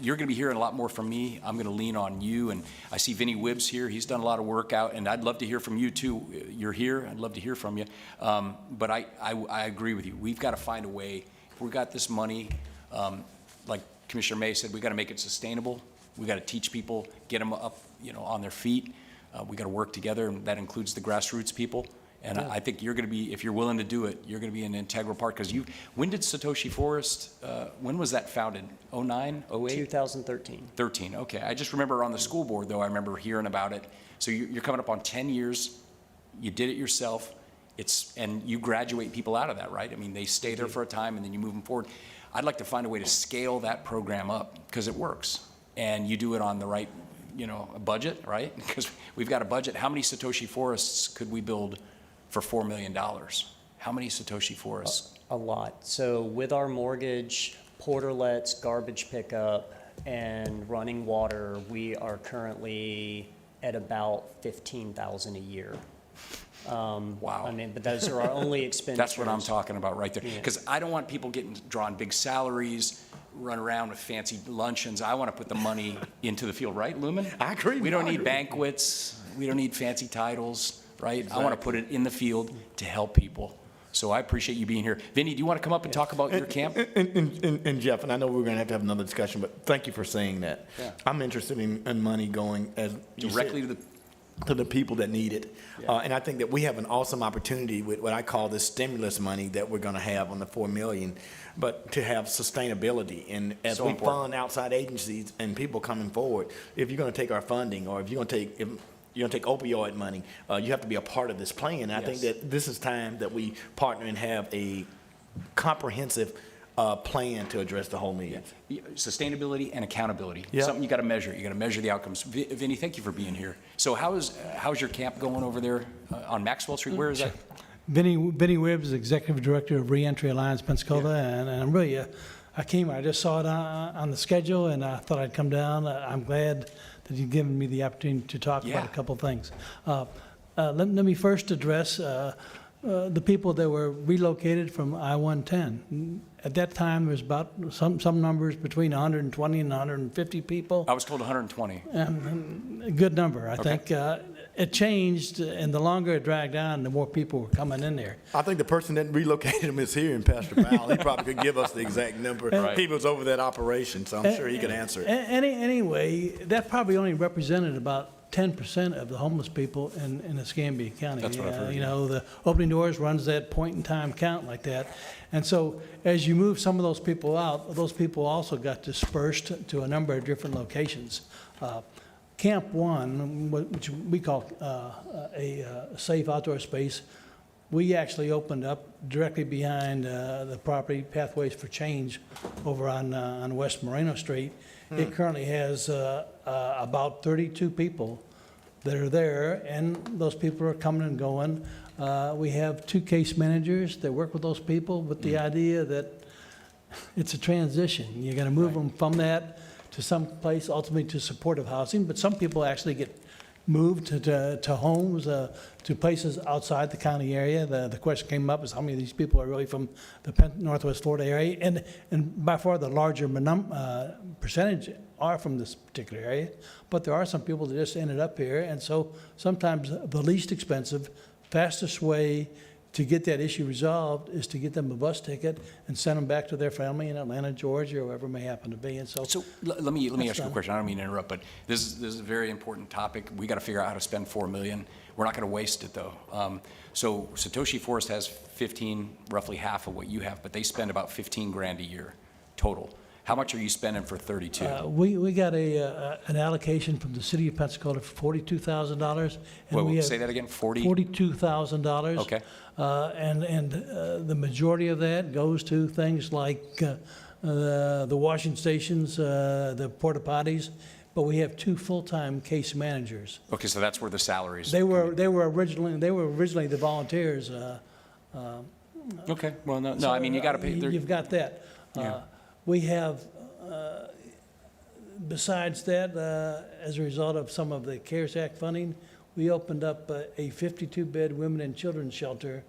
you're going to be hearing a lot more from me. I'm going to lean on you, and I see Vinny Wibbs here. He's done a lot of work out, and I'd love to hear from you too. You're here. I'd love to hear from you. But I agree with you. We've got to find a way. If we've got this money, like Commissioner May said, we've got to make it sustainable. We got to teach people, get them up, on their feet. We got to work together, and that includes the grassroots people. And I think you're going to be, if you're willing to do it, you're going to be an integral part. Because when did Satoshi Forest, when was that founded? 09, 08? 2013. 13, okay. I just remember on the school board, though, I remember hearing about it. So you're coming up on 10 years. You did it yourself. And you graduate people out of that, right? I mean, they stay there for a time, and then you move them forward. I'd like to find a way to scale that program up, because it works. And you do it on the right, budget, right? Because we've got a budget. How many Satoshi Forests could we build for $4 million. How many Satoshi forests? A lot. So with our mortgage, portalets, garbage pickup, and running water, we are currently at about 15,000 a year. Wow. I mean, but those are our only expenditures. That's what I'm talking about right there. Yeah. Because I don't want people drawing big salaries, run around with fancy luncheons. I want to put the money into the field, right, Lumen? I agree. We don't I need agree. banquets. We don't need fancy titles, right? I want to put it in the field to help people. So I appreciate you being here. Vinny, do you want to come up and talk about your camp? And Jeff, and I know we're going to have another discussion, but thank you for saying that. Yeah. I'm interested in money going, as you Directly said, to the to the people that need it. And I think that we have an awesome opportunity with what I call this stimulus money that we're going to have on the $4 million, but to have sustainability. And as So we important. fund outside agencies and people coming forward, if you're going to take our funding, or if you're going to take opioid money, you have to be a part of this plan. And I think Yes. that this is time that we partner and have a comprehensive plan to address the whole need. Sustainability and accountability. Yeah. Something you got to measure. You got to measure the outcomes. Vinny, thank you for being here. So how's your camp going over there on Maxwell Street? Where is that? Vinny Wibbs, Executive Director of Reentry Alliance Pensacola, and I'm really, I just saw it on the schedule, and I thought I'd come down. I'm glad that you've given me the opportunity to talk about a couple of things. Let me first address the people that were relocated from I-110. At that time, there was about some numbers between 120 and 150 people. I was told 120. A good number, I Okay. think. It changed, and the longer it dragged on, the more people were coming in there. I think the person that relocated him is here, and Pastor Powell. He probably could give us the exact number. Right. He was over that operation, so I'm sure he could answer it. Anyway, that probably only represented about 10% of the homeless people in Escambia County. That's what I've heard, You yeah. know, the Opening Doors runs that point-in-time count like that. And so as you move some of those people out, those people also got dispersed to a number of different locations. Camp One, which we call a safe outdoor space, we actually opened up directly behind the property Pathways for Change over on West Moreno Street. It currently has about 32 people that are there, and those people are coming and going. We have 2 case managers that work with those people with the idea that it's a transition. You're going to move them from that to some place, ultimately to supportive housing, but some people actually get moved to homes, to places outside the county area. The question came up is how many of these people are really from the Northwest Florida area, and by far the larger percentage are from this particular area, but there are some people that just ended up here, and so sometimes the least expensive, fastest way to get that issue resolved is to get them a bus ticket and send them back to their family in Atlanta, Georgia, or wherever it may happen to be. And so Let me That's ask you a fine. question. I don't mean to interrupt, but this is a very important topic. We got to figure out how to spend $4 million. We're not going to waste it though. So Satoshi Forest has 15, roughly half of what you have, but they spend about 15 grand a year total. How much are you spending for 32? we got an allocation from the city of Pensacola for $42,000. Wait, say that again, 40? $42,000. Okay. And the majority of that goes to things like the washing stations, the porta potties, but we have 2 full-time case managers. Okay, so that's where the salaries. They were originally the volunteers. Okay, well, no, I mean, you got to pay. You've got that. Yeah. We have, besides that, as a result of some of the CARES Act funding, we opened up a 52-bed women and children's shelter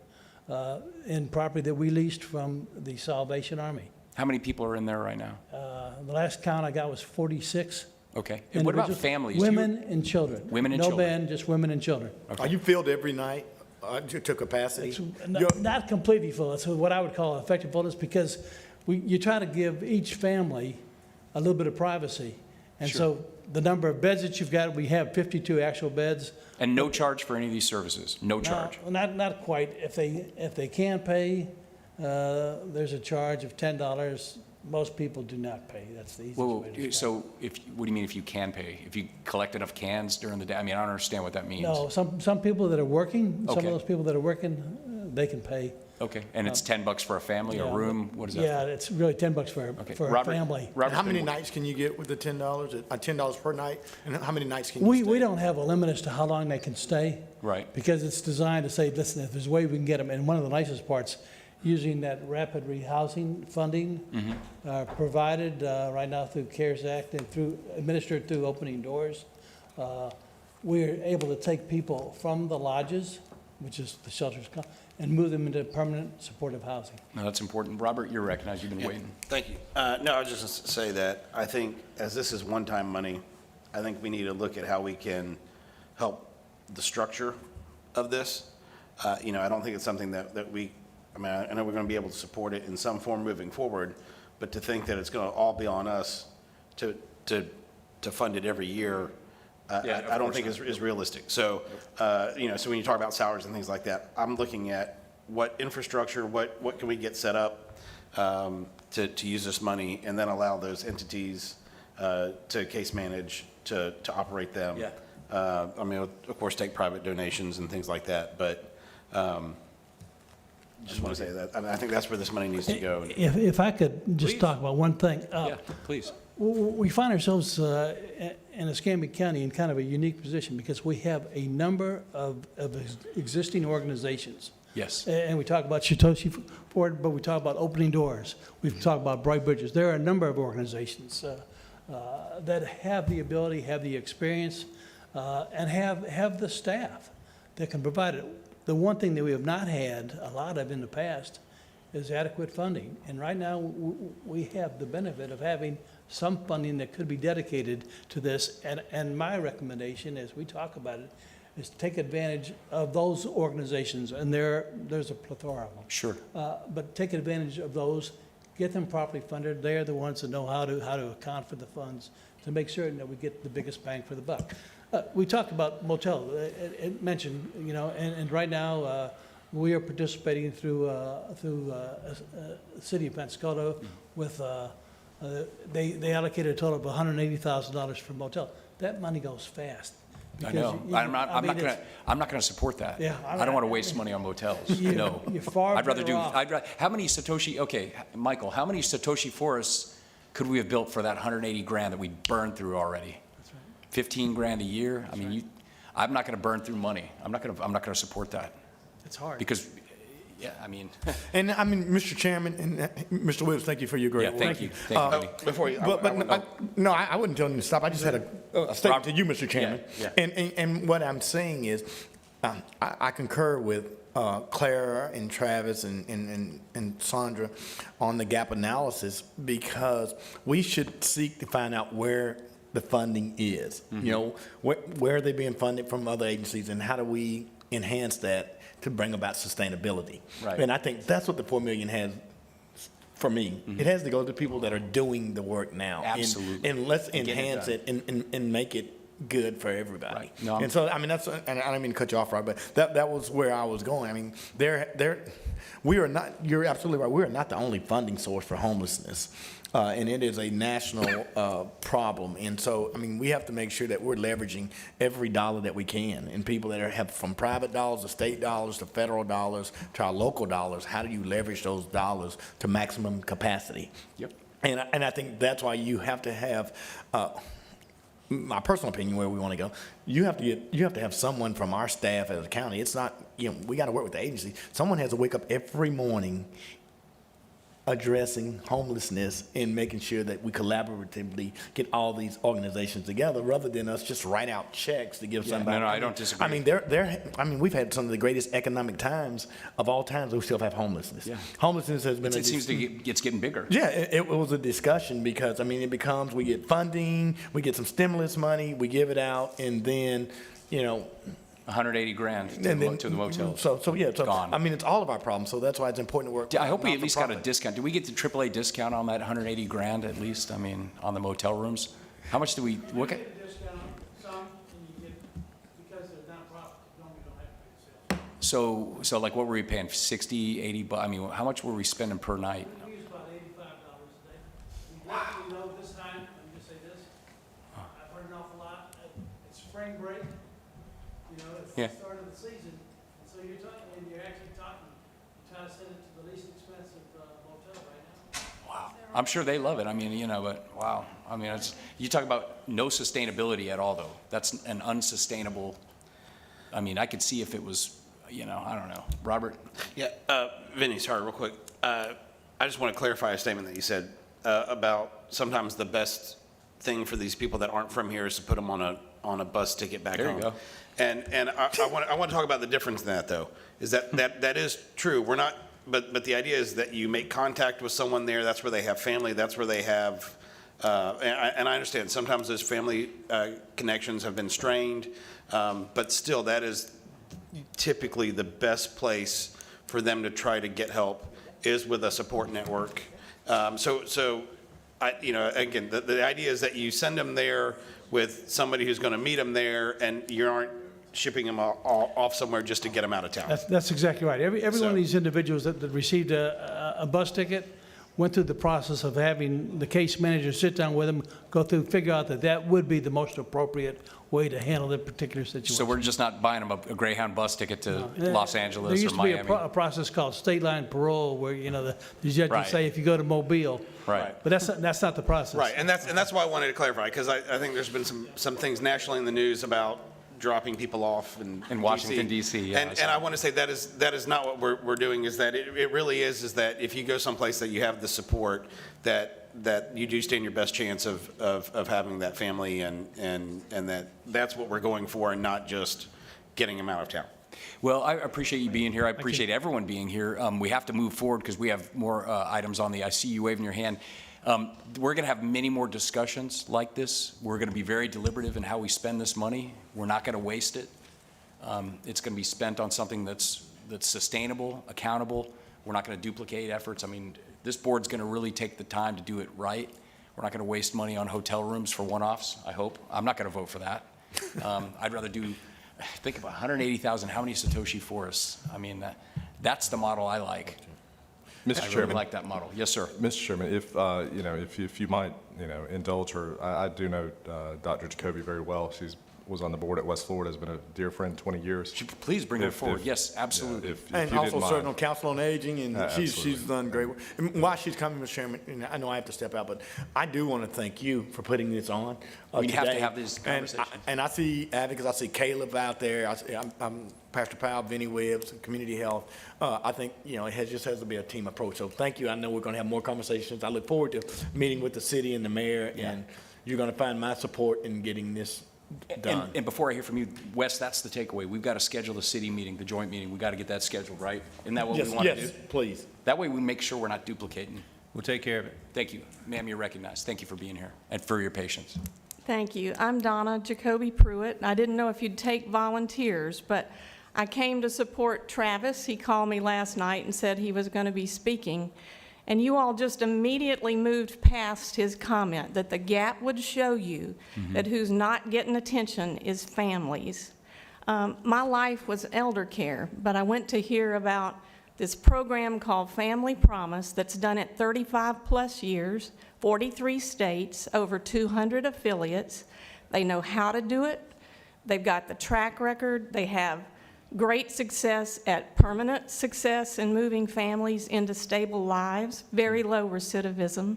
in property that we leased from the Salvation Army. How many people are in there right now? The last count I got was 46. Okay. And what about individuals. families? Do you- Women and children. Women and No children. band, just women and children. Are you filled every night to capacity? Not completely full. It's what I would call effective fullness, because you try to give each family a little bit of privacy. And so the number of beds that you've got, we have 52 actual beds. And no charge for any of these services? No charge? No, not quite. If they can pay, there's a charge of $10. Most people do not pay. That's the easiest Whoa, way to describe it. so what do you mean if you can pay? If you collect enough cans during the day? I mean, I don't understand what that means. No, some people that are working, some of Okay. those people that are working, they can pay. Okay, and it's $10 for a family, a Yeah, room, what is that? Yeah, it's really $10 for a Robert- family. Robert, How many nights can you get with the $10? $10 per night? And how many nights can you We stay? don't have a limit as to how long they can stay. Right. Because it's designed to say, listen, if there's a way we can get them, and one of the nicest parts, using that rapid rehousing funding provided right now through CARES Act and administered through Opening Doors, we're able to take people from the lodges, which is the shelters, and move them into permanent supportive housing. No, that's important. Robert, you're recognized, you've been waiting. Thank you. No, I was just going to say that I think as this is one-time money, I think we need to look at how we can help the structure of this. I don't think it's something that I know we're going to be able to support it in some form moving forward, but to think that it's going to all be on us to fund it every year, I don't think is realistic. So, so when you talk about salaries and things like that, I'm looking at what infrastructure, what can we get set up to use this money, and then allow those entities to case manage, to operate them. Yeah. Of course, take private donations and things like that, but just want to say that. I think that's where this money needs to go. If I could just talk about one thing. Yeah, please. We find ourselves in Escambia County in kind of a unique position because we have a number of existing organizations. Yes. And we talk about Satoshi Ford, but we talk about Opening Doors. We've talked about Bright Bridges. There are a number of organizations that have the ability, have the experience, and have the staff that can provide it. The one thing that we have not had a lot of in the past is adequate funding. And right now, we have the benefit of having some funding that could be dedicated to this. And my recommendation, as we talk about it, is to take advantage of those organizations, and there's a plethora of them. Sure. But take advantage of those, get them properly funded. They're the ones that know how to account for the funds to make certain that we get the biggest bang for the buck. We talked about motel, it mentioned, and right now, we are participating through City of Pensacola with, they allocated a total of $180,000 for motel. That money goes fast. I know. I'm not going to support that. Yeah, I don't want to waste money on motels. No. You're far I'd rather better off. how many Michael, how many Satoshi forests could we have built for that 180 grand that we burned through already? 15 grand a year? I'm not going to burn through money. I'm not going to support that. It's hard. Because, And Mr. Chairman, and Mr. Williams, thank you for your great work. thank you. Thank you, buddy. Before you, I wouldn't tell him to stop. I just had a statement to you, Mr. Chairman. Yeah. And what I'm saying is, I concur with Claire and Travis and Sandra on the gap analysis, because we should seek to find out where the funding is. Where are they being funded from other agencies, and how do we enhance that to bring about sustainability? Right. And I think that's what the 4 million has for me. It has to go to people that are doing the work now. Absolutely. And let's And get it enhance done. it and make it good for everybody. Right. No, and so, that's, and I don't mean to cut you off, Rob, but that was where I was going. We are not, you're absolutely right, we are not the only funding source for homelessness. And it is a national problem. And so, we have to make sure that we're leveraging every dollar that we can. And people that have from private dollars to state dollars to federal dollars to our local dollars, how do you leverage those dollars to maximum capacity? Yep. And I think that's why you have to have, my personal opinion, where we want to go, you have to have someone from our staff as a county. It's not, we got to work with the agency. Someone has to wake up every morning addressing homelessness and making sure that we collaboratively get all these organizations together, rather than us just write out checks to give somebody. No, I don't disagree. We've had some of the greatest economic times of all times. We still have homelessness. Yeah. Homelessness has been. It seems it's getting bigger. Yeah, it was a discussion, because it becomes, we get funding, we get some stimulus money, we give it out, and then 180 grand to the motels. Gone. It's all of our problems. So that's why it's important to work. I hope we at least got a discount. Do we get the AAA discount on that 180 grand at least? on the motel rooms? How much do we look at? So like, what were we paying? 60, 80 bucks? How much were we spending per night? We use about $85 a day. We definitely know this time, let me just say this, I've heard an awful lot, it's spring break, it's Yeah. the start of the season, and so you're actually talking trying to send it to the least expensive motel right now. Wow. I'm sure they love it. I mean, you know, but wow. I mean, you talk about no sustainability at all, though. That's an unsustainable, I mean, I could see if it was, you know, I don't know. Robert? Yeah, Vinny, sorry, real quick. I just want to clarify a statement that you said about sometimes the best thing for these people that aren't from here is to put them on a bus ticket back home. There you go. And I want to talk about the difference in that, though, is that is true. We're not, but the idea is that you make contact with someone there. That's where they have family. That's where they have, and I understand sometimes those family connections have been strained, but still, that is typically the best place for them to try to get help is with a support network. So you know, again, the idea is that you send them there with somebody who's going to meet them there, and you aren't shipping them off somewhere just to get them out of town. That's exactly right. Every one of these individuals that received a bus ticket went through the process of having the case manager sit down with them, go through, figure out that would be the most appropriate way to handle that particular situation. So we're just not buying them a Greyhound bus ticket to Los Angeles or Miami? There used to be a process called state line parole where, you know, the judge would Right. say if you go to Mobile. Right. But that's not the process. Right, and that's why I wanted to clarify, because I think there's been some things nationally in the news about dropping people off in Washington, D.C., yeah, And I want to say that is not what we're doing, is that it really is that if you go someplace that you have the support, that you do stand your best chance of having that family, and that's what we're going for, and not just getting them out of town. Well, I appreciate you being here. I appreciate everyone being here. We have to move forward because we have more items on I see you waving your hand. We're going to have many more discussions like this. We're going to be very deliberative in how we spend this money. We're not going to waste it. It's going to be spent on something that's sustainable, accountable. We're not going to duplicate efforts. I mean, this board's going to really take the time to do it right. We're not going to waste money on hotel rooms for one-offs, I hope. I'm not going to vote for that. I'd rather think about 180,000, how many Satoshi forests? I mean, that's the model I like. Mr. I really Chairman. like that model. Yes, sir. Mr. Chairman, if you might, indulge her, I do know Dr. Jacoby very well. She's was on the board at West Florida, has been a dear friend, 20 years. Please bring her forward. Yes, absolutely. And you also didn't serving mind. on Council on Aging, and she's done great work. And while she's coming, Mr. Chairman, and I know I have to step out, but I do want to thank you for putting this on We have to today. have these conversations. And I see advocates, I see Caleb out there, I'm Pastor Powell, Vinnie Webbs, Community Health. I think, it just has to be a team approach. So thank you. I know we're going to have more conversations. I look forward to meeting with the city and the mayor, and you're going to find my support in getting this done. And before I hear from you, Wes, that's the takeaway. We've got to schedule the city meeting, the joint meeting. We've got to get that scheduled, right? Isn't that what we want to do? Yes, please. That way we make sure we're not duplicating. We'll take care of it. Thank you. Ma'am, you're recognized. Thank you for being here and for your patience. Thank you. I'm Donna Jacoby Pruitt. I didn't know if you'd take volunteers, but I came to support Travis. He called me last night and said he was going to be speaking. And you all just immediately moved past his comment that the gap would show you that who's not getting attention is families. My life was elder care, but I went to hear about this program called Family Promise that's done at 35-plus years, 43 states, over 200 affiliates. They know how to do it. They've got the track record. They have great success at permanent success in moving families into stable lives, very low recidivism.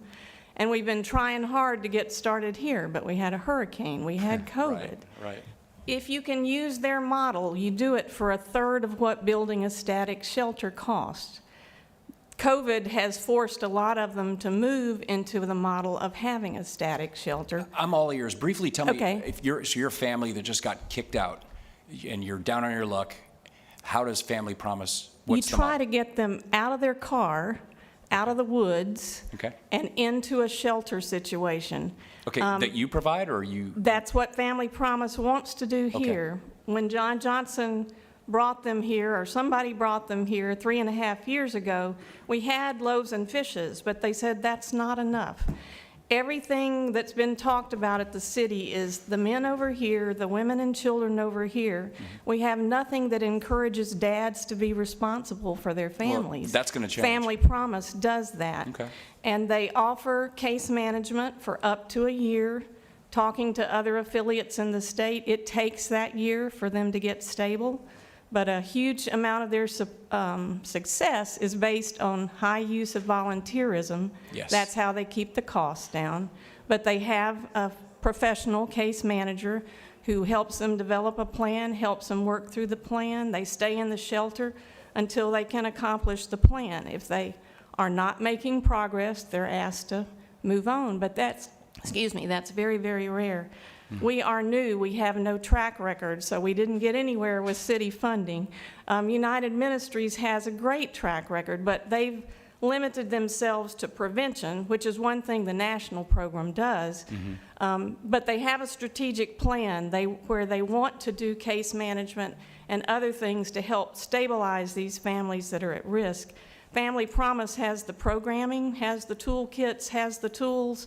And we've been trying hard to get started here, but we had a hurricane, we had COVID. Right. If you can use their model, you do it for a third of what building a static shelter costs. COVID has forced a lot of them to move into the model of having a static shelter. I'm all ears. Briefly tell me, Okay. if you're a family that just got kicked out and you're down on your luck, how does Family Promise, what's the You try model? to get them out of their car, out of the woods, Okay. and into a shelter situation. Okay, that you provide or you? That's what Family Promise wants to do Okay. here. When John Johnson brought them here, or somebody brought them here 3.5 years ago, we had loaves and fishes, but they said that's not enough. Everything that's been talked about at the city is the men over here, the women and children over here. We have nothing that encourages dads to be responsible for their families. that's gonna change. Family Promise does that. Okay. And they offer case management for up to a year, talking to other affiliates in the state. It takes that year for them to get stable. but a huge amount of their success is based on high use of volunteerism. Yes. That's how they keep the costs down. But they have a professional case manager who helps them develop a plan, helps them work through the plan. They stay in the shelter until they can accomplish the plan. If they are not making progress, they're asked to move on. But that's very, very rare. We are new. We have no track record, so we didn't get anywhere with city funding. United Ministries has a great track record, but they've limited themselves to prevention, which is one thing the national program does. But they have a strategic plan where they want to do case management and other things to help stabilize these families that are at risk. Family Promise has the programming, has the toolkits, has the tools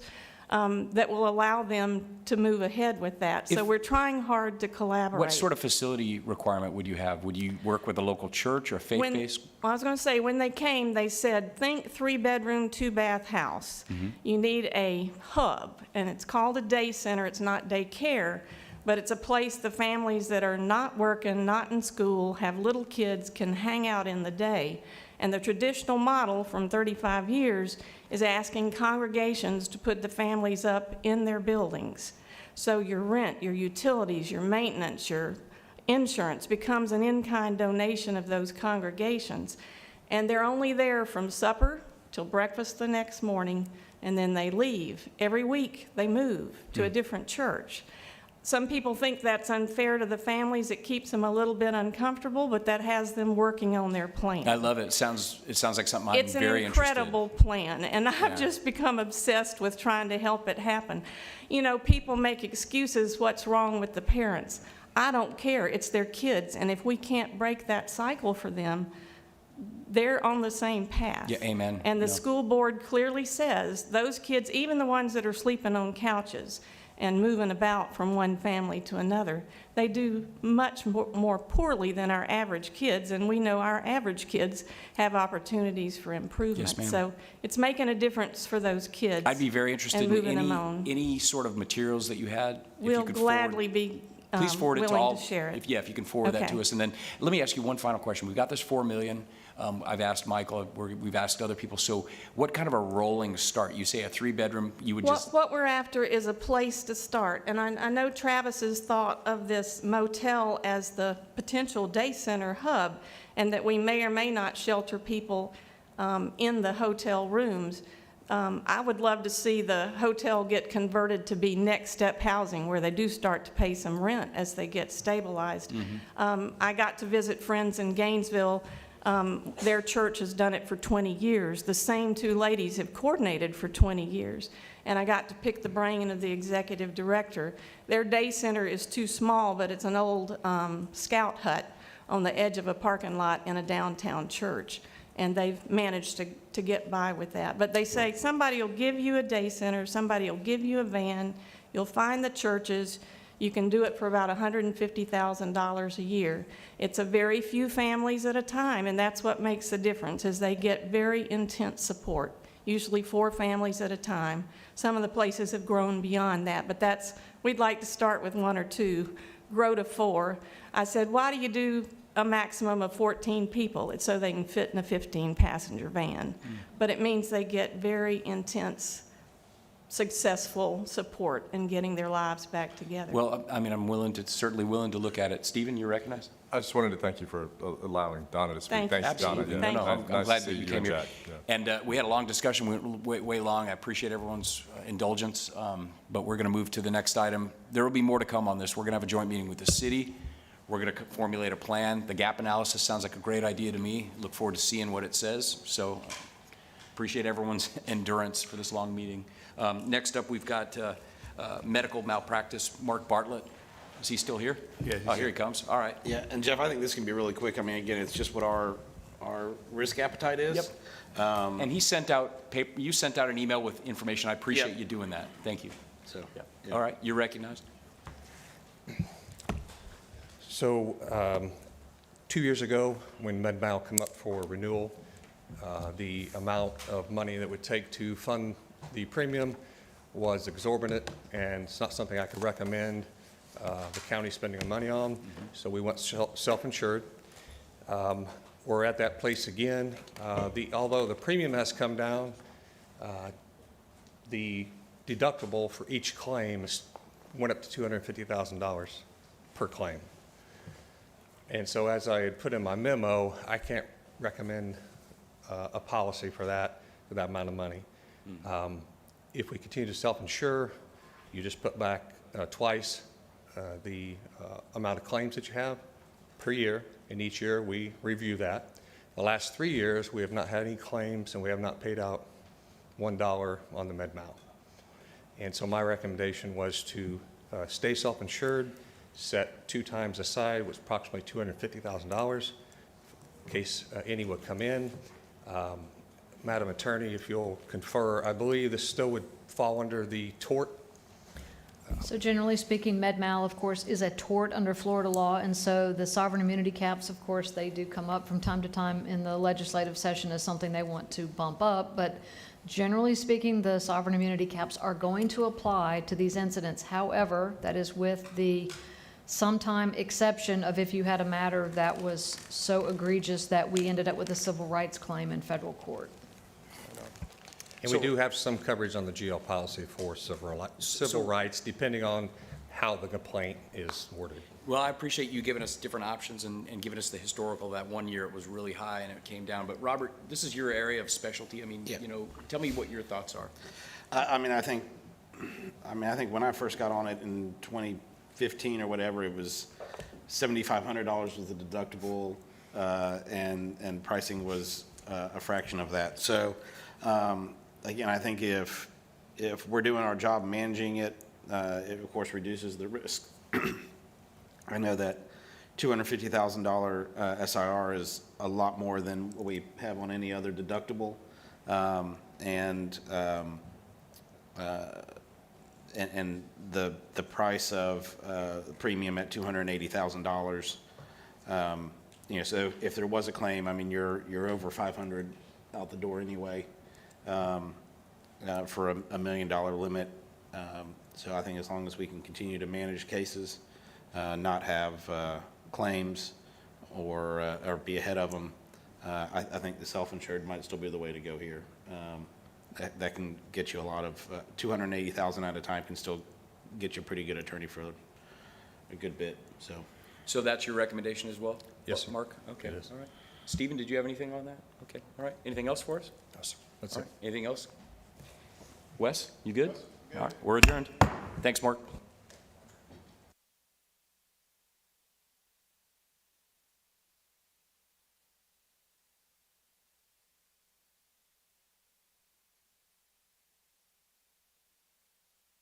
that will allow them to move ahead with that. So we're trying hard to collaborate. What sort of facility requirement would you have? Would you work with a local church or faith-based? I was going to say, when they came, they said, think 3-bedroom, 2-bath house. You need a hub, and it's called a day center. It's not daycare, but it's a place the families that are not working, not in school, have little kids, can hang out in the day. And the traditional model from 35 years is asking congregations to put the families up in their buildings. So your rent, your utilities, your maintenance, your insurance becomes an in-kind donation of those congregations. And they're only there from supper till breakfast the next morning, and then they leave. Every week they move to a different church. Some people think that's unfair to the families. It keeps them a little bit uncomfortable, but that has them working on their plan. I love it. It sounds like something I'm It's very an interested in. incredible plan, and I've just become obsessed with trying to help it happen. You know, people make excuses, what's wrong with the parents? I don't care. It's their kids, and if we can't break that cycle for them, they're on the same path. Yeah, amen. And the Yeah. school board clearly says those kids, even the ones that are sleeping on couches and moving about from one family to another, they do much more poorly than our average kids, and we know our average kids have opportunities for improvement. Yes, ma'am. So it's making a difference for those kids. I'd be very interested and in moving them on. any sort of materials that you had. If you We'll could forward- gladly be Please forward it to willing all. to share it. If you can forward that Okay. to us. And then let me ask you one final question. We've got this $4 million. I've asked Michael, we've asked other people. So what kind of a rolling start? You say a 3-bedroom, you would just, What we're after is a place to start. And I know Travis has thought of this motel as the potential day center hub, and that we may or may not shelter people in the hotel rooms. I would love to see the hotel get converted to be next step housing, where they do start to pay some rent as they get stabilized. I got to visit friends in Gainesville. Their church has done it for 20 years. The same two ladies have coordinated for 20 years. And I got to pick the brain of the executive director. Their day center is too small, but it's an old scout hut on the edge of a parking lot in a downtown church. And they've managed to get by with that. But they say somebody will give you a day center, somebody will give you a van, you'll find the churches. You can do it for about $150,000 a year. It's a very few families at a time, and that's what makes the difference, is they get very intense support, usually 4 families at a time. Some of the places have grown beyond that, but we'd like to start with 1 or 2, grow to 4. I said, why do you do a maximum of 14 people? It's so they can fit in a 15-passenger van. But it means they get very intense, successful support in getting their lives back together. well, I mean, I'm certainly willing to look at it. Stephen, you recognize? I just wanted to thank you for allowing Donna to speak. Thank you. Thanks, Donna. Absolutely. Yeah. No, I'm Nice glad to that see you and came here. Jack. Yeah. And we had a long discussion, went way long. I appreciate everyone's indulgence, but we're going to move to the next item. There will be more to come on this. We're going to have a joint meeting with the city. We're going to formulate a plan. The gap analysis sounds like a great idea to me. Look forward to seeing what it says. So appreciate everyone's endurance for this long meeting. Next up, we've got medical malpractice. Mark Bartlett. Is he still here? Yeah, Oh, here he comes. All right. Yeah, and Jeff, I think this can be really quick. I mean, again, it's just what our risk appetite is. Yep. And he sent out paper, you sent out an email with information. I appreciate Yep. you doing that. Thank you. So, All right, you're recognized. So 2 years ago, when MedMal came up for renewal, the amount of money that would take to fund the premium was exorbitant, and it's not something I could recommend the county spending the money on. So we went self-insured. We're at that place again. Although the premium has come down, the deductible for each claim went up to $250,000 per claim. And so as I had put in my memo, I can't recommend a policy for that amount of money. If we continue to self-insure, you just put back twice the amount of claims that you have per year, and each year we review that. The last 3 years, we have not had any claims, and we have not paid out $1 on the med-mal. And so my recommendation was to stay self-insured, set 2 times aside, was approximately $250,000 in case any would come in. Madam Attorney, if you'll confer, I believe this still would fall under the tort. So generally speaking, med-mal, of course, is a tort under Florida law, and so the sovereign immunity caps, of course, they do come up from time to time in the legislative session as something they want to bump up, but generally speaking, the sovereign immunity caps are going to apply to these incidents. However, that is with the sometime exception of if you had a matter that was so egregious that we ended up with a civil rights claim in federal court. And we do have some coverage on the GL policy for civil rights, depending on how the complaint is worded. Well, I appreciate you giving us different options and giving us the historical. That one year it was really high and it came down. But Robert, this is your area of specialty. I mean, you know, tell me what your thoughts are. I think when I first got on it in 2015 or whatever, it was $7,500 was the deductible, and pricing was a fraction of that. So, again, I think if we're doing our job managing it, it of course reduces the risk. I know that $250,000 SIR is a lot more than what we have on any other deductible, and the price of the premium at $280,000. You know, so if there was a claim, I mean, you're over 500 out the door anyway, for a $1 million limit. So I think as long as we can continue to manage cases, not have claims or be ahead of them, I think the self-insured might still be the way to go here. That can get you a lot of $280,000 at a time can still get you a pretty good attorney for a good bit. So that's your recommendation as well? Yes, sir. Mark? Okay. It is. All right. Stephen, did you have anything on that? Okay. All right. Anything else for us? No, sir. That's All it. right. Anything else? Wes, you good? All right. We're adjourned. Thanks, Mark.